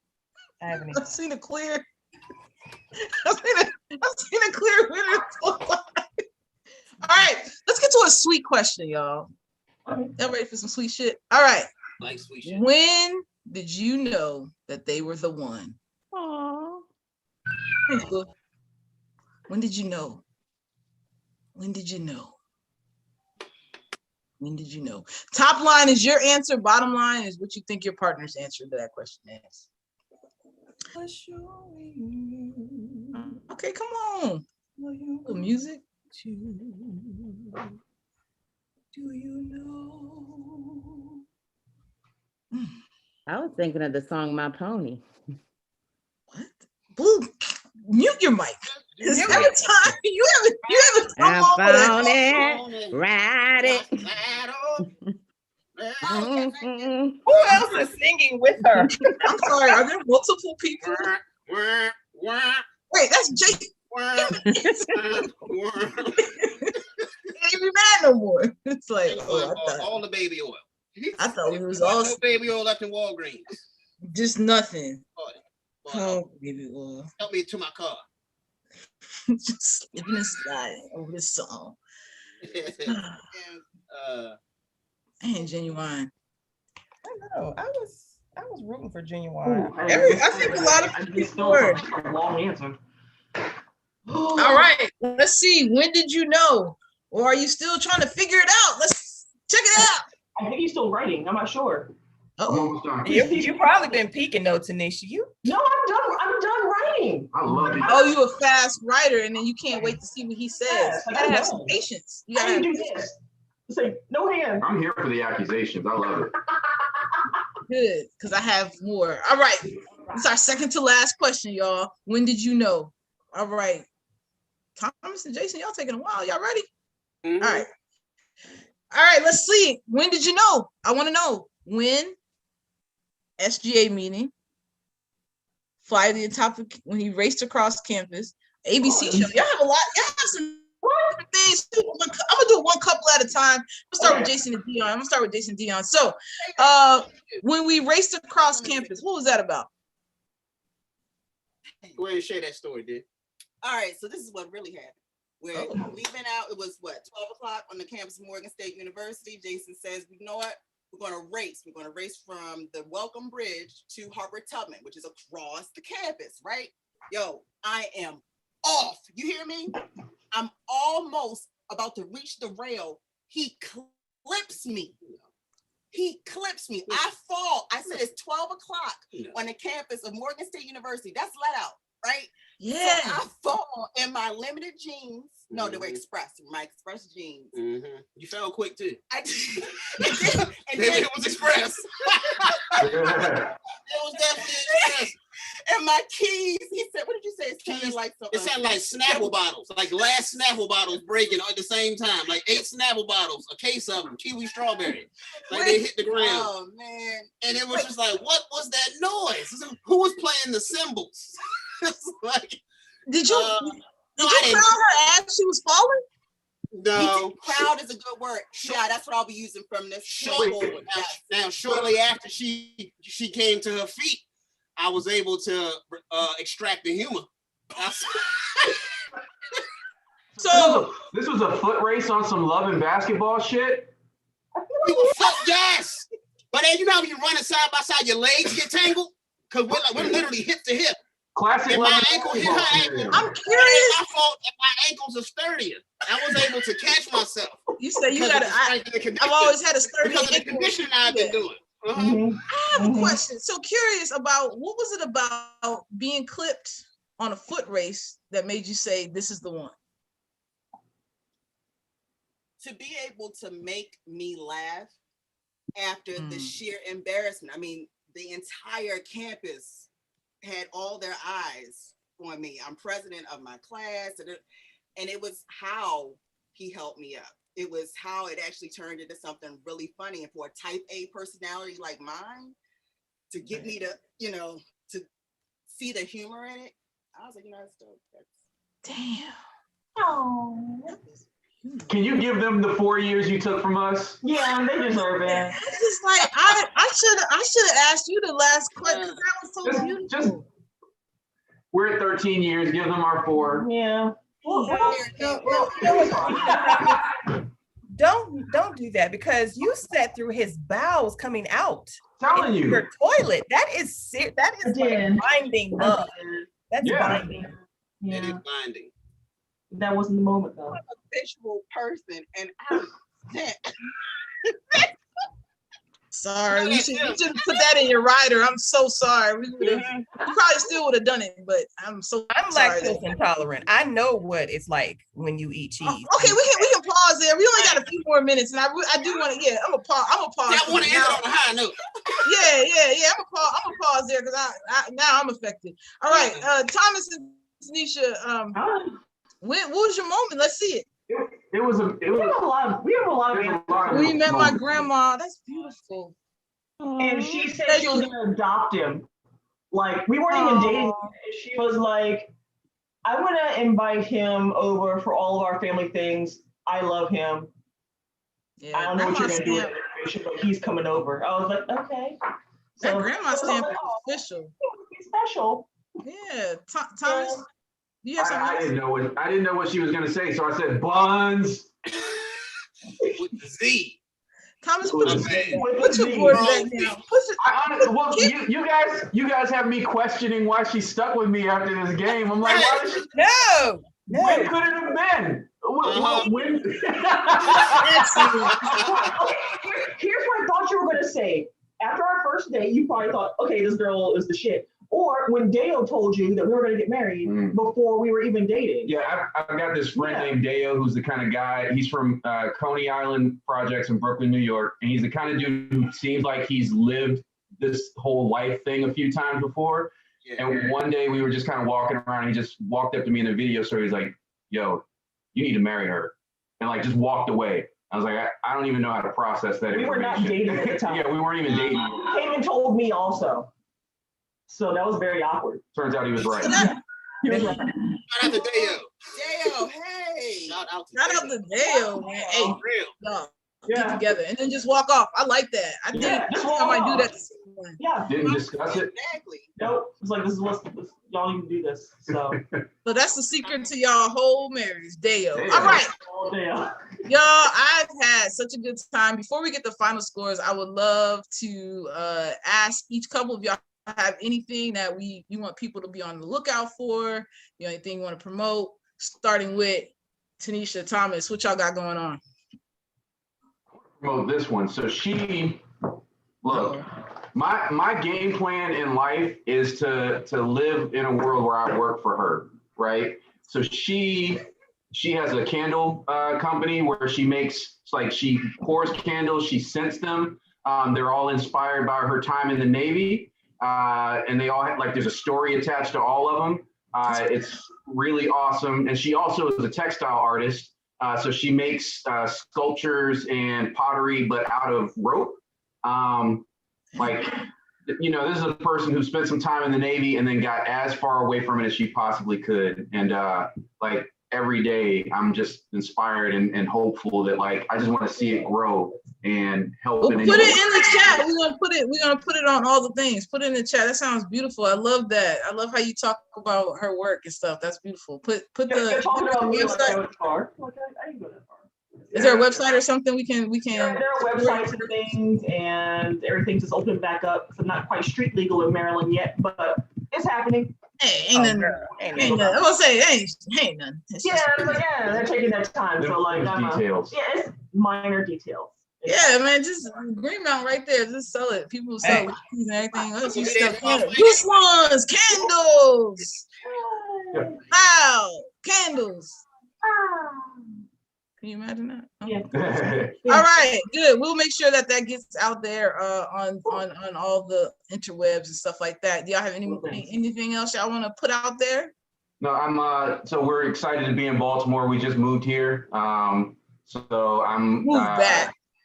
a clear. I've seen a clear winner. All right. Let's get to a sweet question, y'all. Y'all ready for some sweet shit? All right. Like sweet shit. When did you know that they were the one? Aww. Thanks, Boo. When did you know? When did you know? When did you know? Top line is your answer. Bottom line is what you think your partner's answer to that question is. Okay, come on. Little music. Do you know? I was thinking of the song My Pony. Blue, mute your mic. Every time you haven't come on with it, ride it. Who else is singing with her? I'm sorry, are there multiple people? Wait, that's Jake. Can't be mad no more. It's like, all the baby oil. I thought it was all no baby oil left in Walgreens. Just nothing. Oh, baby oil. Help me to my car. Just slipping and sliding over this song. And Genuine. I know. I was rooting for Genuine. I think a lot of people were. Long answer. All right. Let's see. When did you know? Or are you still trying to figure it out? Let's check it out. I think he's still writing. I'm not sure. You've probably been peeking though, Tanisha. No, I'm done writing. I love it. Oh, you a fast writer, and then you can't wait to see what he says. You gotta have some patience. You gotta do this. Say no hand. I'm here for the accusations. I love it. Good, because I have more. All right. It's our second to last question, y'all. When did you know? All right. Thomas and Jason, y'all taking a while. Y'all ready? Mm-hmm. All right. All right, let's see. When did you know? I want to know. When SGA meeting, fly to the top of, when he raced across campus, ABC show. Y'all have a lot. Y'all have some different things too. I'm gonna do one couple at a time. I'm gonna start with Jason and Dion. So, when we raced across campus, what was that about? Go ahead and share that story, dude. All right, so this is what really happened. We're leaving out. It was 12 o'clock on the campus of Morgan State University. Jason says, you know what? We're going to race. We're going to race from the Welcome Bridge to Harper Tubman, which is across the campus, right? Yo, I am off. You hear me? I'm almost about to reach the rail. He clips me. I fall. I said it's 12 o'clock on the campus of Morgan State University. That's let out. right? Yeah. So I fall in my limited jeans. No, they were Express, my Express jeans. You fell quick too. I did. and then It was Express. It was definitely Express. And my keys, he said, what did you say? It sounded like It sounded like Snapple bottles, like last Snapple bottles breaking at the same time, like 8 Snapple bottles, a case of them, kiwi strawberry. Like they hit the ground. Oh man. And it was just like, what was that noise? Who was playing the cymbals? It's like, did you no, crown her as she was falling? No. Proud is a good word. Yeah, that's what I'll be using from this. Now, shortly after she came to her feet, I was able to extract the humor. So this was a foot race on some love and basketball shit. Yes, but then you know when you're running side by side, your legs get tangled because we're literally hip to hip. Classic. And my ankle hit her ankle. I'm curious. My fault that my ankles are sturdier. I was able to catch myself. You say you got to. I've always had a sturdy because of the conditioning I've been doing. I have a question. So curious about what was it about being clipped on a foot race that made you say this is the one? To be able to make me laugh after the sheer embarrassment. I mean, the entire campus had all their eyes on me. I'm president of my class, and it was how he helped me up. It was how it actually turned into something really funny. And for a type A personality like mine, to get me to, to see the humor in it, I was like, that's dope. Damn. Oh. Can you give them the 4 years you took from us? Yeah, they deserve it. It's just like I should have asked you the last question because that was so beautiful. We're at 13 years. Give them our 4. Yeah. Don't do that because you sat through his bowels coming out. Telling you. Your toilet. That is like binding love. That's binding. Yeah. It is binding. That wasn't the moment though. I'm a visual person and I'm sick. Sorry, you should put that in your rider. I'm so sorry. We probably still would have done it, but I'm sorry. Lactose intolerant. I know what it's like when you eat cheese. Okay, we can pause there. We only got a few more minutes, and I do want to. Yeah, I'm a pause. I want to end on a high note. Yeah. I'm a pause there because I now I'm affected. All right, Thomas and Tanisha. What was your moment? Let's see it. We have a lot of We met my grandma. That's beautiful. And she said she was gonna adopt him. Like we weren't even dating. She was like, I want to invite him over for all of our family things. I love him. Yeah, I don't know what you're gonna do with it, but he's coming over. I was like, okay. So grandma stamp is official. He's special. Yeah, Thomas. You have I didn't know what she was gonna say, so I said buns. With the Z. Thomas, put your board back now. You guys have me questioning why she stuck with me after this game. I'm like, why did she? No. When could it have been? When? Here's what I thought you were gonna say. After our first date, you probably thought, okay, this girl is the shit. Or when Deo told you that we were going to get married before we were even dating. Yeah, I've got this friend named Deo who's the kind of guy, he's from Coney Island Projects in Brooklyn, New York. And he's the kind of dude who seems like he's lived this whole life thing a few times before. Yeah. And one day we were just kind of walking around and he just walked up to me in the video store. He's like, yo, you need to marry her. And like just walked away. I was like, I don't even know how to process that. We were not dating at the time. Yeah, we weren't even dating. He came and told me also. So that was very awkward. Turns out he was right. He was right. Shout out to Deo. Deo, hey. Shout out to Deo, man. Hey, get together and then just walk off. I like that. I think I might do that to someone. Yeah. Didn't discuss it. Exactly. Nope. It's like this is y'all need to do this. So that's the secret to y'all whole marriage, Deo. All right. Deo. Y'all, I've had such a good time. Before we get the final scores, I would love to ask each couple of y'all have anything that you want people to be on the lookout for, anything you want to promote, starting with Tanisha, Thomas, what y'all got going on? Promote this one. So look, My game plan in life is to live in a world where I work for her, right? So she has a candle company where she makes, like, she pours candles, she scents them. They're all inspired by her time in the Navy, and they all have, like, there's a story attached to all of them. It's really awesome, and she also is a textile artist. So she makes sculptures and pottery, but out of rope. Like, you know, this is a person who spent some time in the Navy and then got as far away from it as she possibly could. And like, every day I'm just inspired and hopeful that, like, I just want to see it grow and help. We'll put it in the chat. We're gonna put it on all the things. Put it in the chat. That sounds beautiful. I love that. I love how you talk about her work and stuff. That's beautiful. Put the website. Is there a website or something we can? There are websites and things, and everything's just opened back up. So I'm not quite street legal in Maryland yet, but it's happening. Hey, ain't nothing. Ain't nothing. I was gonna say ain't nothing. Yeah, but yeah, they're taking their time. So like, details. Yeah, it's minor details. Yeah, man, just Green Mountain right there. Just sell it. People sell it and everything. You sell juice ones, candles. Wow, candles. Can you imagine that? Yeah. All right, good. We'll make sure that gets out there on all the interwebs and stuff like that. Do y'all have anything else y'all want to put out there? No, I'm so we're excited to be in Baltimore. We just moved here. So I'm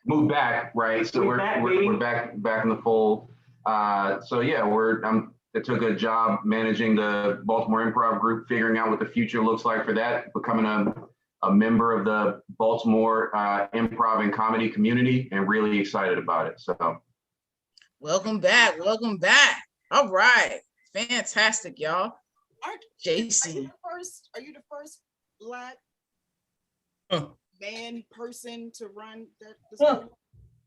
moved back, right? So we're back in the fold. So yeah, I took a job managing the Baltimore Improv group, figuring out what the future looks like for that, becoming a member of the Baltimore improv and comedy community, and really excited about it. So welcome back. All right, fantastic, y'all. Jason, are you the first Black man person to run that?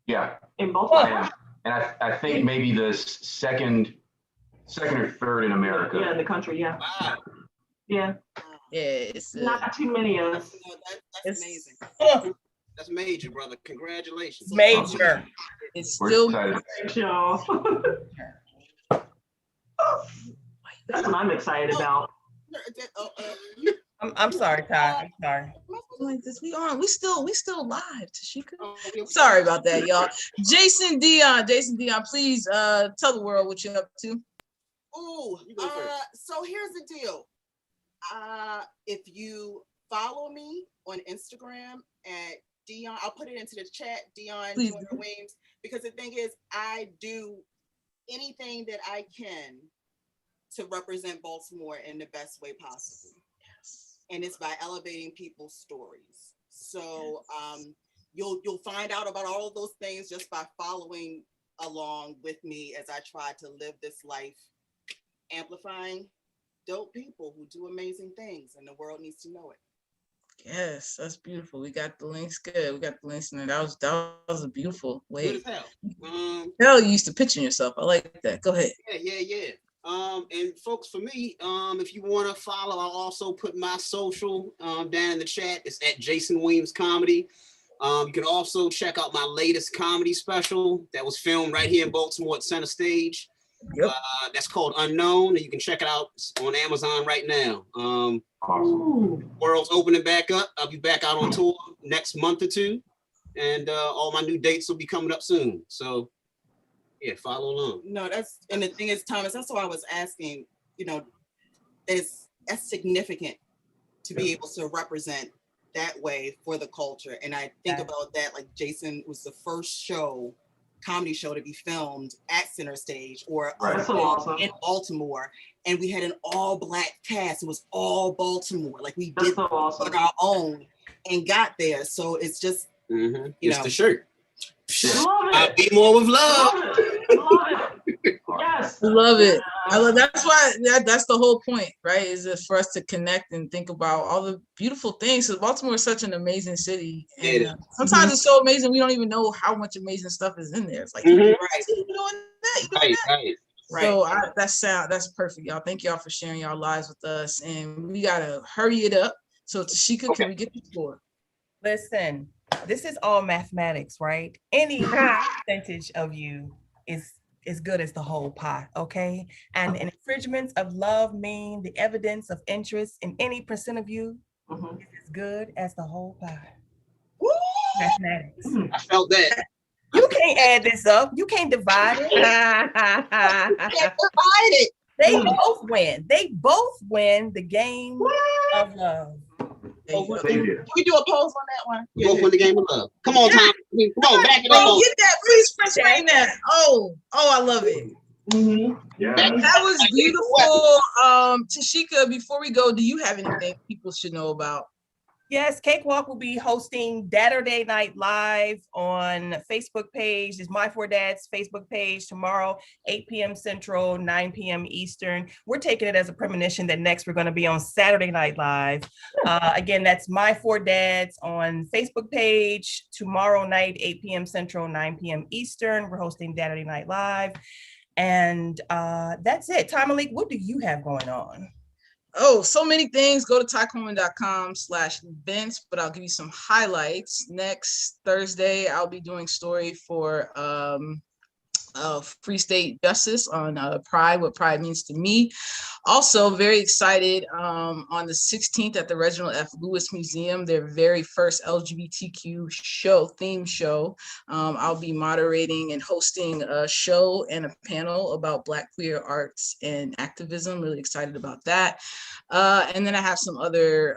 Yeah, in Baltimore, and I think maybe the second or third in America. Yeah, in the country. Yeah. Wow. Yeah. Yes. Not too many of us. That's amazing. That's major, brother. Congratulations. Major. It's still Thanks, y'all. That's what I'm excited about. I'm sorry, Ty. I'm sorry. Like this, we still live, Tashika. Sorry about that, y'all. Jason Dion, please tell the world what you're up to. Oh, so here's the deal. If you follow me on Instagram at Dion, I'll put it into the chat, Dion Williams, because the thing is, I do anything that I can to represent Baltimore in the best way possible. Yes. And it's by elevating people's stories. So you'll find out about all of those things just by following along with me as I try to live this life, amplifying dope people who do amazing things, and the world needs to know it. Yes, that's beautiful. We got the links. Good. We got the links in there. That was a beautiful way. Good as hell. Hell, you used to picture yourself. I like that. Go ahead. Yeah. And folks, for me, if you want to follow, I'll also put my social down in the chat. It's at Jason Williams Comedy. You can also check out my latest comedy special that was filmed right here in Baltimore at Center Stage. Yep. That's called Unknown, and you can check it out on Amazon right now. Awesome. World's opening back up. I'll be back out on tour next month or two, and all my new dates will be coming up soon. So yeah, follow along. No, and the thing is, Thomas, that's why I was asking, that's significant to be able to represent that way for the culture. And I think about that, like Jason was the first comedy show to be filmed at Center Stage or in Baltimore, and we had an all-Black cast. It was all Baltimore. Like we did on our own and got there. So it's just it's the shirt. I'll be more with love. Love it. Yes. Love it. That's why that's the whole point, right? Is it for us to connect and think about all the beautiful things. So Baltimore is such an amazing city, and sometimes it's so amazing we don't even know how much amazing stuff is in there. It's like So that's perfect, y'all. Thank y'all for sharing y'all lives with us, and we gotta hurry it up. So Tashika, can we get the score? Listen, this is all mathematics, right? Any percentage of you is as good as the whole pie, okay? And an infringement of love mean the evidence of interest in any percent of you is as good as the whole pie. Mathematics. I felt that. You can't add this up. You can't divide it. You can't divide it. They both win. They both win the game of love. Can we do a pose on that one? Both win the game of love. Come on, Yeah. Tom. Come on, back it Oh, up. get that. Please print screen that. Oh, I love it. Yeah. That was beautiful. Tashika, before we go, do you have anything people should know about? Yes, Cakewalk will be hosting Saturday Night Live on Facebook page. It's My Four Dads Facebook page tomorrow, 8 p.m. Central, 9 p.m. Eastern. We're taking it as a premonition that next we're going to be on Saturday Night Live. Again, that's My Four Dads on Facebook page tomorrow night, 8 p.m. Central, 9 p.m. Eastern. We're hosting Saturday Night Live. And that's it. Ty Malik, what do you have going on? Oh, so many things. Go to tycoleman.com/events, but I'll give you some highlights. Next Thursday, I'll be doing story for Free State Justice on Pride, what Pride means to me. Also, very excited on the 16th at the Reginald F. Lewis Museum, their very first LGBTQ theme show. I'll be moderating and hosting a show and a panel about Black queer arts and activism. Really excited about that. And then I have some other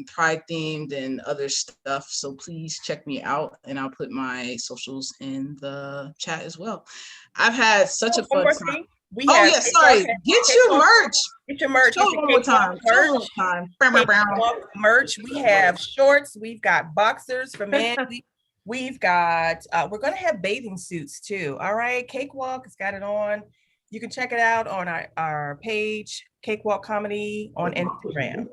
Pride themed and other stuff. So please check me out, and I'll put my socials in the chat as well. I've had such a fun time. Sorry. Get your merch. Get your merch. Show it one more time. Merch. We have shorts. We've got boxers for men. We've got, we're going to have bathing suits too. All right. Cakewalk has got it on. You can check it out on our page, Cakewalk Comedy on Instagram.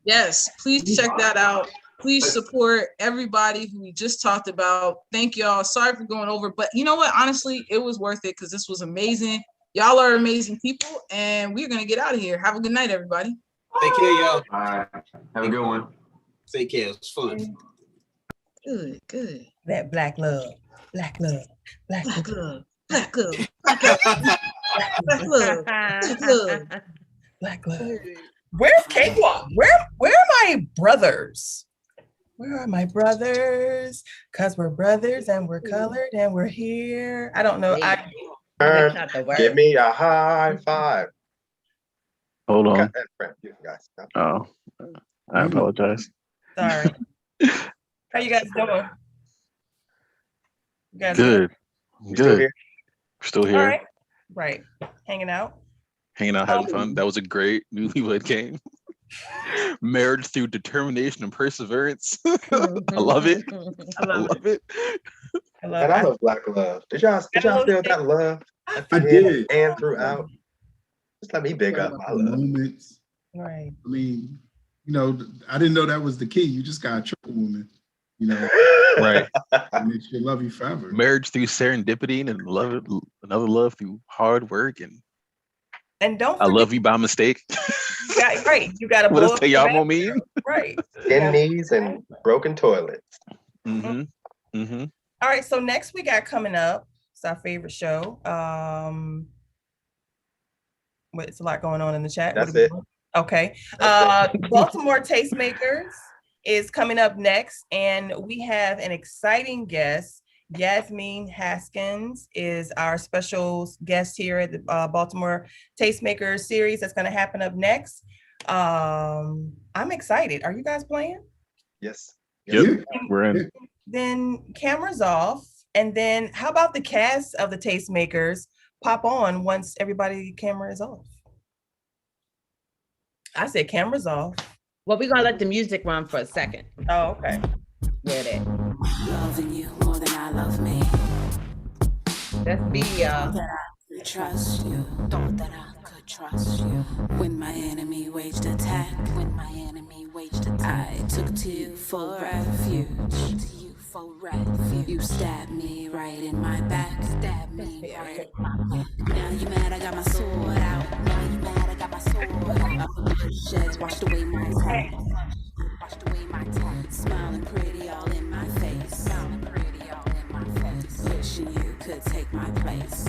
Yes, please check that out. Please support everybody who we just talked about. Thank y'all. Sorry for going over, but you know what? Honestly, it was worth it because this was amazing. Y'all are amazing people, and we're going to get out of here. Have a good night, everybody. Take care, y'all. All right. Have a good one. Take care. It's fun. Good. That black love. Black love. Black love. Black love. Black love. Black love. Black love. Black love. Where's Cakewalk? Where are my brothers? Where are my brothers? Because we're brothers and we're colored and we're here. I don't know. Give me a high five. Hold on. You guys. Oh, I apologize. Sorry. How you guys doing? You guys Good. Good. Still here. All right. Right. Hanging out, having fun. That was a great newlywed game. Marriage through determination and perseverance. I love it. I love it. And I love Black love. Did y'all feel that love? I did. And throughout. Just let me big up my love. Moments. Right. I mean, I didn't know that was the key. You just got a triple woman. Right. And she'll love you forever. Marriage through serendipity and another love through hard work and don't. I love you by mistake. You got to. What does te amo mean? Right. Skin knees and broken toilets. Mm-hmm. Mm-hmm. All right. So next we got coming up. It's our favorite show. It's a lot going on in the chat. That's it. Okay. Baltimore Tastemakers is coming up next, and we have an exciting guest. Yasmin Haskins is our special guest here at the Baltimore Tastemakers series that's going to happen up next. I'm excited. Are you guys playing? Yes. Yep. We're in. Then cameras off, and then how about the cast of the Tastemakers pop on once everybody camera is off? I said cameras off. Well, we're gonna let the music run for a second. Oh, okay. Yeah, that. Loving you more than I love me. That's me, y'all. That I could trust you. Thought that I could trust you. When my enemy waged attack. I took to you for refuge. You stabbed me right in my back. Now you mad I got my sword out. Up the bloodshed, washed away my tears. Smiling pretty all in my face. Wishing you could take my place.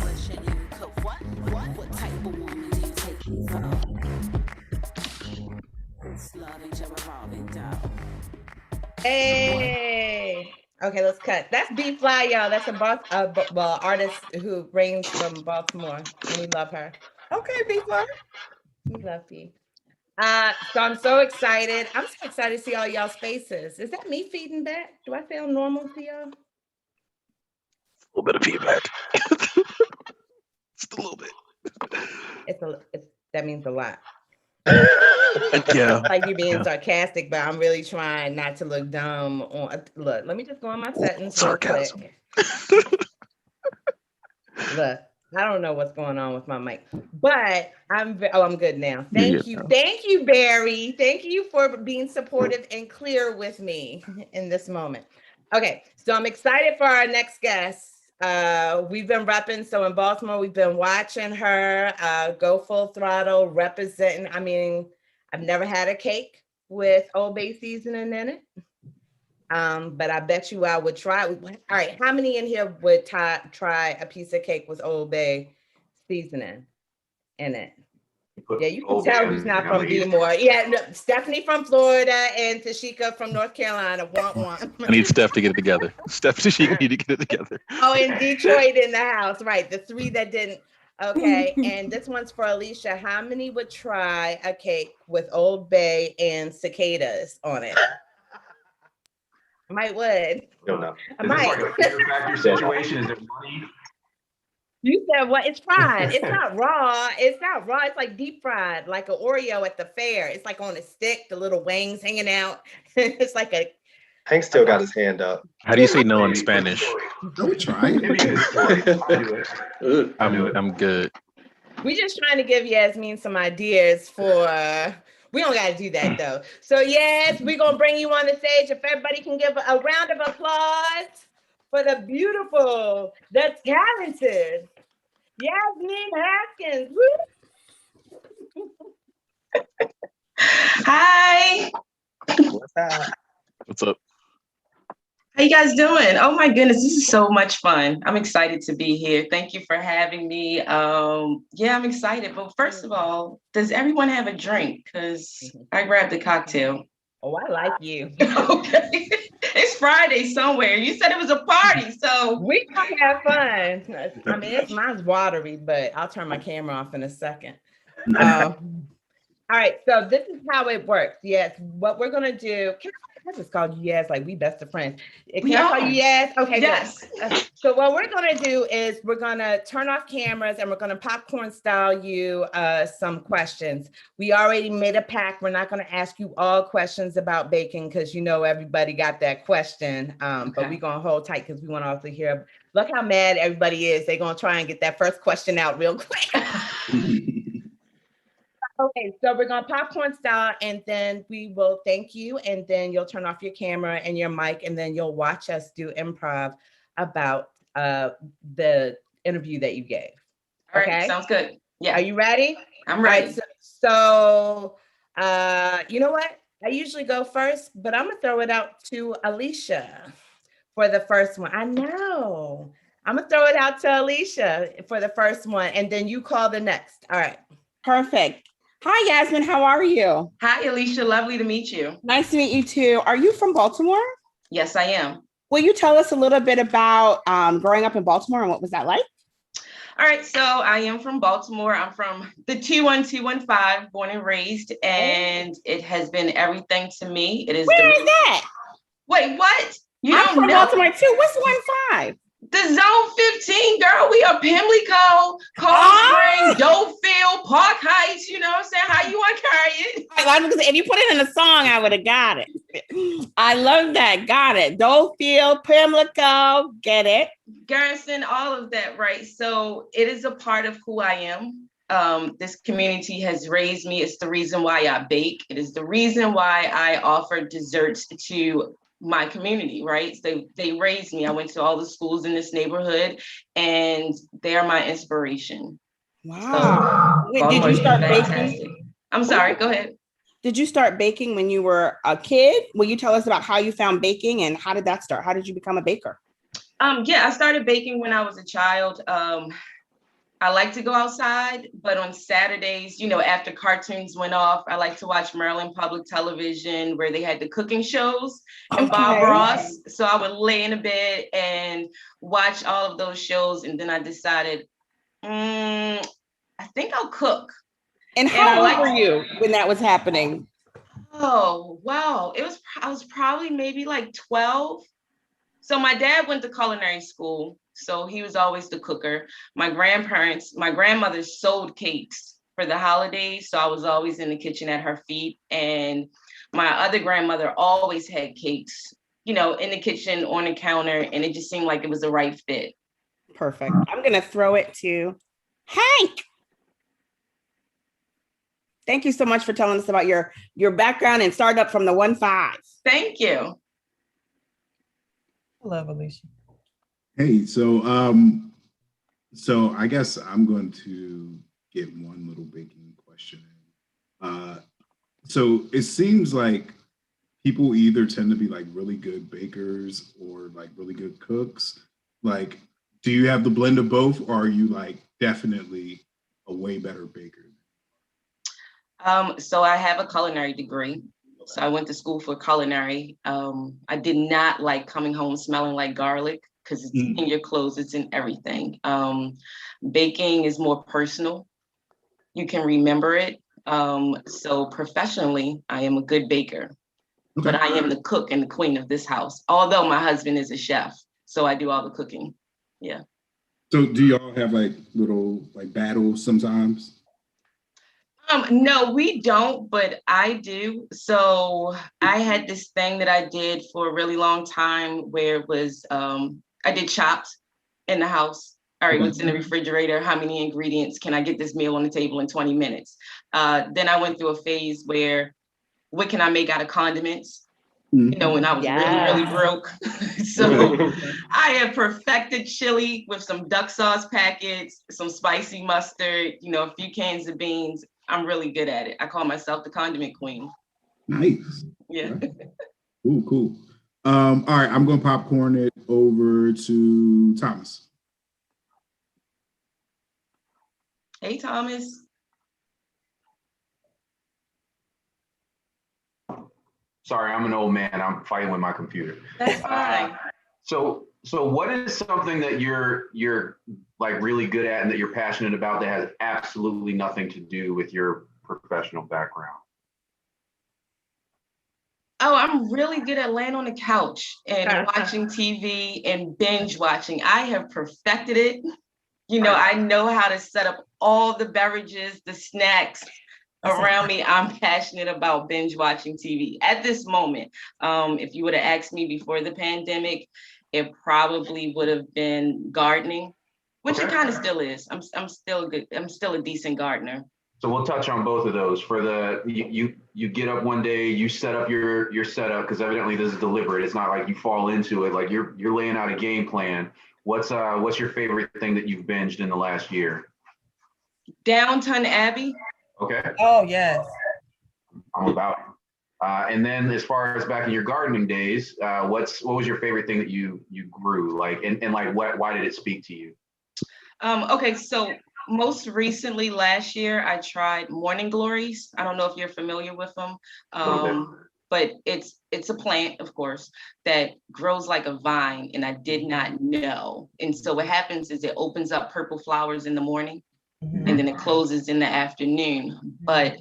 Hey. Okay, let's cut. That's B Fly, y'all. That's a artist who reigns from Baltimore, and we love her. Okay, B Fly. We love B. So I'm so excited. I'm so excited to see all y'all's faces. Is that me feeding back? Do I sound normal to y'all? A little bit of feedback. Just a little bit. That means a lot. Yeah. Like you being sarcastic, but I'm really trying not to look dumb. Look, let me just go on my settings. Sarcasm. Real quick. Look, I don't know what's going on with my mic, but I'm good now. Thank you, Barry. Thank you for being supportive and clear with me in this moment. Okay, so I'm excited for our next guest. We've been repping, so in Baltimore, we've been watching her go full throttle, representing. I mean, I've never had a cake with Old Bay seasoning in it. But I bet you I would try. All right, how many in here would try a piece of cake with Old Bay seasoning in it? Yeah, you can tell who's not from B-More. Yeah, no, Stephanie from Florida and Tashika from North Carolina. Want. I need Steph to get it together. Steph Tashika need to get it together. Oh, and Detroit in the house, right? The three that didn't. Okay, and this one's for Alicia. How many would try a cake with Old Bay and cicadas on it? I might would. Don't know. I Is might. this like a fear factor situation? Is it money? You said what? It's fried. It's not raw. It's not raw. It's like deep fried, like an Oreo at the fair. It's like on a stick, the little wings hanging out. It's like a. Hank still got his hand up. How do you say no in Spanish? Don't try. I'm good. We just trying to give Yasmin some ideas for. We don't got to do that though. So yes, we're gonna bring you on the stage. If everybody can give a round of applause for the beautiful, the talented Yasmin Haskins. Woo! Hi. What's up? How you guys doing? Oh my goodness, this is so much fun. I'm excited to be here. Thank you for having me. Yeah, I'm excited. But first of all, does everyone have a drink? Because I grabbed a cocktail. Oh, I like you. Okay. It's Friday somewhere. You said it was a party, so we gonna have fun. I mean, mine's watery, but I'll turn my camera off in a second. All right, so this is how it works. Yes, what we're gonna do. I just called you Yes, like we best of friends. Can I call you Yes? Okay, yes. So what we're gonna do is we're gonna turn off cameras and we're gonna popcorn style you some questions. We already made a pact. We're not gonna ask you all questions about baking because you know everybody got that question. But we're gonna hold tight because we want to also hear. Look how mad everybody is. They're gonna try and get that first question out real quick. Okay, so we're gonna popcorn style and then we will thank you and then you'll turn off your camera and your mic and then you'll watch us do improv about the interview that you gave. All right, sounds good. Yeah. Are you ready? I'm ready. Right, so you know what? I usually go first, but I'm gonna throw it out to Alicia for the first one. I know. I'm gonna throw it out to Alicia for the first one and then you call the next. All right. Perfect. Hi, Yasmin. How are you? Hi, Alicia. Lovely to meet you. Nice to meet you too. Are you from Baltimore? Yes, I am. Will you tell us a little bit about growing up in Baltimore and what was that like? All right, so I am from Baltimore. I'm from the 21215, born and raised, and it has been everything to me. It is. Where is that? Wait, what? I'm from Baltimore too. What's 15? The Zone 15, girl. We are Pimlico, Cold Spring, Doefield, Park Heights. You know what I'm saying? How you want to carry it? If you put it in a song, I would have got it. I love that. Got it. Doefield, Pimlico, get it? Garrison, all of that, right? So it is a part of who I am. This community has raised me. It's the reason why I bake. It is the reason why I offer desserts to my community, right? They raised me. I went to all the schools in this neighborhood and they're my inspiration. Wow. So, Wait, did you start baking? I'm sorry, go ahead. Did you start baking when you were a kid? Will you tell us about how you found baking and how did that start? How did you become a baker? Yeah, I started baking when I was a child. I like to go outside, but on Saturdays, after cartoons went off, I like to watch Maryland Public Television where they had the cooking shows and Bob Ross. So I would lay in a bed and watch all of those shows. And then I decided, I think I'll cook. And how old were you when that was happening? Oh, wow. I was probably maybe like 12. So my dad went to culinary school. So he was always the cooker. My grandmother sold cakes for the holidays. So I was always in the kitchen at her feet. And my other grandmother always had cakes, in the kitchen on the counter. And it just seemed like it was the right fit. Perfect. I'm going to throw it to Hank. Thank you so much for telling us about your background and start up from the 1-5. Thank you. I love Alicia. Hey, so I guess I'm going to get one little baking question in. So it seems like people either tend to be like really good bakers or like really good cooks. Like, do you have the blend of both, or are you like definitely a way better baker? So I have a culinary degree. So I went to school for culinary. I did not like coming home smelling like garlic because it's in your clothes, it's in everything. Baking is more personal. You can remember it. So professionally, I am a good baker, but I am the cook and the queen of this house. Although my husband is a chef, so I do all the cooking. Yeah. So do y'all have like little like battles sometimes? No, we don't, but I do. So I had this thing that I did for a really long time where it was, I did chops in the house. All right, what's in the refrigerator? How many ingredients? Can I get this meal on the table in 20 minutes? Then I went through a phase where, what can I make out of condiments? When I was really broke. So I have perfected chili with some duck sauce packets, some spicy mustard, a few cans of beans. I'm really good at it. I call myself the condiment queen. Nice. Yeah. Ooh, cool. All right, I'm going to popcorn it over to Thomas. Hey, Thomas. Sorry, I'm an old man. I'm fighting with my computer. That's fine. So what is something that you're like really good at and that you're passionate about that has absolutely nothing to do with your professional background? Oh, I'm really good at laying on the couch and watching TV and binge watching. I have perfected it. I know how to set up all the beverages, the snacks around me. I'm passionate about binge watching TV at this moment. If you would have asked me before the pandemic, it probably would have been gardening, which it kind of still is. I'm still a decent gardener. So we'll touch on both of those. For the you get up one day, you set up your setup, because evidently this is deliberate. It's not like you fall into it. Like you're laying out a game plan. What's your favorite thing that you've binged in the last year? Downton Abbey. Okay. Oh yes. I'm about it. And then as far as back in your gardening days, what was your favorite thing that you grew? Like, and like why did it speak to you? Okay, so most recently last year I tried morning glories. I don't know if you're familiar with them. But it's a plant, of course, that grows like a vine, and I did not know. And so what happens is it opens up purple flowers in the morning, and then it closes in the afternoon. But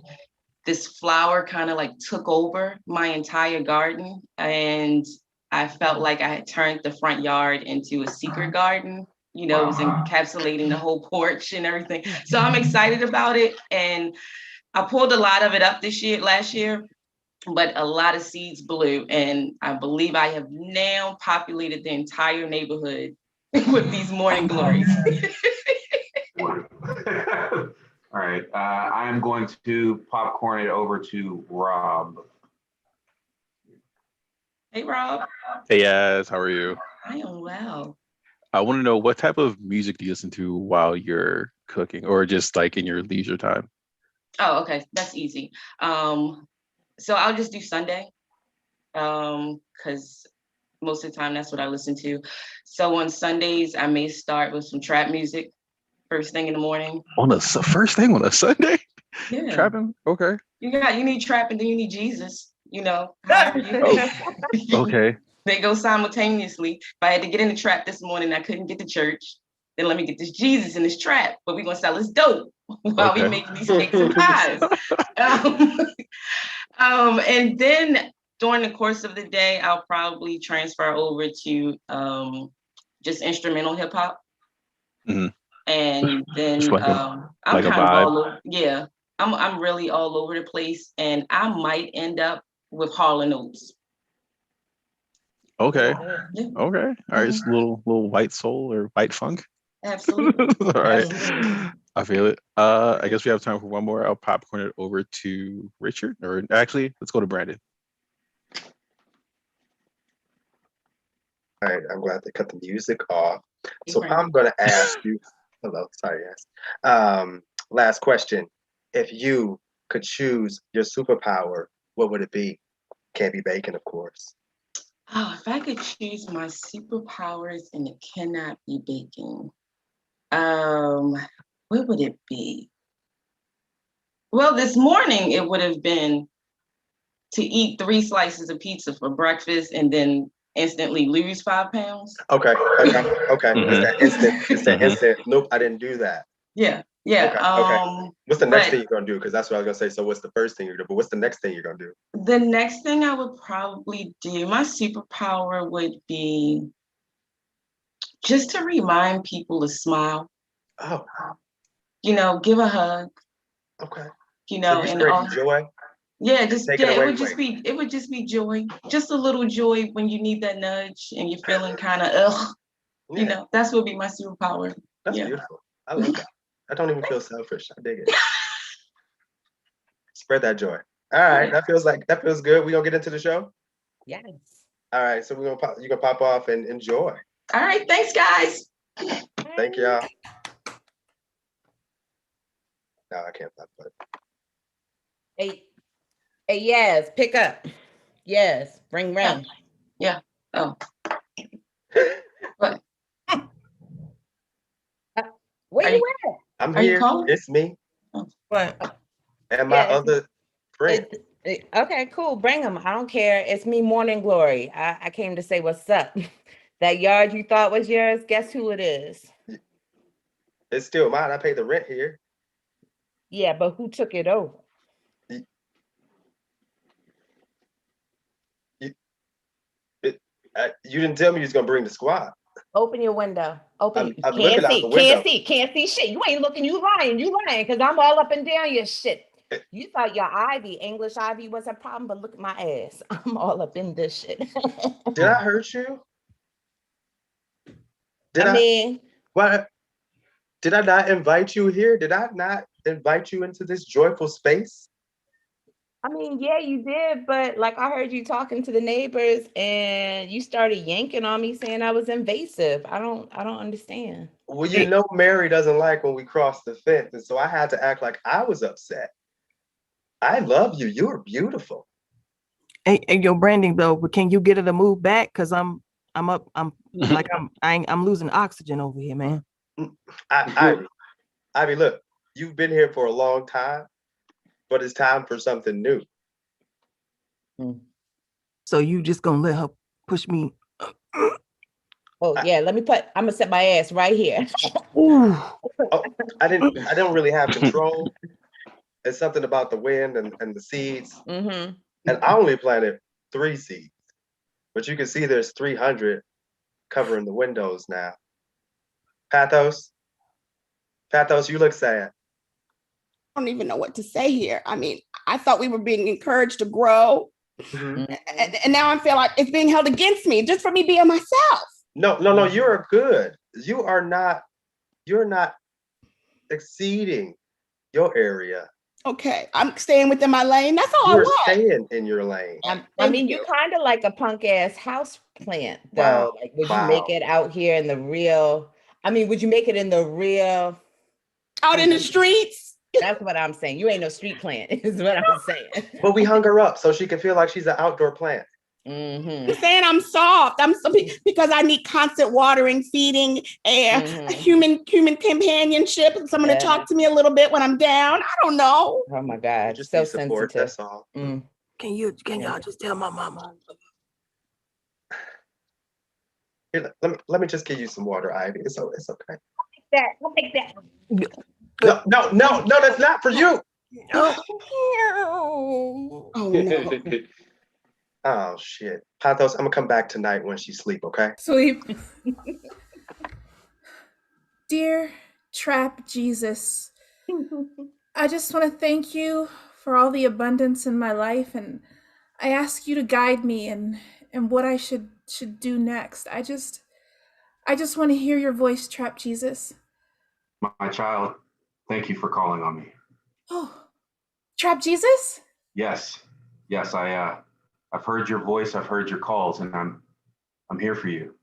this flower kind of like took over my entire garden, and I felt like I had turned the front yard into a secret garden. It was encapsulating the whole porch and everything. So I'm excited about it. And I pulled a lot of it up last year, but a lot of seeds blew. And I believe I have now populated the entire neighborhood with these morning glories. All right, I am going to popcorn it over to Rob. Hey, Rob. Hey, guys, how are you? I am well. I want to know, what type of music do you listen to while you're cooking, or just like in your leisure time? Oh, okay, that's easy. So I'll just do Sunday, because most of the time that's what I listen to. So on Sundays, I may start with some trap music. first thing in the morning. On the first thing on a Sunday? Yeah. Trapping? Okay. You need trap and then you need Jesus, however you Okay. They go simultaneously. If I had to get in the trap this morning, I couldn't get to church. Then let me get this Jesus in this trap, but we're gonna sell this dope while we making these cakes and pies. And then during the course of the day, I'll probably transfer over to just instrumental hip hop. Mm-hmm. And then Just like I'm like a kind of vibe. all over. Yeah, I'm really all over the place, and I might end up with Hall and Oates. Okay. Yeah. Okay. All right. It's a little white soul or white funk. Absolutely. All right. Absolutely. I feel it. I guess we have time for one more. I'll popcorn it over to Richard, or actually, let's go to Brandon. All right, I'm glad they cut the music off. So I'm going to ask you. Hello, sorry, yes. Last question. If you could choose your superpower, what would it be? Can't be bacon, of course. Oh, if I could choose my superpowers and it cannot be baking, what would it be? Well, this morning it would have been to eat 3 slices of pizza for breakfast and then instantly lose 5 pounds. Okay. It's that instant. Nope, I didn't do that. Yeah. Okay. What's the next thing you're gonna do? Because that's what I was gonna say. So what's the first thing you're gonna do? But what's the next thing you're gonna do? The next thing I would probably do, my superpower would be just to remind people to smile. Oh. Give a hug. Okay. So and all joy. Yeah, it would just be joy. Just a little joy when you need that nudge and you're feeling kind of that's what would be my superpower. That's beautiful. I love that. I don't even feel selfish. I dig it. Spread that joy. All right, that feels good. We gonna get into the show? Yes. All right, so you gonna pop off and enjoy. All right, thanks guys. Thank y'all. No, I can't stop it. Hey, yes, pick up. Yes, bring round. Yeah. Oh. What? Where you at? I'm here. It's me. What? And my other friend. Okay, cool. Bring them. I don't care. It's me, Morning Glory. I came to say what's up. That yard you thought was yours, guess who it is? It's still mine. I pay the rent here. Yeah, but who took it over? You didn't tell me you was gonna bring the squad. Open your window. Open. I'm looking out the window. Can't see shit. You ain't looking. You lying, because I'm all up and down your shit. You thought your English Ivy was a problem, but look at my ass. I'm all up in this shit. Did I hurt you? What? Did I not invite you here? Did I not invite you into this joyful space? I mean, yeah, you did, but like I heard you talking to the neighbors and you started yanking on me saying I was invasive. I don't understand. Well, Mary doesn't like when we cross the fence, and so I had to act like I was upset. I love you. You're beautiful. Hey, yo, Brandon, though, but can you get her to move back? Cause I'm losing oxygen over here, man. Ivy, look, you've been here for a long time, but it's time for something new. So you just gonna let her push me? Oh yeah, I'm gonna set my ass right here. I don't really have control. It's something about the wind and the seeds. Mm-hmm. And I only planted 3 seeds, but you can see there's 300 covering the windows now. Pathos, you look sad. I don't even know what to say here. I mean, I thought we were being encouraged to grow. Mm-hmm. And now I feel like it's being held against me just for me being myself. No, you're good. You're not exceeding your area. Okay, I'm staying within my lane. That's all I want. You're staying in your lane. I mean, you're kind of like a punk ass house plant, though. Wow. Like, would you make it out here in the real? I mean, would you make it in the real? Out in the streets? That's what I'm saying. You ain't no street plant, is what I'm saying. But we hung her up so she can feel like she's an outdoor plant. Mm-hmm. You're saying I'm soft. Because I need constant watering, feeding, air, a human companionship, someone to talk to me a little bit when I'm down. I don't know. Oh my God. Just So need support. sensitive. That's all. Mm. Can y'all just tell my mama? Here, let me just give you some water, Ivy. It's okay. I'll take that. No, that's not for you. Oh no. Oh shit. Pathos, I'm gonna come back tonight when she's asleep, okay? Sleep. Dear Trap Jesus, I just want to thank you for all the abundance in my life, and I ask you to guide me in what I should do next. I just want to hear your voice, Trap Jesus. My child, thank you for calling on me. Oh, Trap Jesus? Yes, I've heard your voice, I've heard your calls, and I'm here for you.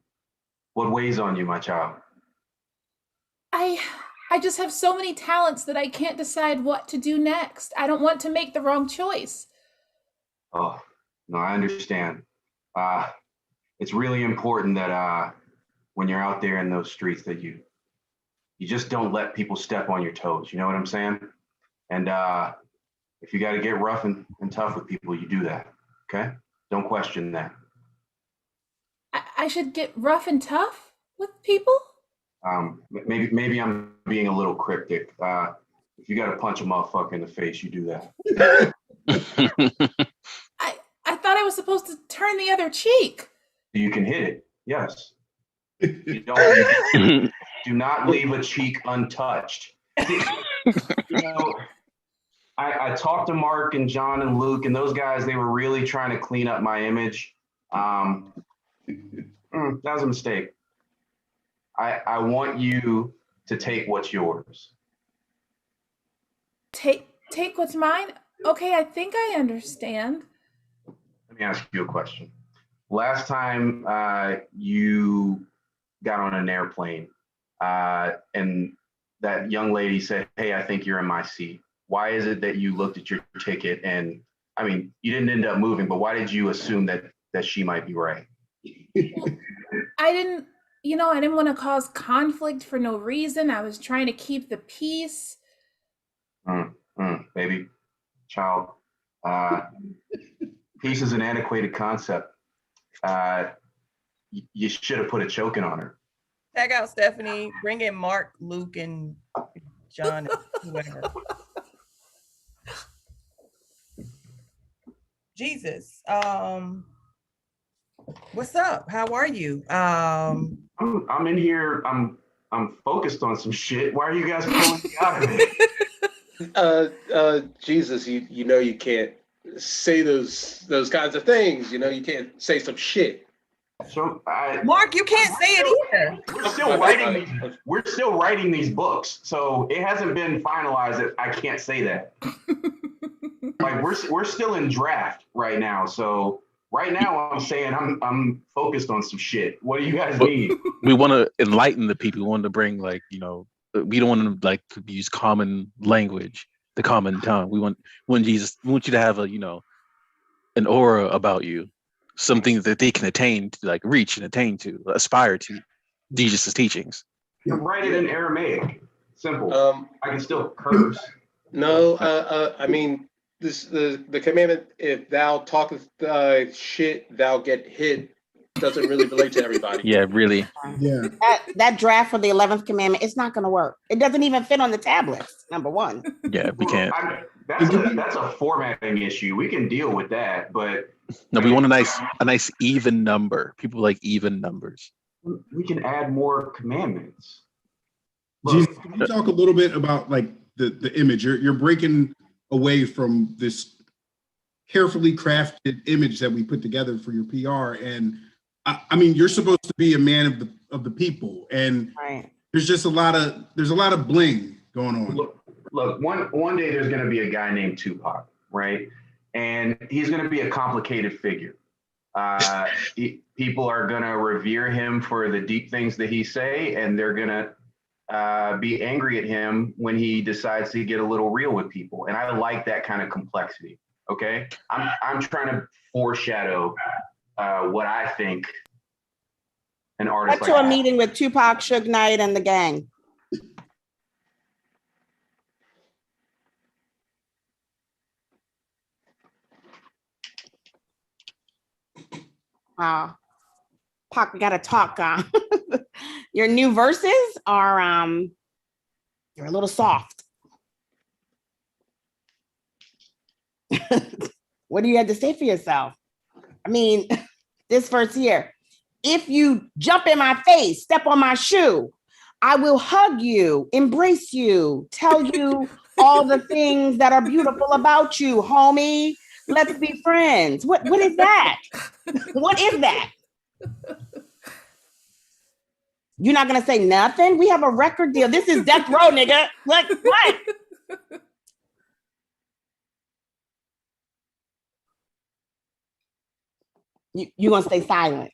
What weighs on you, my child? I just have so many talents that I can't decide what to do next. I don't want to make the wrong choice. Oh, no, I understand. It's really important that when you're out there in those streets that you just don't let people step on your toes. You know what I'm saying? And if you got to get rough and tough with people, you do that. Okay? Don't question that. I should get rough and tough with people? Maybe I'm being a little cryptic. If you got to punch a motherfucker in the face, you do that. I thought I was supposed to turn the other cheek. You can hit it. Yes. Do not leave a cheek untouched. I talked to Mark and John and Luke, and those guys, they were really trying to clean up my image. That was a mistake. I want you to take what's yours. Take what's mine? Okay, I think I understand. Let me ask you a question. Last time you got on an airplane and that young lady said, "Hey, I think you're in my seat." Why is it that you looked at your ticket and, I mean, you didn't end up moving, but why did you assume that she might be right? I didn't want to cause conflict for no reason. I was trying to keep the peace. Baby, child, peace is an antiquated concept. You should have put a choking on her. Tag out Stephanie, bring in Mark, Luke, and John, and whoever. Jesus, what's up? How are you? I'm in here. I'm focused on some shit. Why are you guys pulling me out of it? Jesus, you know you can't say those kinds of things. You know you can't say some shit. So Mark, you can't say it either. We're still writing these books, so it hasn't been finalized. I can't say that. Like we're still in draft right now. So right now I'm saying I'm focused on some shit. What do you guys need? We want to enlighten the people. We want to bring we don't want to use common language, the common tongue. We want you to have an aura about you. Something that they can attain to, reach and attain to, aspire to Jesus' teachings. You write it in Aramaic. Simple. I can still curse. No, I mean the commandment: if thou talkest shit, thou get hit. Doesn't really relate to everybody. Yeah, really. Yeah. That draft for the 11th commandment, it's not going to work. It doesn't even fit on the tablets. Number one. Yeah, we can't. That's a formatting issue. We can deal with that, but no, we want a nice even number. People like even numbers. We can add more commandments. Jesus, can you talk a little bit about the image? You're breaking away from this carefully crafted image that we put together for your PR, and I mean, you're supposed to be a man of the people, and there's just a lot of bling going on. Look, one day there's going to be a guy named Tupac, right? And he's going to be a complicated figure. People are going to revere him for the deep things that he say, and they're going to be angry at him when he decides to get a little real with people. And I like that kind of complexity. Okay, I'm trying to foreshadow what I think an Went artist to a meeting with Tupac, Suge Knight, and the gang. Wow. Pac, we gotta talk. Your new verses are you're a little soft. What do you have to say for yourself? I mean, this verse here. If you jump in my face, step on my shoe, I will hug you, embrace you, tell you all the things that are beautiful about you, homie. Let's be friends. What is that? What is that? You're not gonna say nothing? We have a record deal. This is death row, nigga. Like what? You gonna stay silent.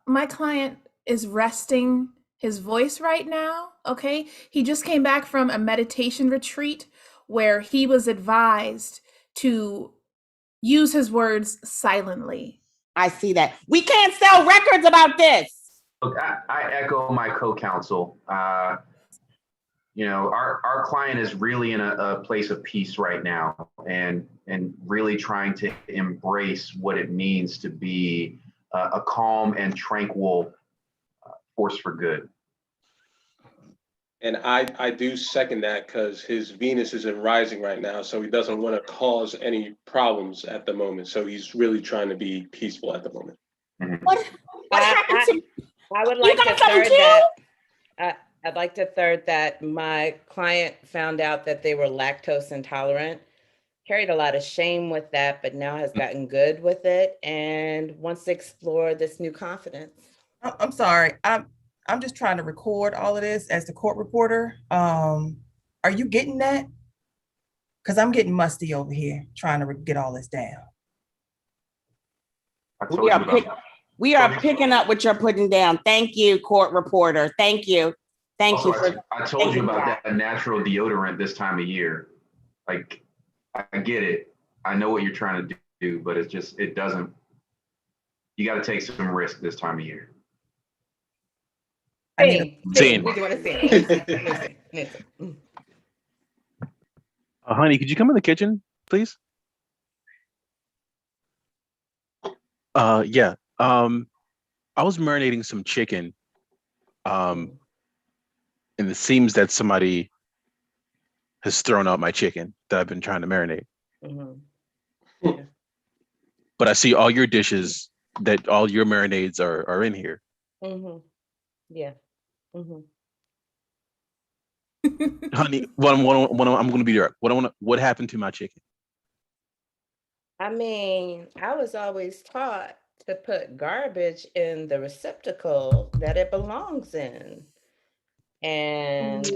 My client is resting his voice right now, okay? He just came back from a meditation retreat where he was advised to use his words silently. I see that. We can't sell records about this. Look, I echo my co-counsel. You know, our client is really in a place of peace right now, and really trying to embrace what it means to be a calm and tranquil force for good. And I do second that, because his Venus is in rising right now, so he doesn't want to cause any problems at the moment. So he's really trying to be peaceful at the moment. What happened to I would You like got to something third too? that. I'd like to third that my client found out that they were lactose intolerant, carried a lot of shame with that, but now has gotten good with it and wants to explore this new confidence. I'm sorry. I'm just trying to record all of this as the court reporter. Are you getting that? Because I'm getting musty over here trying to get all this down. We are picking up what you're putting down. Thank you, court reporter. Thank you. Thank Also, you. I told you about that natural deodorant this time of year. Like, I get it. I know what you're trying to do, but it's just, it doesn't, you got to take some risk this time of year. Scene. We do want to see. Honey, could you come in the kitchen, please? Yeah. I was marinating some chicken. And it seems that somebody has thrown out my chicken that I've been trying to marinate. Mm-hmm. But I see all your dishes, that all your marinades are in here. Mm-hmm. Yeah. Mm-hmm. Honey, I'm going to be direct. What happened to my chicken? I mean, I was always taught to put garbage in the receptacle that it belongs in. And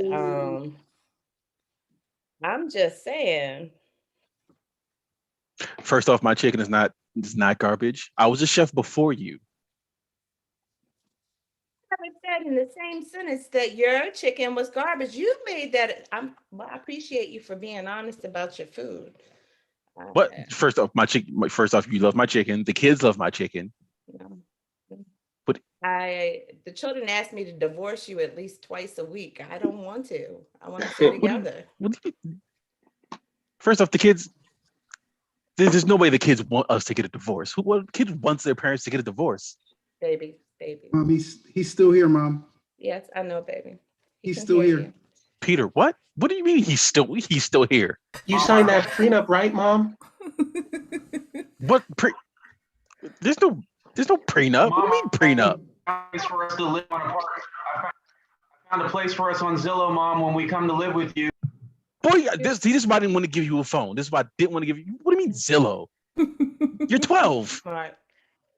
I'm just saying. First off, my chicken is not garbage. I was a chef before you. I said in the same sentence that your chicken was garbage. You made that. I appreciate you for being honest about your food. But first off, you love my chicken. The kids love my chicken. But the children asked me to divorce you at least twice a week. I don't want to. I want to stay together. First off, the kids. There's no way the kids want us to get a divorce. What kid wants their parents to get a divorce? Baby. Mom, he's still here, Mom. Yes, I know, baby. He's still here. You. Peter, what? What do you mean he's still here? You signed that prenup, right, Mom? What There's no prenup. What do you mean prenup? For us to live on I found a place for us on Zillow, Mom, when we come to live with you. Boy, this is why I didn't want to give you a phone. This is why I didn't want to give you. What do you mean Zillow? You're 12. Smart.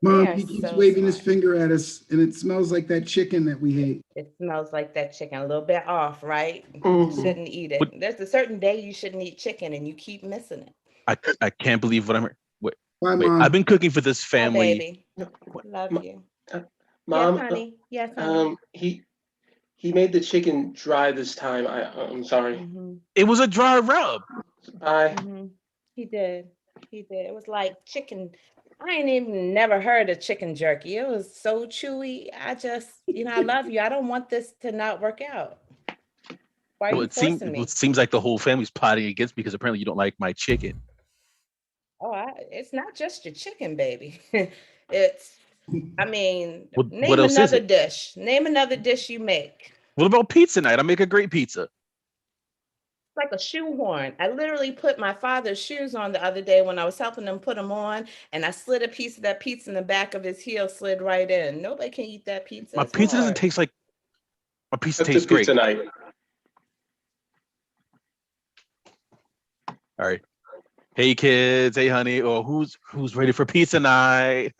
Mom, he keeps waving his finger at us, and it smells like that chicken that we hate. It smells like that chicken, a little bit off, right? Mm-hmm. You shouldn't eat it. There's a certain day you shouldn't eat chicken, and you keep missing it. I can't believe what I'm. Wait, Mom? I've been cooking for this family. Hi, baby. Love you. Mom, yes, honey. Yes, honey. He made the chicken dry this time. I'm sorry. It was a dry rub. Bye. He did. He did. It was like chicken. I ain't even never heard of chicken jerky. It was so chewy. I just, I love you. I don't want this to not work out. Why are Well, you forcing me? it seems like the whole family's plotting against me because apparently you don't like my chicken. Oh, it's not just your chicken, baby. It's, name what else is another it? dish. Name another dish you make. What about pizza night? I make a great pizza. It's like a shoehorn. I literally put my father's shoes on the other day when I was helping him put them on, and I slid a piece of that pizza in the back of his heel, slid right in. Nobody can eat that pizza. My It's pizza doesn't hard. taste like my pizza That's tastes just great. pizza night. All right. Hey kids, hey honey, or who's ready for pizza night?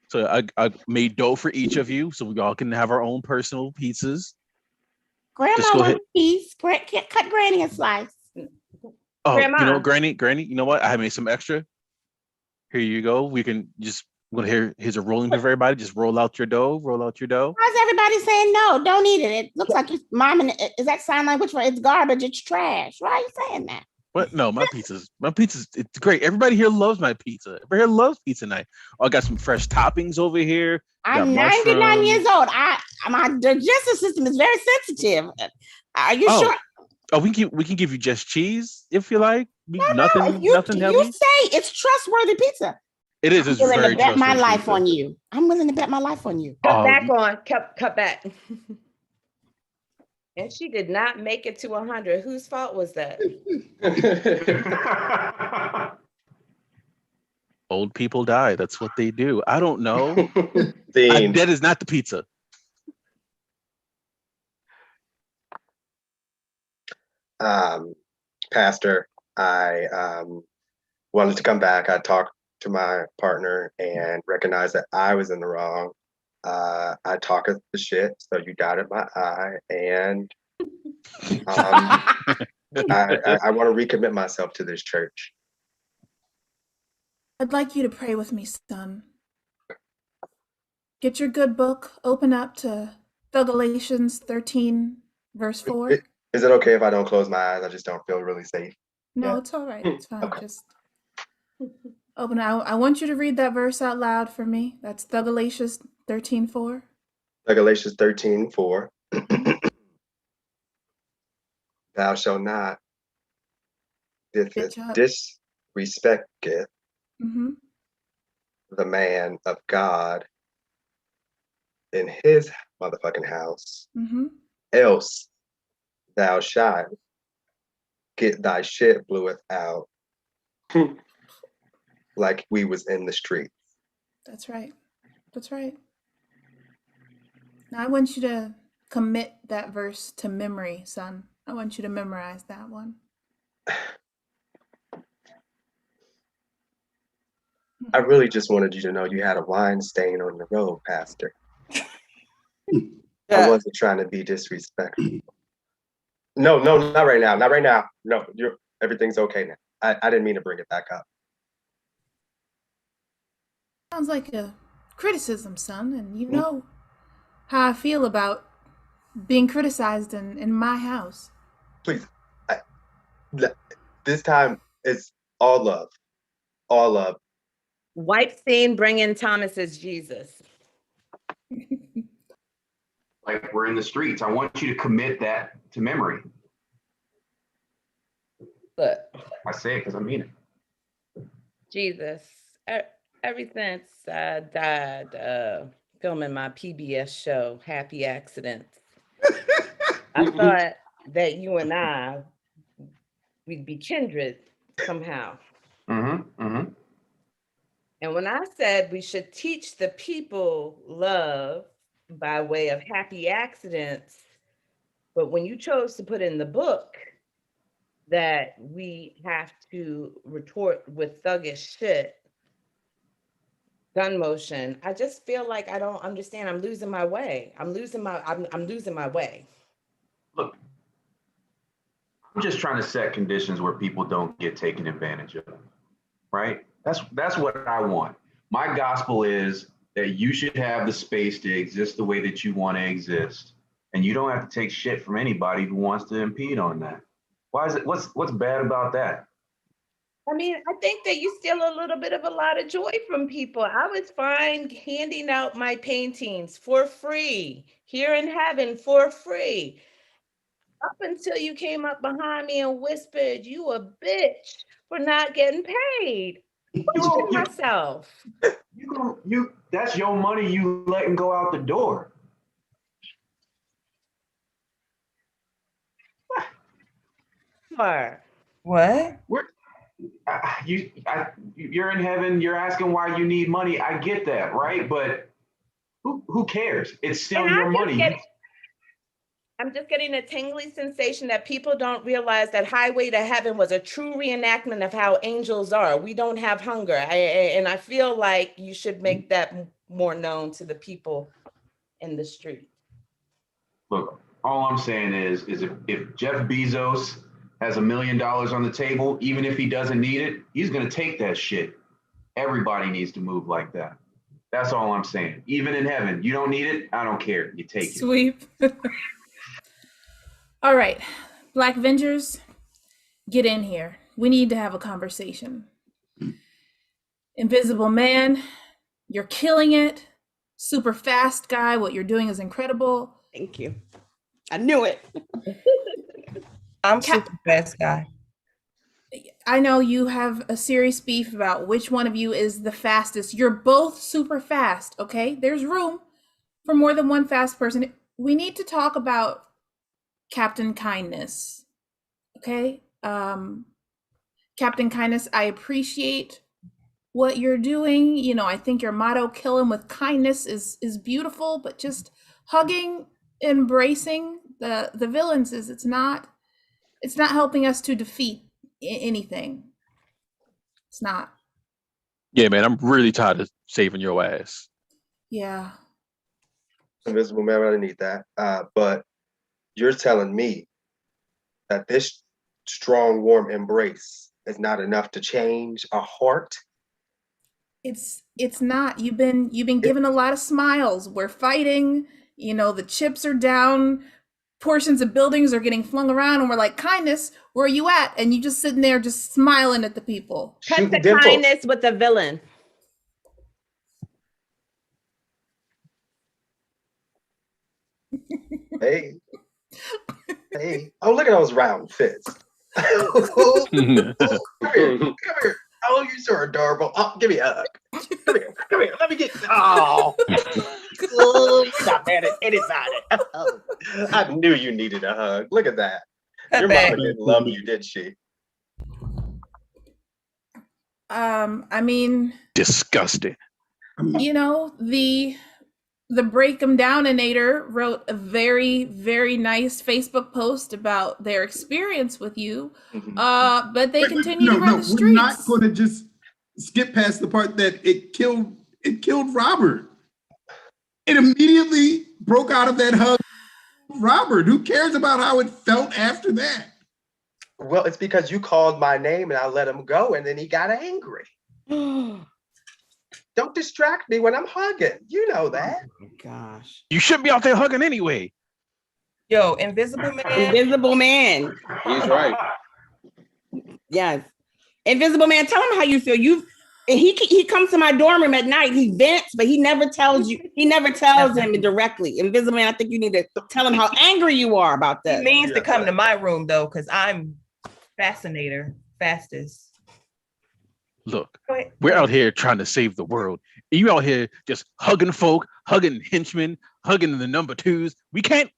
So I made dough for each of you, so we all can have our own personal pizzas. Grandma wants a piece. Cut Granny a slice. Oh, Grandma. Granny, you know what? I made some extra. Here you go. We can just here's a rolling pin for everybody. Just roll out your dough. How's everybody saying no? Don't eat it. It looks like your mom and is that sign language for it's garbage, it's trash. Why are you saying that? What? No, my pizza's it's great. Everybody here loves my pizza. Everybody here loves pizza night. Oh, I got some fresh toppings over here. I'm 99 years old. My digestive system is very sensitive. Are you sure? Oh, we can give you just cheese if you like. Nothing heavy. You say it's trustworthy pizza. It is. It's I'm willing very to bet my trustworthy life pizza. on you. I'm willing to bet my life on you. Cut back. And she did not make it to 100. Whose fault was that? Old people die. That's what they do. I don't know. That is not the pizza. Pastor, I wanted to come back. I talked to my partner and recognized that I was in the wrong. I talk the shit, so you dotted my I, and I want to recommit myself to this church. I'd like you to pray with me, son. Get your good book, open up to Galatians 13, verse 4. Is it okay if I don't close my eyes? I just don't feel really safe. No, it's all right. It's fine. Okay. Just open. I want you to read that verse out loud for me. That's Galatians 13:4. Galatians 13:4. Thou shalt not disrespecteth the man of God in his motherfucking house. Else thou shalt get thy shit bleweth out like we was in the street. That's right. That's right. Now I want you to commit that verse to memory, son. I want you to memorize that one. I really just wanted you to know you had a wine stain on the road, Pastor. I wasn't trying to be disrespectful. No, not right now. Not right now. No, everything's okay now. I didn't mean to bring it back up. Sounds like a criticism, son, and you know how I feel about being criticized in my house. Please, this time it's all love. All love. Wipe scene, bring in Thomas's Jesus. Like we're in the streets. I want you to commit that to memory. But I say it because I mean it. Jesus, ever since I died filming my PBS show, Happy Accidents, I thought that you and we'd be kindred somehow. And when I said we should teach the people love by way of happy accidents, but when you chose to put in the book that we have to retort with thuggish shit, gun motion, I just feel like I don't understand. I'm losing my way. I'm losing my way. Look, I'm just trying to set conditions where people don't get taken advantage of, right? That's what I want. My gospel is that you should have the space to exist the way that you want to exist. And you don't have to take shit from anybody who wants to impede on that. Why is it? What's bad about that? I mean, I think that you steal a little bit of a lot of joy from people. I was fine handing out my paintings for free here in heaven for free. Up until you came up behind me and whispered, "You a bitch for not getting paid." Questioning myself. That's your money you letting go out the door. What? You're in heaven. You're asking why you need money. I get that, right? But who cares? It's still And your money. I'm just getting a tingly sensation that people don't realize that Highway to Heaven was a true reenactment of how angels are. We don't have hunger. And I feel like you should make that more known to the people in the street. Look, all I'm saying is if Jeff Bezos has $1 million on the table, even if he doesn't need it, he's gonna take that shit. Everybody needs to move like that. That's all I'm saying. Even in heaven, you don't need it, I don't care. You take it. Sweep. All right, Black Avengers, get in here. We need to have a conversation. Invisible Man, you're killing it. Super fast guy. What you're doing is incredible. Thank you. I knew it. I'm super fast guy. I know you have a serious beef about which one of you is the fastest. You're both super fast, okay? There's room for more than one fast person. We need to talk about Captain Kindness, okay? Captain Kindness, I appreciate what you're doing. You know, I think your motto, kill him with kindness, is beautiful, but just hugging, embracing the villains it's not helping us to defeat anything. It's not. Yeah, man, I'm really tired of saving your ass. Yeah. Invisible Man, I need that. But you're telling me that this strong, warm embrace is not enough to change a heart? It's not. You've been given a lot of smiles. We're fighting, you know, the chips are down, portions of buildings are getting flung around, and we're like, kindness, where are you at? And you just sitting there just smiling at the people. Cut the kindness with the villain. Hey. Oh, look at those round fists. Come here. Oh, you're so adorable. Oh, give me a hug. Come here. Let me get. Oh, you're not mad at anybody. Oh, I knew you needed a hug. Look at that. Your mama didn't love you, did she? I mean, disgusting. You know, the Break 'em Downinator wrote a very, very nice Facebook post about their experience with you. But they continue to run the streets. We're not going to just skip past the part that it killed Robert. It immediately broke out of that hug. Robert, who cares about how it felt after that? Well, it's because you called my name and I let him go, and then he got angry. Don't distract me when I'm hugging. You know that. Oh my gosh. You shouldn't be out there hugging anyway. Yo, Invisible Man. Invisible Man. He's right. Yes. Invisible Man, tell him how you feel. He comes to my dorm room at night. He vents, but he never tells you. He never tells him directly. Invisible Man, I think you need to tell him how angry you are about that. He means to come to my room though, because I'm fastest. Look, we're out here trying to save the world. And you out here just hugging folk, hugging henchmen, hugging the number twos. We can't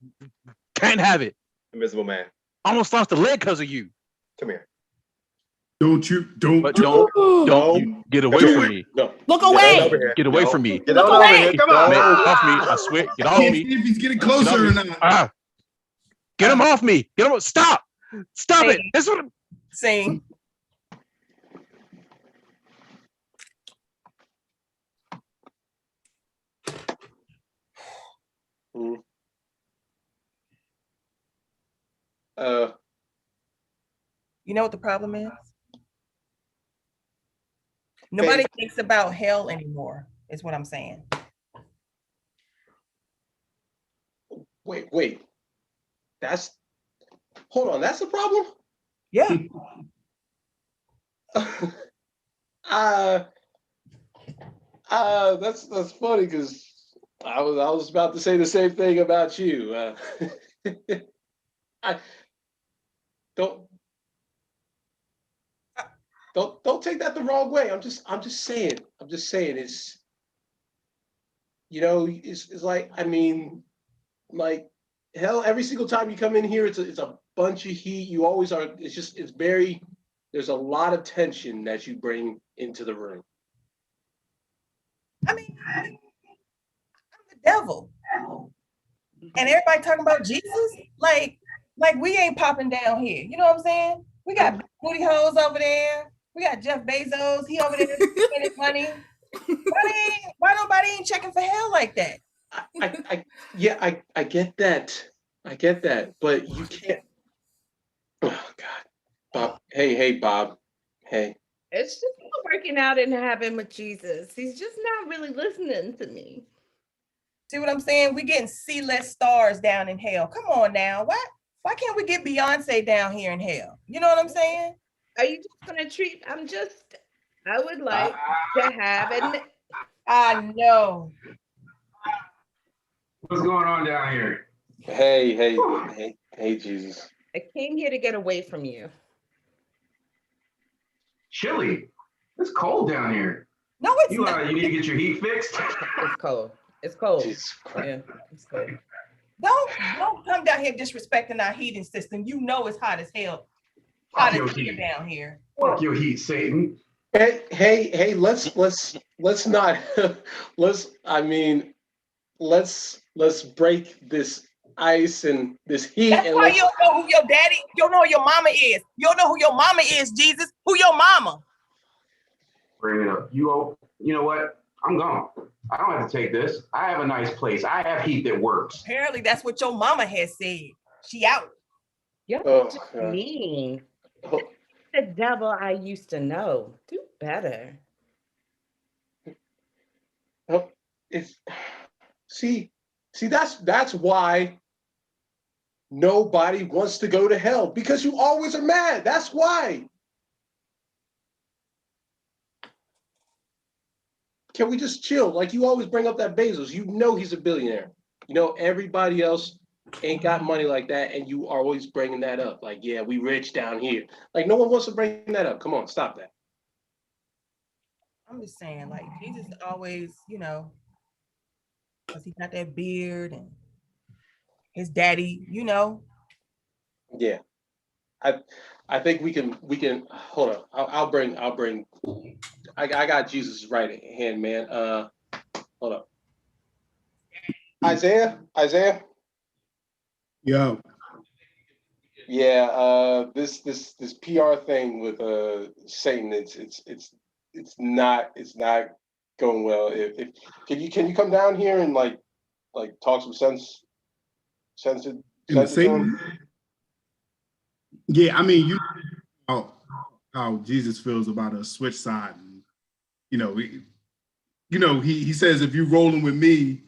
have it. Invisible Man. I almost lost a leg because of you. Come here. Don't you get away from me. No. Look away. Get away from me. Get over here. Come on. Man, off me. I swear. Get off me. See if he's getting closer or not. Get him off me. Get him. Stop. Stop it. That's what I'm saying. You know what the problem is? Nobody thinks about hell anymore, is what I'm saying. Wait. Hold on, that's the problem? Yeah. That's funny because I was about to say the same thing about you. I don't take that the wrong way. I'm just saying. It's it's like, I mean, like, hell, every single time you come in here, it's a bunch of heat. You always are. It's very. There's a lot of tension that you bring into the room. I mean, I'm the devil, and everybody talking about Jesus. Like we ain't popping down here. You know what I'm saying? We got big booty hoes over there. We got Jeff Bezos. He over there spending money. Why nobody ain't checking for hell like that? I get that. I get that, but you can't. Oh God, Bob. Hey, Bob. Hey. It's just not working out in heaven with Jesus. He's just not really listening to me. See what I'm saying? We getting C-list stars down in hell. Come on now. Why can't we get Beyonce down here in hell? You know what I'm saying? Are you just gonna treat? I would like to have an. I know. What's going on down here? Hey, Jesus. I came here to get away from you. Chilly. It's cold down here. No, it's not. You need to get your heat fixed. It's cold. It's cold. Yeah, it's cold. Don't come down here disrespecting our heating system. You know it's hot as hell. Hot as hell down here. Fuck your heat, Satan. Hey, let's not let's break this ice and this heat. That's why you don't know who your daddy, you don't know who your mama is. You don't know who your mama is, Jesus. Who your mama? Bring it up. You know what? I'm gone. I don't have to take this. I have a nice place. I have heat that works. Apparently that's what your mama has said. She out. You're just mean. The devil I used to know. Do better. See, that's why nobody wants to go to hell, because you always are mad. That's why. Can we just chill? Like, you always bring up that Bezos. You know he's a billionaire. You know everybody else ain't got money like that, and you are always bringing that up. Like, yeah, we rich down here. Like, no one wants to bring that up. Come on, stop that. I'm just saying, like, Jesus always, because he got that beard and his daddy, Yeah. I think we can hold on. I'll bring I got Jesus' right hand, man. Hold up. Isaiah? Yo. Yeah, this PR thing with Satan, it's not going well. If can you come down here and like talk some sense to him? Yeah, I mean, you know how Jesus feels about a switch side, and he says if you rolling with me,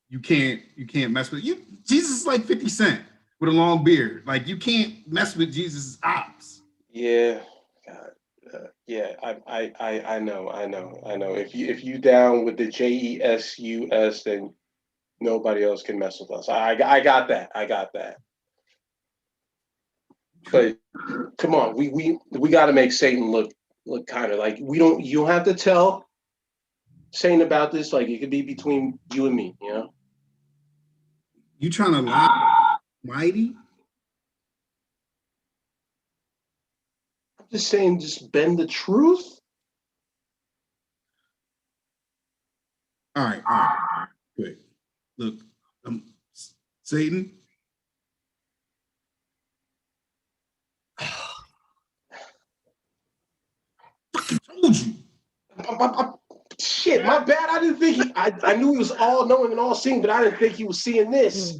you can't mess with you. Jesus is like 50 Cent with a long beard. Like, you can't mess with Jesus' ops. Yeah, God. Yeah, I know. If you down with the JESUS, then nobody else can mess with us. I got that. But come on, we got to make Satan look kind of like you don't have to tell Satan about this. Like, it could be between you and me, You trying to lie, mighty? I'm just saying, just bend the truth. All right. Good. Look, Satan. Fucking told you. Shit, my bad. I didn't think I knew he was all knowing and all seeing, but I didn't think he was seeing this.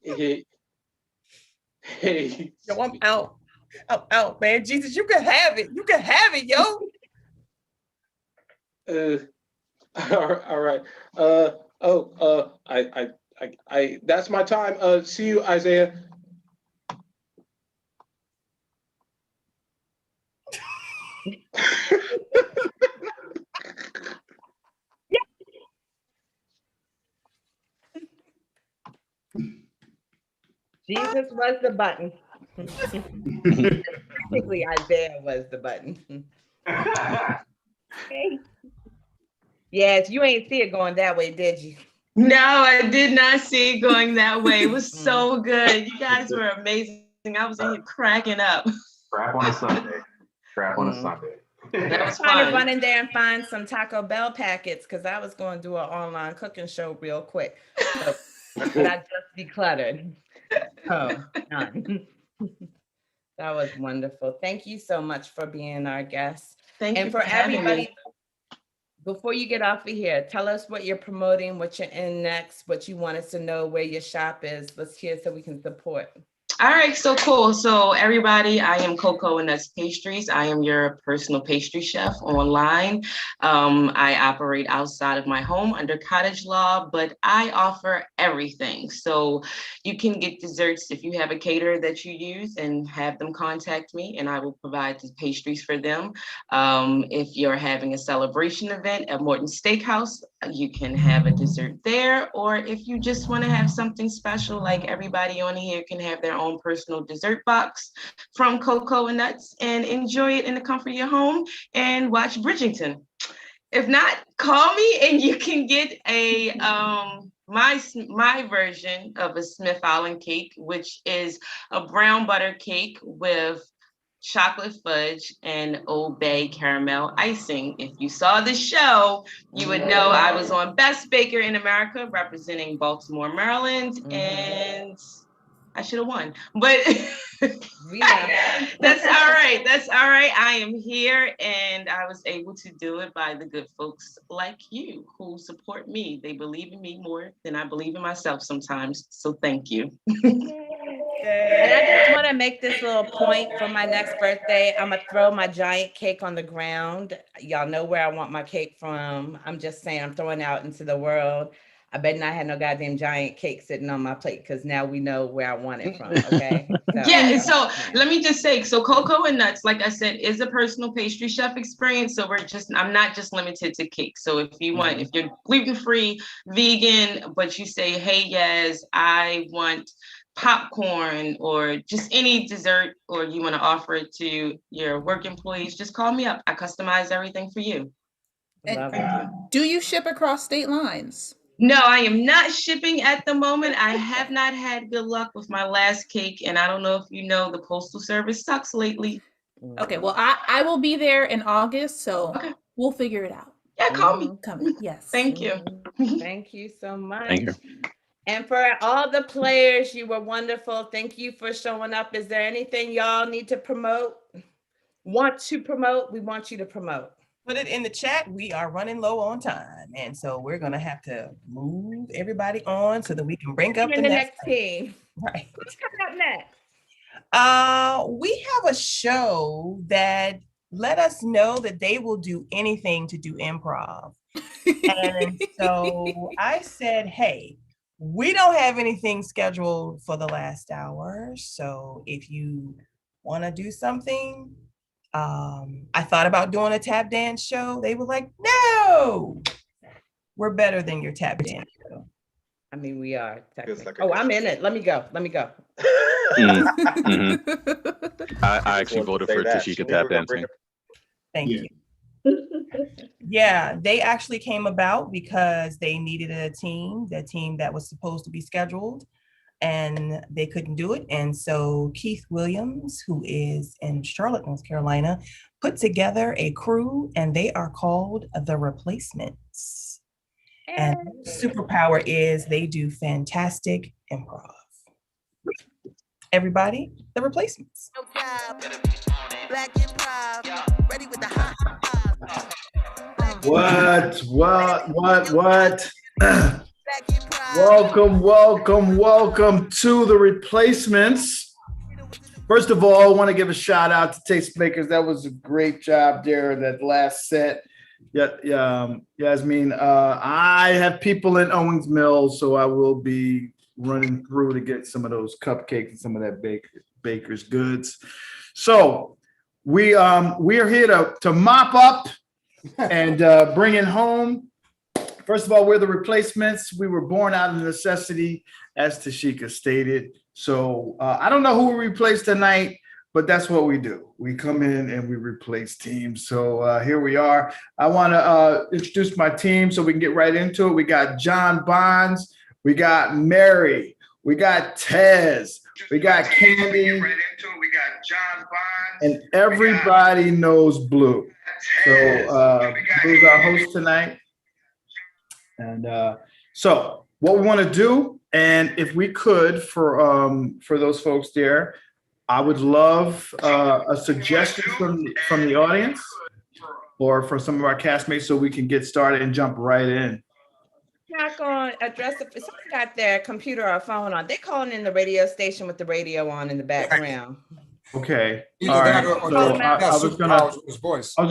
Hey. Yo, I'm out. I'm out, man. Jesus, you can have it. You can have it, yo. All right. I that's my time. See you, Isaiah. Jesus was the button. Technically, Isaiah was the button. Okay. Yes, you ain't see it going that way, did you? No, I did not see it going that way. It was so good. You guys were amazing. I was in here cracking up. Crap on a Sunday. Crap on a Sunday. That was trying to fun. run in there and find some Taco Bell packets because I was going to do an online cooking show real quick. So, but I just decluttered. Oh, none. That was wonderful. Thank you so much for being our guest. Thank you for having everybody, me. before you get off of here, tell us what you're promoting, what you're in next, what you want us to know, where your shop is. Let's hear so we can support. All right, so cool. So everybody, I am Coco and Nuts Pastries. I am your personal pastry chef online. I operate outside of my home under cottage law, but I offer everything. So you can get desserts if you have a caterer that you use and have them contact me and I will provide the pastries for them. If you're having a celebration event at Morton Steakhouse, you can have a dessert there. Or if you just want to have something special, like everybody on here can have their own personal dessert box from Coco and Nuts and enjoy it in the comfort of your home and watch Bridgerton. If not, call me and you can get a my version of a Smith Island cake, which is a brown butter cake with chocolate fudge and Old Bay caramel icing. If you saw the show, you would know I was on Best Baker in America representing Baltimore, Maryland, and I should have won, but that's all right. That's all right. I am here and I was able to do it by the good folks like you who support me. They believe in me more than I believe in myself sometimes. So thank you. And I just want to make this little point for my next birthday. I'm going to throw my giant cake on the ground. Y'all know where I want my cake from. I'm just saying I'm throwing it out into the world. I bet not have no goddamn giant cake sitting on my plate because now we know where I want it from. Okay. So let me just say, so Coco and Nuts, like I said, is a personal pastry chef experience. So I'm not just limited to cake. So if you want, if you're gluten-free, vegan, but you say, hey, yes, I want popcorn or just any dessert, or you want to offer it to your work employees, just call me up. I customize everything for you. Do you ship across state lines? No, I am not shipping at the moment. I have not had good luck with my last cake, and I don't know if you know, the postal service sucks lately. Okay, well, I will be there in August, so we'll figure it out. Yeah, call me. Coming, yes. Thank you. Thank you so much. Thank you. And for all the players, you were wonderful. Thank you for showing up. Is there anything y'all need to promote? Want to promote? We want you to promote. Put it in the chat. We are running low on time. And so we're going to have to move everybody on so that we can bring up the next team. Right. What's coming up next? We have a show that let us know that they will do anything to do improv. And so I said, hey, we don't have anything scheduled for the last hour. So if you want to do something, I thought about doing a tap dance show. They were like, no, we're better than your tap dance show. I mean, we are. I'm in it. Let me go. I actually voted for Tashika tap dancing. Thank you. Yeah, they actually came about because they needed a team, the team that was supposed to be scheduled, and they couldn't do it. And so Keith Williams, who is in Charlotte, North Carolina, put together a crew, and they are called The Replacements. And superpower is they do fantastic improv. Everybody, The Replacements. Black improv, ready with the hot. What? Welcome to The Replacements. First of all, I want to give a shout out to Tastemakers. That was a great job there, that last set. Yasmin. I have people in Owings Mills, so I will be running through to get some of those cupcakes and some of that baker's goods. So we are here to mop up and bring it home. First of all, we're the replacements. We were born out of necessity, as Tashika stated. So I don't know who we replaced tonight, but that's what we do. We come in and we replace teams. So here we are. I want to introduce my team so we can get right into it. We got John Bonds. We got Mary. We got Tez. We got Candy. And everybody knows Blue. So Blue's our host tonight. And so what we want to do, and if we could, for those folks there, I would love a suggestion from the audience or from some of our castmates so we can get started and jump right in. Not going to address it. If someone got their computer or phone on, they're calling in the radio station with the radio on in the background. Okay. All right. So I was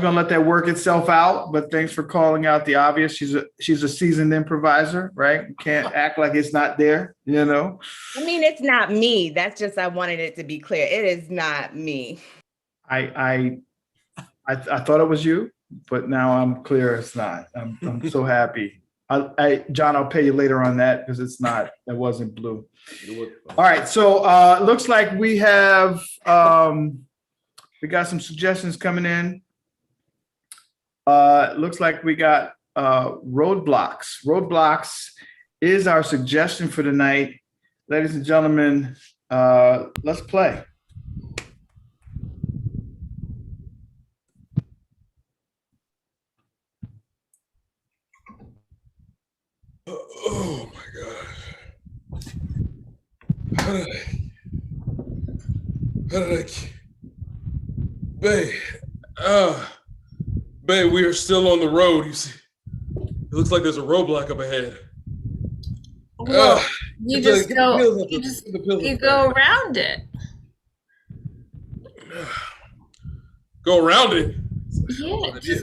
gonna let that work itself out, but thanks for calling out the obvious. She's a seasoned improviser, right? You can't act like it's not there, you know. I mean, it's not me. That's just, I wanted it to be clear. It is not me. I thought it was you, but now I'm clear it's not. I'm so happy. John, I'll pay you later on that because it's not. It wasn't Blue. All right, so looks like we have we got some suggestions coming in. Looks like we got roadblocks. Roadblocks is our suggestion for tonight, ladies and gentlemen. Let's play. Oh my God. How did I Babe, we are still on the road, you see. It looks like there's a roadblock up ahead. Well, you go around it. Go around it? Yeah.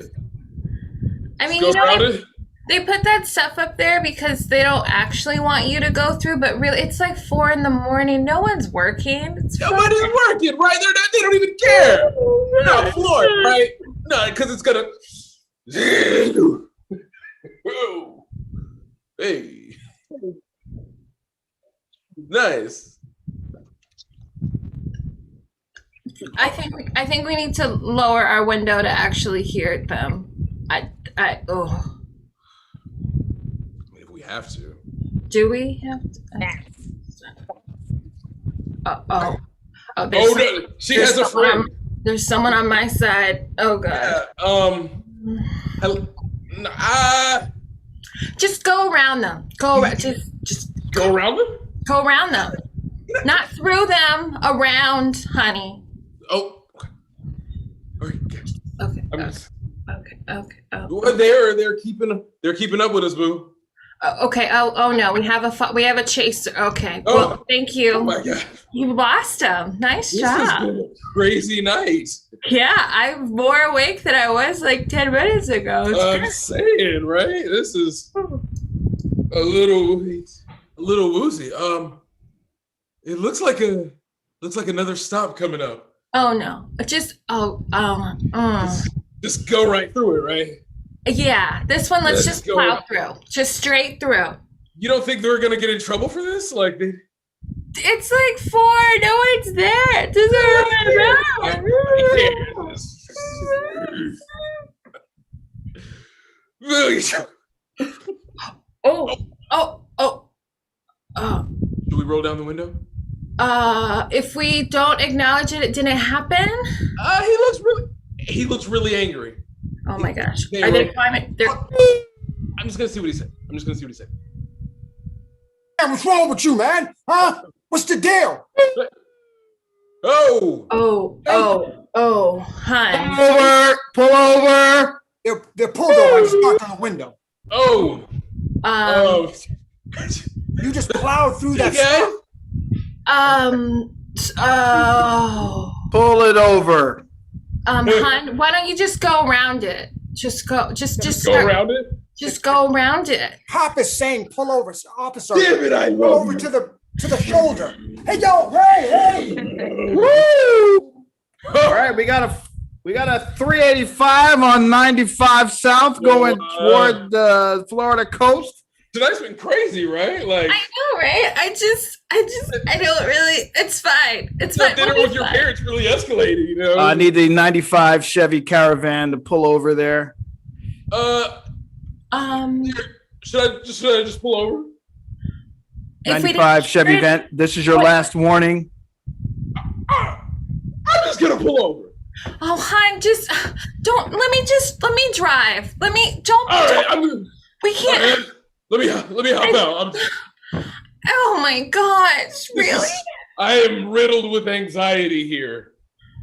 I mean, you know, they put that stuff up there because they don't actually want you to go through, but really, it's like 4 a.m. No one's working. Nobody's working, right? They don't even care. They're not floored, right? No, because it's gonna. Hey, nice. I think we need to lower our window to actually hear them. If we have to. Do we have to? She has a friend. There's someone on my side. Oh God. Just go around them. Just go around them. Go around them. Not through them. Around, honey. Oh. Okay. Well, they're keeping up with us, boo. Okay. Oh no, we have a chaser. Okay. Well, thank you. Oh my God. You lost him. Nice job. This has been a crazy night. Yeah, I'm more awake than I was like 10 minutes ago. I'm saying, right? This is a little woozy. It looks like another stop coming up. Oh no. Just go right through it, right? Yeah, this one, let's just plow through. Just straight through. You don't think they're gonna get in trouble for this? It's like 4. No one's there. It doesn't Should we roll down the window? If we don't acknowledge it, it didn't happen. He looks really angry. Oh my gosh. Are they climbing? I'm just gonna see what he said. Hey, what's wrong with you, man? Huh? What's the deal? Hun. Pull over. They're pulled over. I just knocked on the window. You just plowed through that stuff? Pull it over. Hun, why don't you just go around it? Just go. Just Go start. around it. Just go around it. Cop is saying, pull over, officer. Damn it, I pull love over you. to the shoulder. Hey, yo, hey. Woo! All right, we got a 385 on 95 South going toward the Florida coast. Tonight's been crazy, right? Like I know, right? I don't really. It's fine. It's fine. dinner with your parents really escalated, you know. I need the 95 Chevy Caravan to pull over there. Should I just pull over? 95 Chevy Vent. This is your last warning. I'm just gonna pull over. Oh, hon, just don't. Let me drive. All right, we can't. Let me hop out. Oh my gosh, really? I am riddled with anxiety here.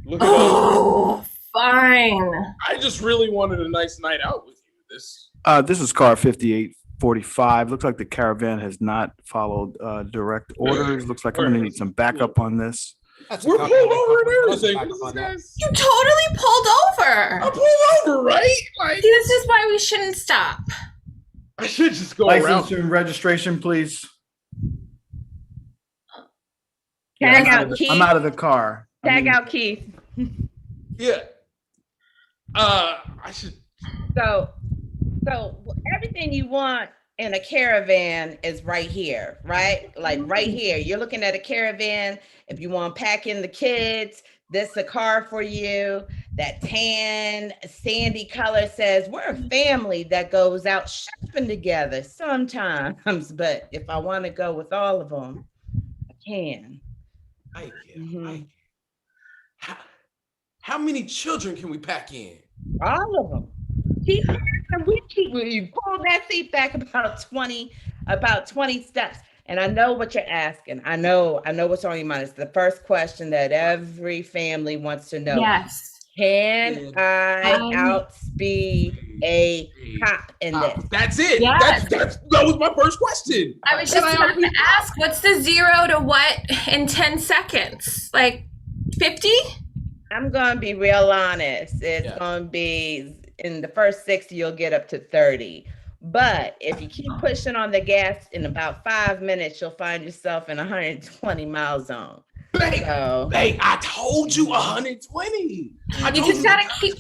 Look at all this. Fine. I just really wanted a nice night out with you. This is car 5845. Looks like the Caravan has not followed direct orders. Looks like I'm gonna need some backup on this. We're pulled over and everything. You totally pulled over. I pulled over, right? Like, this is why we shouldn't stop. I should just go License around. and registration, please. Tag out Keith. I'm out of the car. Tag out Keith. Yeah. I should. So everything you want in a caravan is right here, right? Like right here. You're looking at a caravan. If you want to pack in the kids, this is a car for you. That tan, sandy color says we're a family that goes out shopping together sometimes. But if I want to go with all of them, I can. How many children can we pack in? All of them. You pull that seat back about 20 steps. And I know what you're asking. I know what's on your mind. It's the first question that every family wants to know. Yes. Can I outspeed a cop in this? That's it. Yes. That was my first question. I was just about to ask, what's the 0 to what in 10 seconds? Like 50? I'm gonna be real honest. It's gonna be in the first 60, you'll get up to 30. But if you keep pushing on the gas, in about 5 minutes, you'll find yourself in 120 mile zone. Hey, I told you 120. You just gotta keep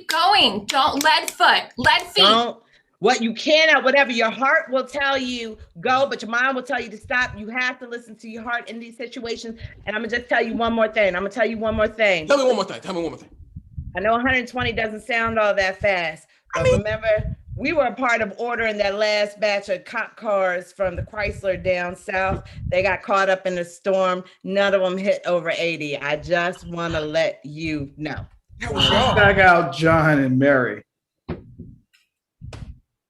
going. Don't lead feet. What you cannot, whatever your heart will tell you, go, but your mind will tell you to stop. You have to listen to your heart in these situations. And I'm gonna just tell you one more thing. Tell me one more thing. I know 120 doesn't sound all that fast, but remember, we were a part of ordering that last batch of cop cars from the Chrysler down south. They got caught up in the storm. None of them hit over 80. I just want to let you know. Tag out John and Mary.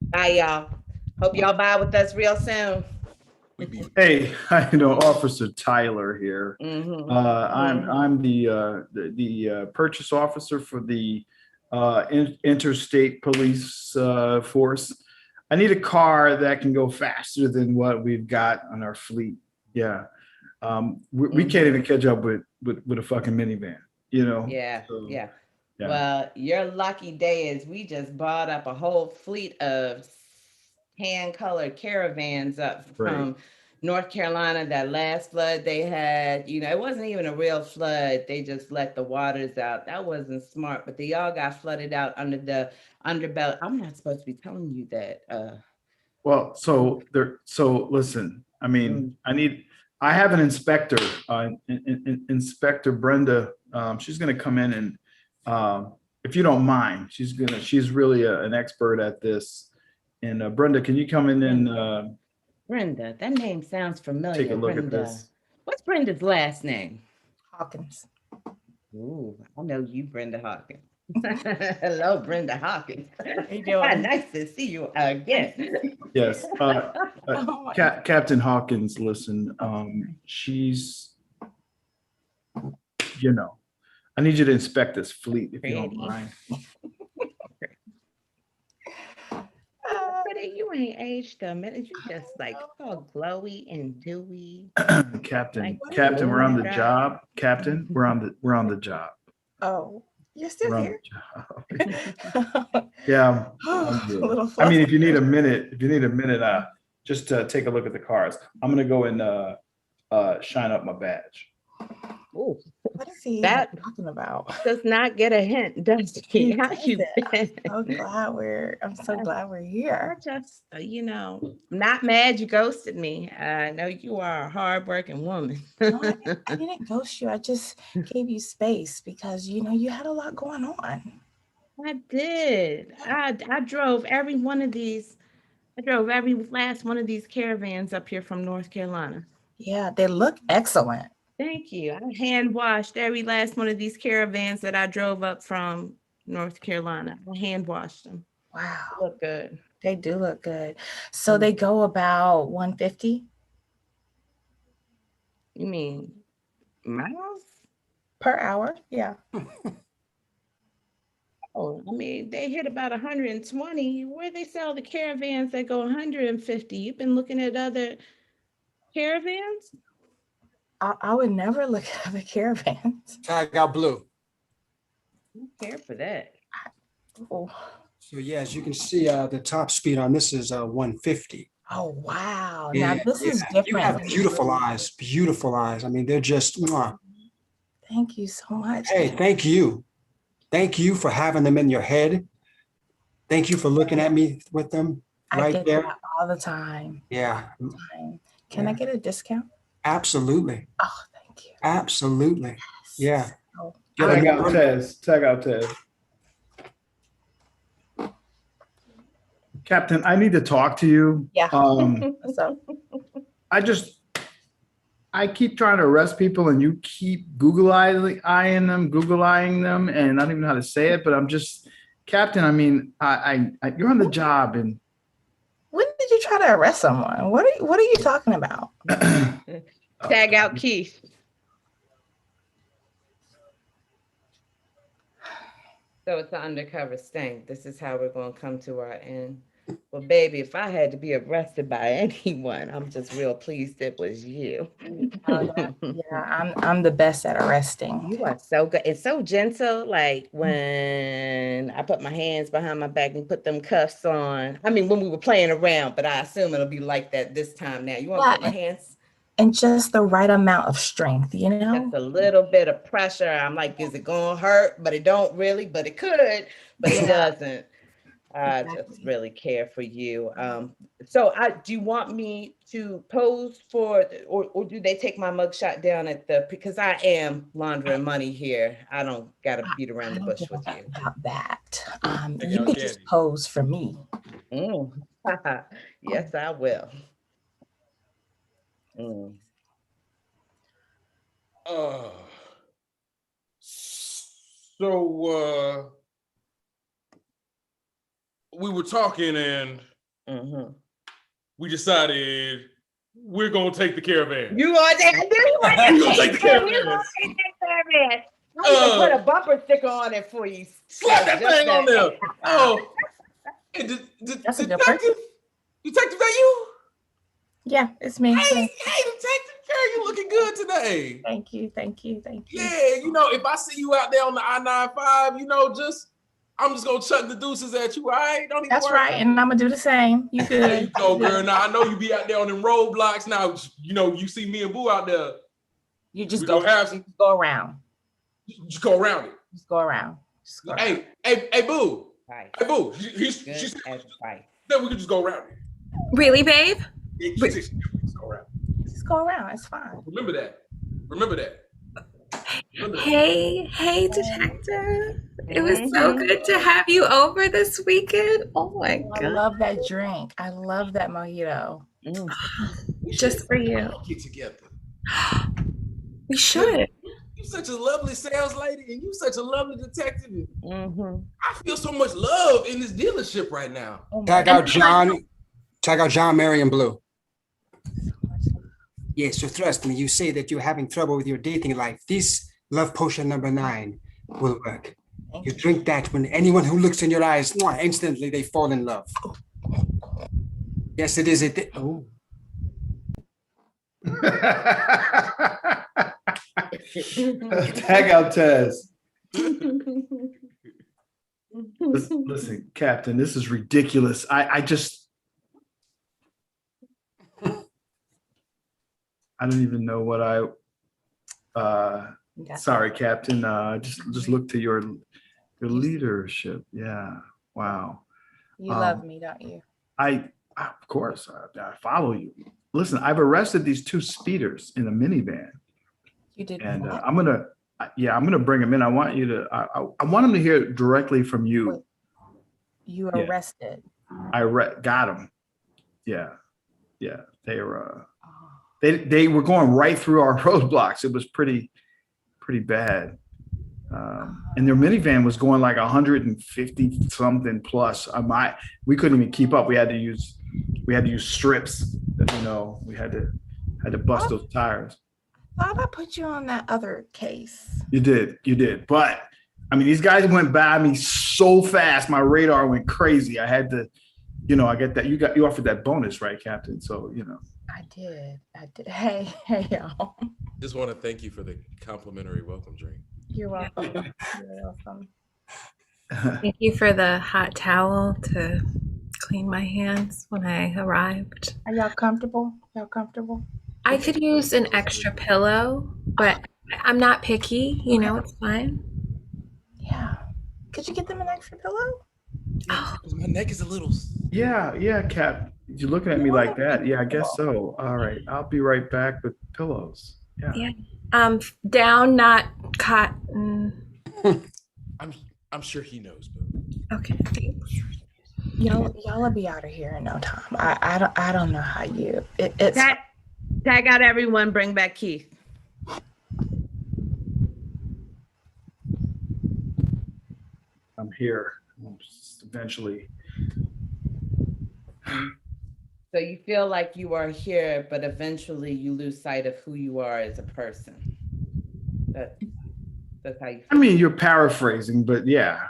Bye, y'all. Hope y'all buy with us real soon. Hey, I know Officer Tyler here. Mm-hmm. I'm the purchase officer for the interstate police force. I need a car that can go faster than what we've got on our fleet. Yeah, we can't even catch up with a fucking minivan. You know. Yeah. Yeah. Well, your lucky day is we just bought up a whole fleet of tan-colored caravans up from North Carolina. That last flood they had, it wasn't even a real flood. They just let the waters out. That wasn't smart, but they all got flooded out under the underbelly. I'm not supposed to be telling you that. Well, so listen, I mean, I have an inspector, Inspector Brenda. She's going to come in and, if you don't mind, she's really an expert at this. And Brenda, can you come in and Brenda, that name sounds familiar. take a look Brenda. at this? What's Brenda's last name? Hawkins. Ooh, I know you, Brenda Hawkins. Hello, Brenda Hawkins. How you doing? Nice to see you again. Yes, Captain Hawkins. Listen, she's, I need you to inspect this fleet if you don't mind. You ain't aged a minute. You just like all glowy and dewy. Captain, we're on the job. Captain, we're on the job. Oh. You're still Around here. the job. Yeah. I'm A good. little I mean, if you flustered. need a minute, just take a look at the cars. I'm gonna go and shine up my badge. Ooh, What is he that talking about? does not get a hint, does he? How you been? I'm so glad we're here. I just, not mad you ghosted me. I know you are a hardworking woman. No, I didn't ghost you. I just gave you space because you had a lot going on. I did. I drove every last one of these caravans up here from North Carolina. Yeah, they look excellent. Thank you. I hand washed every last one of these caravans that I drove up from North Carolina. I hand washed them. Wow. They look good. They do look good. So they go about 150? You mean miles? Per hour? Yeah. Oh, I mean, they hit about 120. Where they sell the caravans that go 150? You've been looking at other caravans? I would never look at the caravans. Tag out blue. I don't care for that. Oh. So yeah, as you can see, the top speed on this is 150. Oh wow! Yeah, Now this is different. You have beautiful eyes, beautiful eyes. I mean, they're just. Mwah. Thank you so much. Hey, thank you. Thank you for having them in your head. Thank you for looking at me with them I get there. that all the time. Yeah. Can I get a discount? Absolutely. Oh, thank you. Absolutely. Yeah. Tag out Tez. Captain, I need to talk to you. Yeah. What's up? I keep trying to arrest people and you keep eyeing them, and I don't even know how to say it, but I'm just, Captain, I mean, you're on the job and. When did you try to arrest someone? What are you talking about? Tag out Keith. So it's an undercover sting. This is how we're going to come to our end. Well, baby, if I had to be arrested by anyone, I'm just real pleased it was you. Yeah, I'm the best at arresting. You are so good. It's so gentle. Like when I put my hands behind my back and put them cuffs on. I mean, when we were playing around, but I assume it'll be like that this time now. You want to put my hands? And just the right amount of strength, Just a little bit of pressure. I'm like, is it going to hurt? But it don't really, but it could, but it doesn't. I just really care for you. So do you want me to pose for, or do they take my mugshot down because I am laundering money here. I don't got to beat around the bush with you. About that. You could just pose for me. Yes, I will. So we were talking and we decided we're gonna take the caravan. You are there. We're gonna take the caravan. I'm gonna put a bumper sticker on it for you. Slap that thing on there. Oh, hey, detective, that you? Yeah, it's me. Hey, detective, girl, you looking good today. Thank you. Yeah, if I see you out there on the I-95, I'm just gonna chuck the deuces at you, all right? Don't even That's worry. right, and I'm gonna do the same. You good? There you go, girl. Now I know you be out there on them roadblocks. Now you see me and Boo out there. You just we go around. Just go around. Just go around it. Hey, Boo. Right. Hey, Boo. She said that we could just go around it. Really, babe? Just go around. Just go around. It's fine. Remember that. Hey, detective. It was so good to have you over this weekend. Oh my God. I love that drink. I love that mojito. Just for you. Get together. We should. You're such a lovely sales lady and you're such a lovely detective. I feel so much love in this dealership right now. Tag out John, Mary, and Blue. Yes, so trust me, you say that you're having trouble with your dating life. This love potion number 9 will work. You drink that when anyone who looks in your eyes, instantly they fall in love. Yes, it is. Oh. Tag out Tez. Listen, Captain, this is ridiculous. I don't even know what sorry, Captain. Just look to your leadership. Yeah. Wow. You love me, don't you? Of course, I follow you. Listen, I've arrested these two speeders in a minivan. You did. And I'm gonna bring them in. I want you to. I want them to hear directly from you. Wait, you arrested. Got them. Yeah. They were. They were going right through our roadblocks. It was pretty bad. And their minivan was going like 150 something plus. We couldn't even keep up. We had to use strips. We had to bust those tires. Thought I put you on that other case. You did. But I mean, these guys went by me so fast. My radar went crazy. I had to, I get that. You offered that bonus, right, Captain? So, I did. Hey, y'all. Just want to thank you for the complimentary welcome drink. You're welcome. You're welcome. Thank you for the hot towel to clean my hands when I arrived. Are y'all comfortable? I could use an extra pillow, but I'm not picky. It's fine. Yeah. Could you get them an extra pillow? Oh, my neck is a little. Yeah, Cap. You're looking at me like that. Yeah, I guess so. All right, I'll be right back with pillows. Yeah. Down, not cotton. I'm sure he knows, Boo. Okay, thanks. Y'all will be out of here in no time. I don't know how you. It's tag out everyone. Bring back Keith. I'm here. Eventually. So you feel like you are here, but eventually you lose sight of who you are as a person. That's how you feel. I mean, you're paraphrasing, but yeah.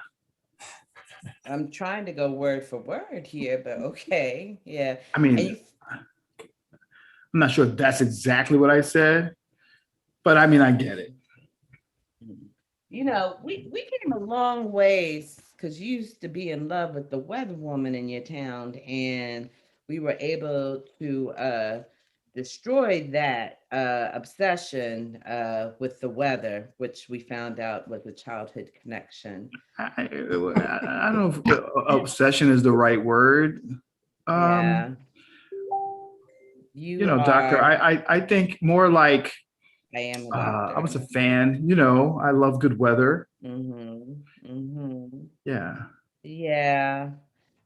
I'm trying to go word for word here, but okay. Yeah. I mean, I'm not sure if that's exactly what I said, but I mean, I get it. We came a long ways because you used to be in love with the weather woman in your town, and we were able to destroy that obsession with the weather, which we found out was a childhood connection. I don't know if obsession is the right word. Yeah. Doctor, I think more like I am a doctor. I was a fan, I love good weather. Yeah. Yeah.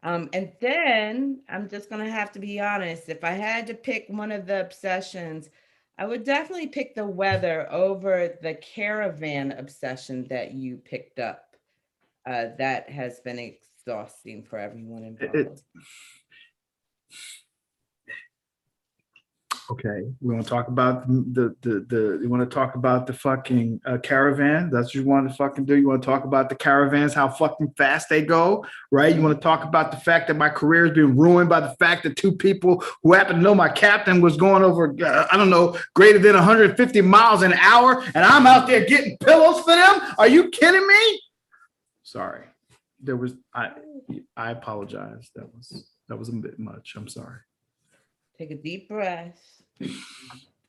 And then I'm just going to have to be honest. If I had to pick one of the obsessions, I would definitely pick the weather over the caravan obsession that you picked up. That has been exhausting for everyone involved. Okay, we want to talk about you want to talk about the fucking caravan? That's what you want to fucking do? You want to talk about the caravans, how fucking fast they go, right? You want to talk about the fact that my career has been ruined by the fact that two people who happen to know my captain was going over, greater than 150 miles an hour, and I'm out there getting pillows for them? Are you kidding me? Sorry, I apologize. That was a bit much. I'm sorry. Take a deep breath.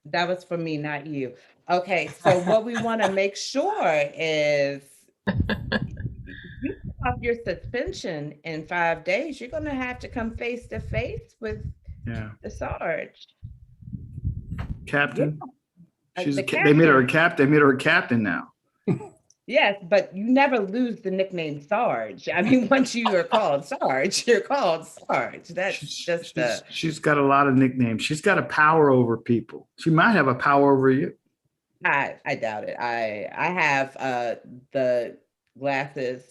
That was for me, not you. Okay, so what we want to make sure is you off your suspension in 5 days. You're going to have to come face to face with the Sarge. Captain. Yeah. They made her a captain. They made her a captain now. Yes, but you never lose the nickname Sarge. I mean, once you are called Sarge, you're called Sarge. That's She's got a lot of nicknames. She's got a power over people. She might have a power over you. I doubt it. I have the glasses.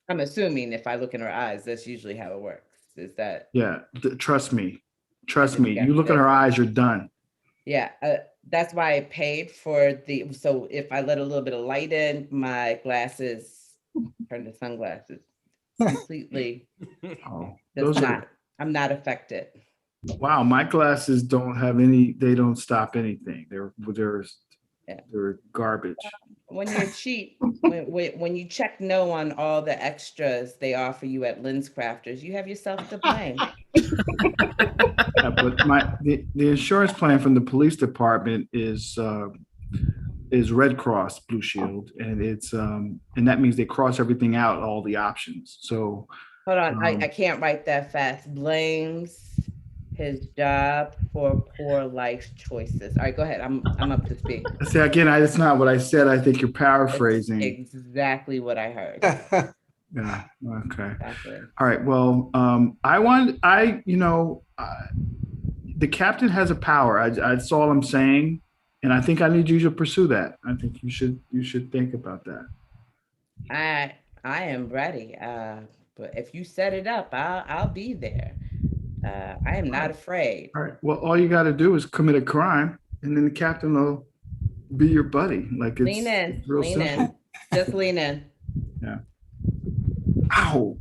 I'm assuming if I look in her eyes, that's usually how it works. Is that? Yeah, trust me. You look in her eyes, you're done. Yeah, that's why I paid for so if I let a little bit of light in, my glasses turn to sunglasses completely. I'm not affected. Wow, my glasses don't have any, they don't stop anything. They're garbage. when you're cheap, when you check no on all the extras they offer you at Lens Crafters, you have yourself to blame. Yeah, but the insurance plan from the police department is Red Cross Blue Shield, and it's and that means they cross everything out, all the options. So Hold on, I can't write that fast. Blames his job for poor life choices. All right, go ahead. I'm up to speed. see again, that's not what I said. I think you're That's paraphrasing. exactly what I heard. Yeah. Okay. Exactly. All right. Well, the captain has a power. That's all I'm saying, and I think I need you to pursue that. I think you should think about that. I am ready. But if you set it up, I'll be there. I am not afraid. All right. Well, all you got to do is commit a crime, and then the captain will be your buddy. Like Lean in, real lean simple. in, just lean in. Yeah. Ow.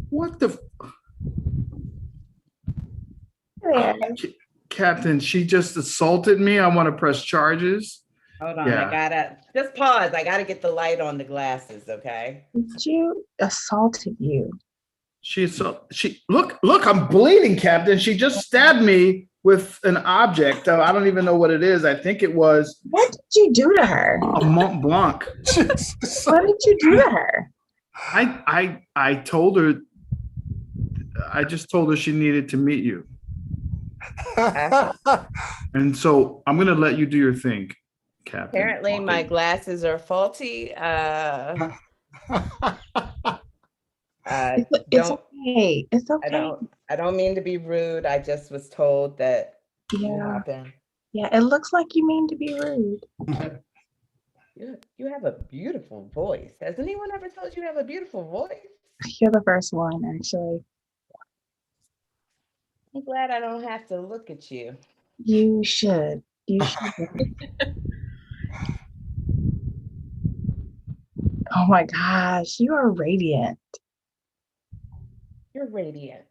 What the? Captain, she just assaulted me. I want to press charges. Hold on, Yeah. I gotta just pause. I gotta get the light on the glasses, okay? She assaulted you. She look, I'm bleeding, Captain. She just stabbed me with an object. I don't even know what it is. I think it was. What did you do to her? A Mont Blanc. What did you do to her? I told her. I just told her she needed to meet you. And so I'm gonna let you do your thing, Captain. Apparently my glasses are faulty. It's okay. It's okay. I don't mean to be rude. I just was told that it Yeah. happened. Yeah, it looks like you mean to be rude. You have a beautiful voice. Has anyone ever told you you have a beautiful voice? You're the first one, actually. I'm glad I don't have to look at you. You should. You should. Oh my gosh, you are radiant. You're radiant.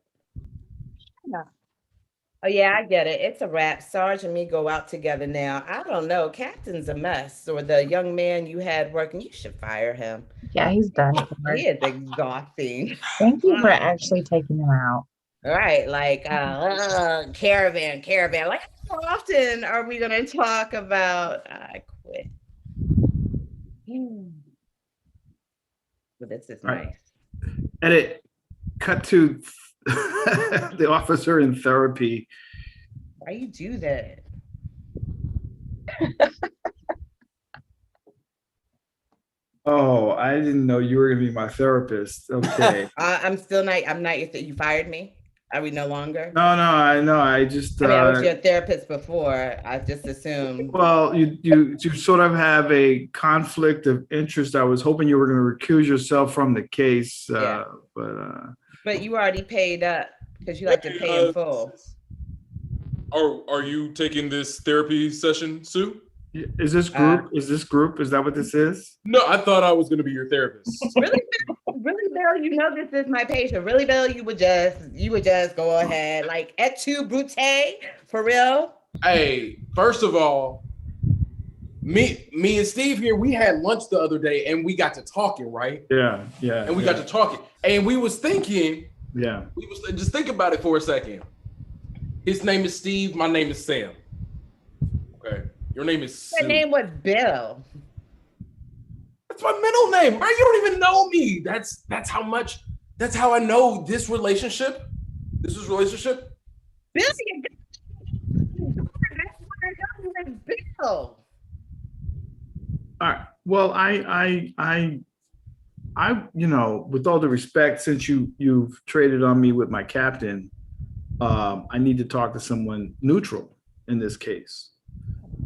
Yeah. Oh yeah, I get it. It's a wrap. Sarge and me go out together now. I don't know. Captain's a mess. Or the young man you had working, you should fire him. Yeah, he's done. He is exhausting. Thank you for actually taking him out. All right, like caravan. Like how often are we gonna talk about I quit? But this is All right. nice. Edit. Cut to the officer in therapy. Why you do that? Oh, I didn't know you were gonna be my therapist. Okay. I'm not you fired me? Are we no longer? No, I know. I just. I mean, I was your therapist before. I just assumed. Well, you sort of have a conflict of interest. I was hoping you were going to recuse yourself from the case, Yeah. But you already paid up because you like to pay in full. Are you taking this therapy session, Sue? Is this group? Is that what this is? No, I thought I was going to be your therapist. Really, Bill, you know this is my patient. Really, Bill, you would just go ahead. Like, et tu, Brute? For real? Hey, first of all, me and Steve here, we had lunch the other day and we got to talking, right? Yeah. And we got to talking. And we was thinking, yeah. Just think about it for a second. His name is Steve, my name is Sam. Okay. Your name is Sue. Your name was Bill. That's my middle name, bro. You don't even know me. That's how I know this relationship. This is relationship. Bill, that's what I know you as Bill. All right. Well, I, with all the respect, since you've traded on me with my captain, I need to talk to someone neutral in this case.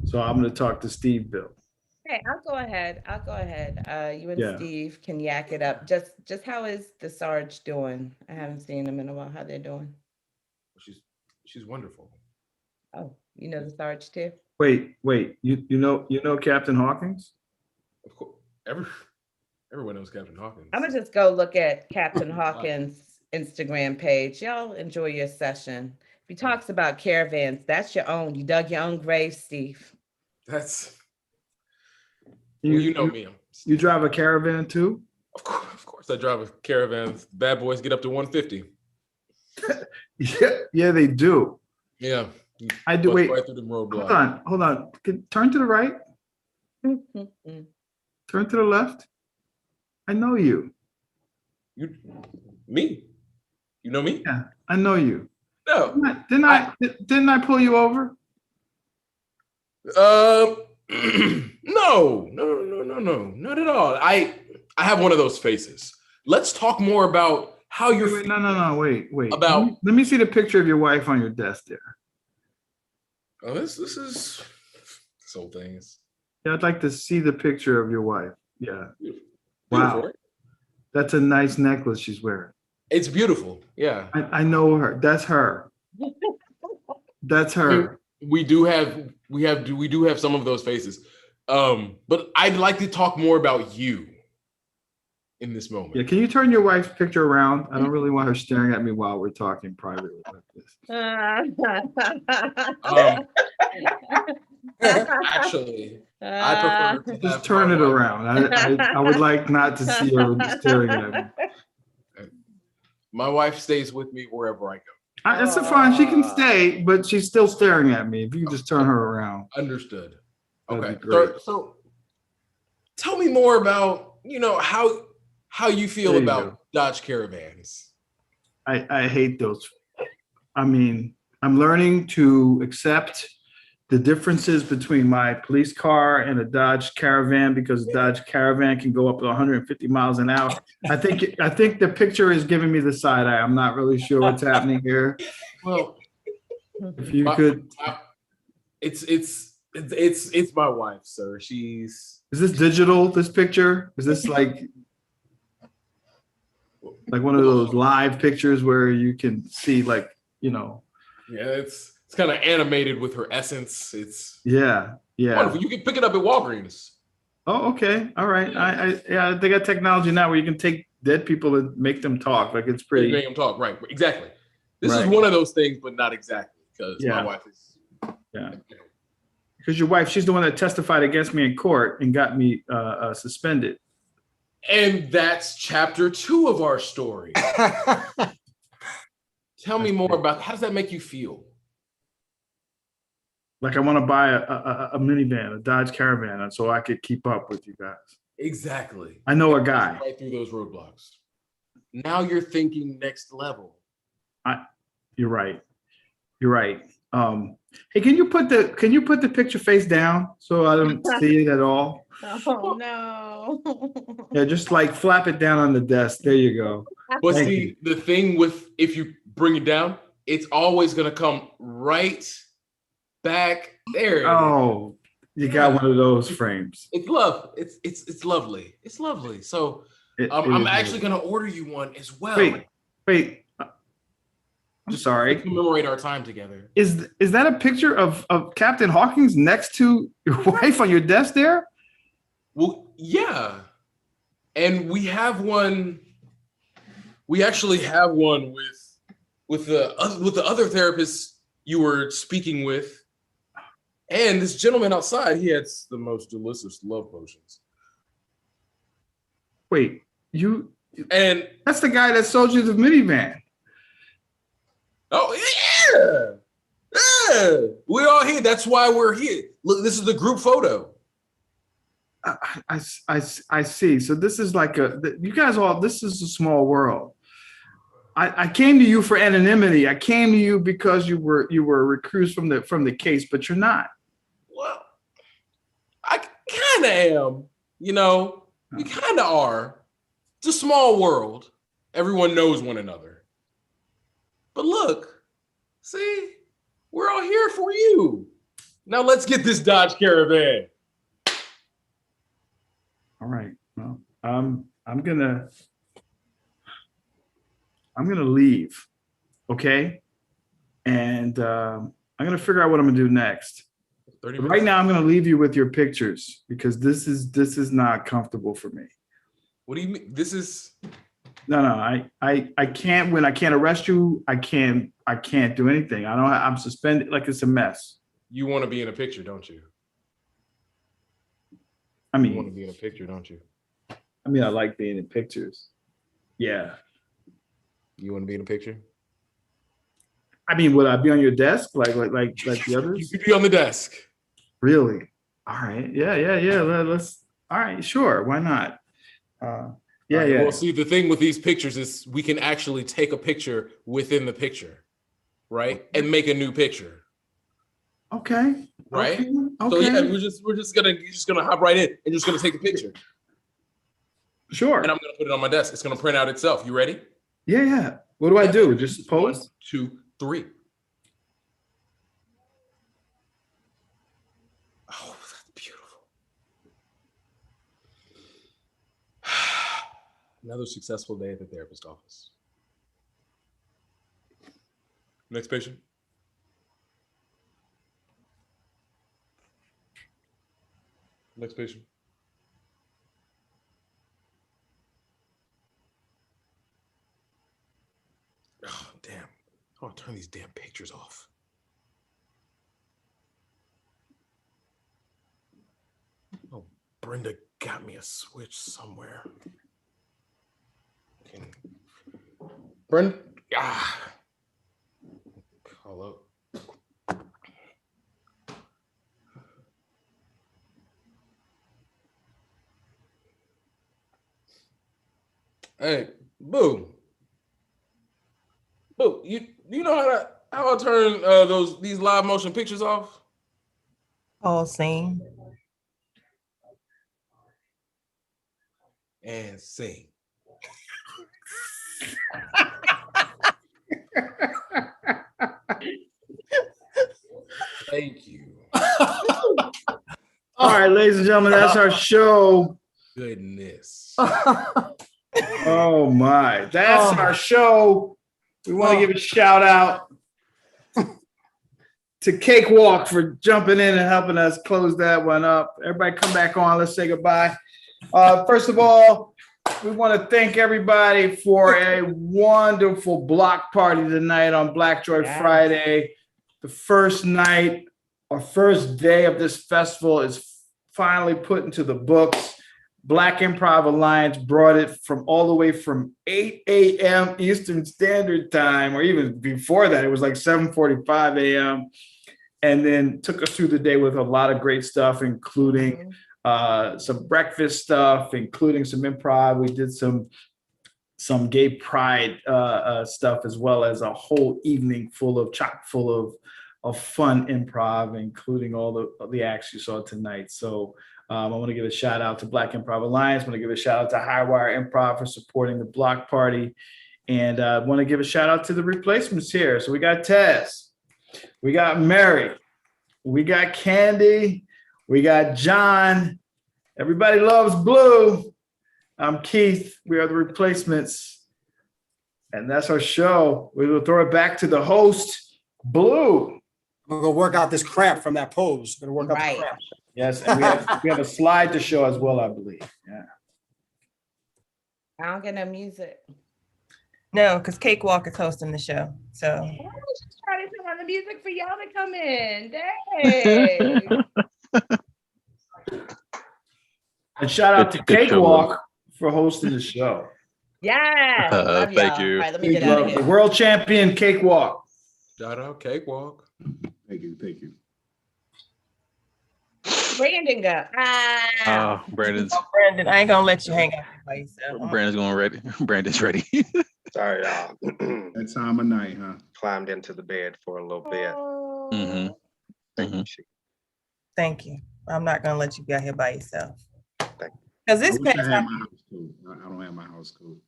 So I'm going to talk to Steve Bill. Hey, I'll go ahead. You and Yeah. Steve can yak it up. Just how is the Sarge doing? I haven't seen them in a while. How they're doing? She's wonderful. Oh, you know the Sarge too? Wait. You know Captain Hawkins? Of course, everyone knows Captain Hawkins. I'm gonna just go look at Captain Hawkins' Instagram page. Y'all enjoy your session. If he talks about caravans, that's your own. You dug your own grave, Steve. That's Well, you know me. You drive a Caravan too? Of course, I drive a Caravan. Bad boys get up to 150. Yeah, they do. Yeah. I do. Wait, right through the roadblock. hold on. Turn to the right. Turn to the left. I know you. Me? You know me? Yeah, I know you. No. Didn't I pull you over? No, not at all. I have one of those faces. Let's talk more about how you're. Wait. About. Let me see the picture of your wife on your desk there. Oh, this is soul things. Yeah, I'd like to see the picture of your wife. Yeah. Beautiful. Wow. That's a nice necklace she's wearing. It's beautiful. Yeah. I know her. That's her. That's her. We do have some of those faces. But I'd like to talk more about you in this moment. Yeah, can you turn your wife's picture around? I don't really want her staring at me while we're talking privately like this. Actually, I prefer to just turn it around. I would like not to see her staring at me. My wife stays with me wherever I go. That's fine. She can stay, but she's still staring at me. If you just turn her around. Understood. That'd Okay. be great. So tell me more about, how you feel about Dodge Caravans. I hate those. I mean, I'm learning to accept the differences between my police car and a Dodge Caravan because a Dodge Caravan can go up to 150 miles an hour. I think the picture is giving me the side eye. I'm not really sure what's happening here. Well, if you could, it's my wife, sir. Is this digital? This picture is this like one of those live pictures where you can see Yeah, it's kind of animated with her essence. It's yeah. wonderful. You can pick it up at Walgreens. Oh, okay. All right. They got technology now where you can take dead people and make them talk. Like it's pretty. Make them talk, right? Exactly. This is one of those things, but not exactly because my wife is. Yeah. Because your wife, she's the one that testified against me in court and got me suspended. And that's chapter 2 of our story. Tell me more about how does that make you feel? Like I want to buy a minivan, a Dodge Caravan, so I could keep up with you guys. Exactly. I know a guy. Right through those roadblocks. Now you're thinking next level. You're right. Hey, can you put the picture face down so I don't see it at all? Oh no. Yeah, just like flap it down on the desk. There you go. But see, the thing with if you bring it down, it's always gonna come right back there. Oh, you got one of those frames. It's lovely. It's lovely. So I'm actually gonna order you one as well. Wait. I'm sorry. To commemorate our time together. Is that a picture of Captain Hawkins next to your wife on your desk there? Well, yeah. And we have one. We actually have one with the other therapist you were speaking with. And this gentleman outside, he had the most delicious love potions. Wait, and that's the guy that sold you the minivan. Oh yeah. We're all here. That's why we're here. Look, this is the group photo. I see. So this is like you guys all. This is a small world. I came to you for anonymity. I came to you because you were recused from the case, but you're not. Well, I kind of am. We kind of are. It's a small world. Everyone knows one another. But look, see, we're all here for you. Now let's get this Dodge Caravan. All right. Well, I'm gonna leave, okay? And I'm gonna figure out what I'm gonna do next. Right now, I'm gonna leave you with your pictures because this is not comfortable for me. What do you mean? This is no. I can't win. I can't arrest you. I can't do anything. I'm suspended. Like it's a mess. You want to be in a picture, don't you? I You want to mean, be in a picture, don't you? I like being in pictures. Yeah. You want to be in a picture? Would I be on your desk like the You others? could be on the desk. Really? All right. Yeah. Let's. All right. Sure. Why not? Yeah. All right, Yeah. Well, see, the thing with these pictures is we can actually take a picture within the picture, right? And make a new picture, Okay. right? Okay. So yeah, Okay. you're just gonna hop right in and just gonna take a picture. Sure. And I'm gonna put it on my desk. It's gonna print out itself. You ready? Yeah. Yeah. What do I do? Just pose? 1, 2, 3. Oh, that's beautiful. Another successful day at the therapist office. Next patient. Next patient. Oh, damn. I want to turn these damn pictures off. Oh, Brenda got me a switch somewhere. Brenda, call up. Hey, Boo. Boo, you know how I turn these live motion pictures off? All scene. And sing. Thank you. All right, ladies and gentlemen, that's our show. Goodness. Oh my, that's our show. We want to give a shout out to Cakewalk for jumping in and helping us close that one up. Everybody come back on. Let's say goodbye. First of all, we want to thank everybody for a wonderful block party tonight on Black Joy Friday. The first night or first day of this festival is finally put into the books. Black Improv Alliance brought it from all the way from 8 a.m. Eastern Standard Time, or even before that, it was like 7:45 a.m. And then took us through the day with a lot of great stuff, including some breakfast stuff, including some improv. We did some gay pride stuff, as well as a whole evening chock full of fun improv, including all the acts you saw tonight. So I want to give a shout out to Black Improv Alliance. I want to give a shout out to Highwire Improv for supporting the block party. And I want to give a shout out to the replacements here. So we got Tez, we got Mary, we got Candy, we got John. Everybody loves Blue. I'm Keith. We are the replacements. And that's our show. We will throw it back to the host, Blue. We'll go work out this cramp from that pose. Gonna work out the cramp. Yes, and we have a slide to show as well, I believe. Yeah. I don't get no music. No, because Cakewalk is hosting the show. So I was just trying to turn on the music for y'all to come in. Dang. And shout out to Cakewalk for hosting the show. Yes. Love Thank y'all. you. All right, let me get out of The here. world champion Cakewalk. Shout out Cakewalk. Thank you. Brandon go. Brandon, I ain't gonna let you hang out by yourself. Brandon's ready. Sorry, y'all. That time of night, huh? Climbed into the bed for a little bit. Thank you. I'm not gonna let you be out here by yourself. Thank you. Because this I wish I past had time, my house coat. I don't have my house coat.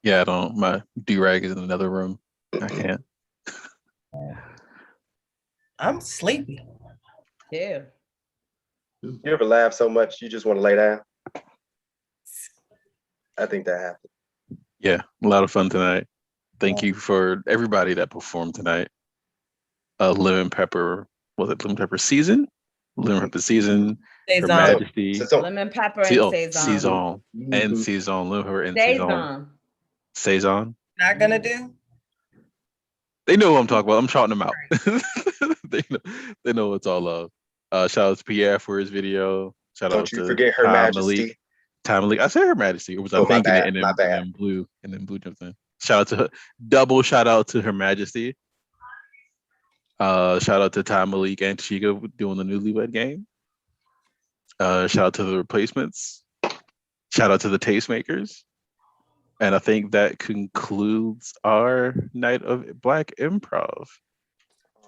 Yeah, I don't. My do-rag is in another room. I can't. I'm sleepy. Yeah. You ever laugh so much you just want to lay down? I think that happened. Yeah, a lot of fun tonight. Thank you for everybody that performed tonight. Lemon Pepper, was it Lemon Pepper Season? Lemon Pepper Season, Her Majesty. Lemon pepper and Saison. Saison. And Saison, Lemon Pepper and Saison. Saison. Not gonna do. They know who I'm talking about. I'm shouting them out. They know it's all love. Shout out to Pierre for his video. Shout Don't out you to forget Her Ty Majesty. Malik. Ty Malik. I said Her Majesty, or was I Oh, my thinking bad, it? And my bad. then blue jumped in. Shout out to her. Double shout out to Her Majesty. Shout out to Ty Malik and Chica doing the Newlywed Game. Shout out to the Replacements. Shout out to the Tastemakers. And I think that concludes our night of Black Improv.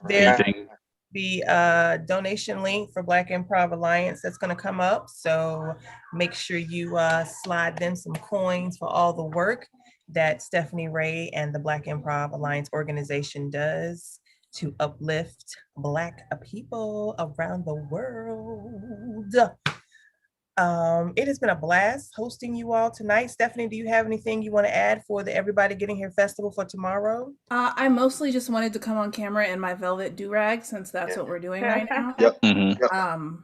There's Anything? the donation link for Black Improv Alliance that's going to come up. So make sure you slide them some coins for all the work that Stephanie Ray and the Black Improv Alliance organization does to uplift Black people around the world. It has been a blast hosting you all tonight. Stephanie, do you have anything you want to add for the Everybody Getting Here Festival for tomorrow? I mostly just wanted to come on camera in my velvet do-rag since that's what we're doing right now. Yep.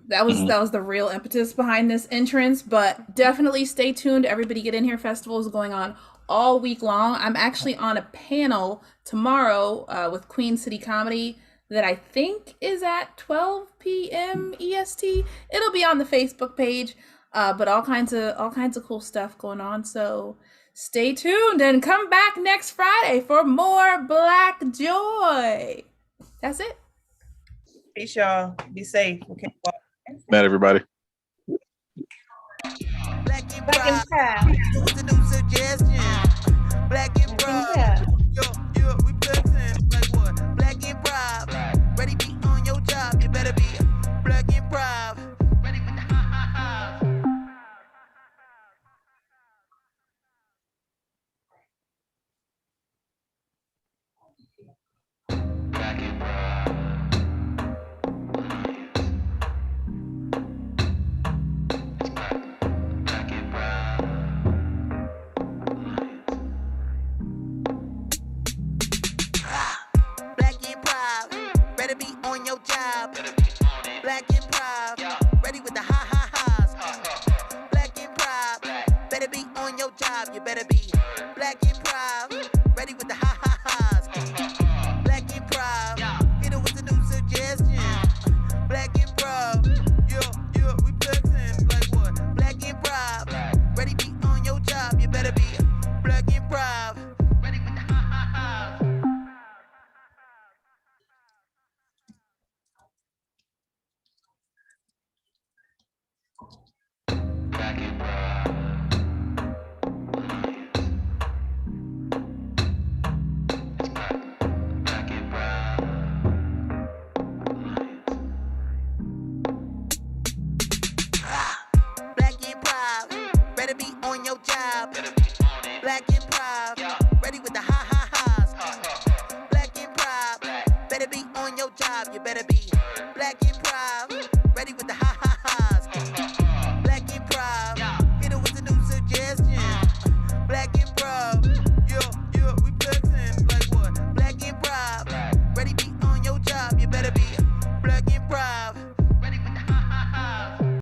That was the real impetus behind this entrance, but definitely stay tuned. Everybody Get In Here Festival is going on all week long. I'm actually on a panel tomorrow with Queen City Comedy that I think is at 12 p.m. EST. It'll be on the Facebook page, but all kinds of cool stuff going on. So stay tuned and come back next Friday for more Black Joy. That's it. Peace, y'all. Be safe. Okay. Night, everybody. Black Improv. What's the new suggestion? Black Improv. Yo, we flexing like what? Black Improv. Ready be on your job. You better be Black Improv. Ready with the ha. Black Improv. Ready be on your job. Black Improv. Ready with the ha-ha-has. Black Improv. Better be on your job. You better be Black Improv. Ready with the ha-ha-has. Black Improv. Hit it with the new suggestion. Black Improv. Yo, we flexing like what? Black Improv. Ready be on your job. You better be Black Improv. Ready with the ha-ha-has. Black Improv. Better be on your job. Black Improv. Ready with the ha-ha-has. Black Improv. Better be on your job. You better be Black Improv.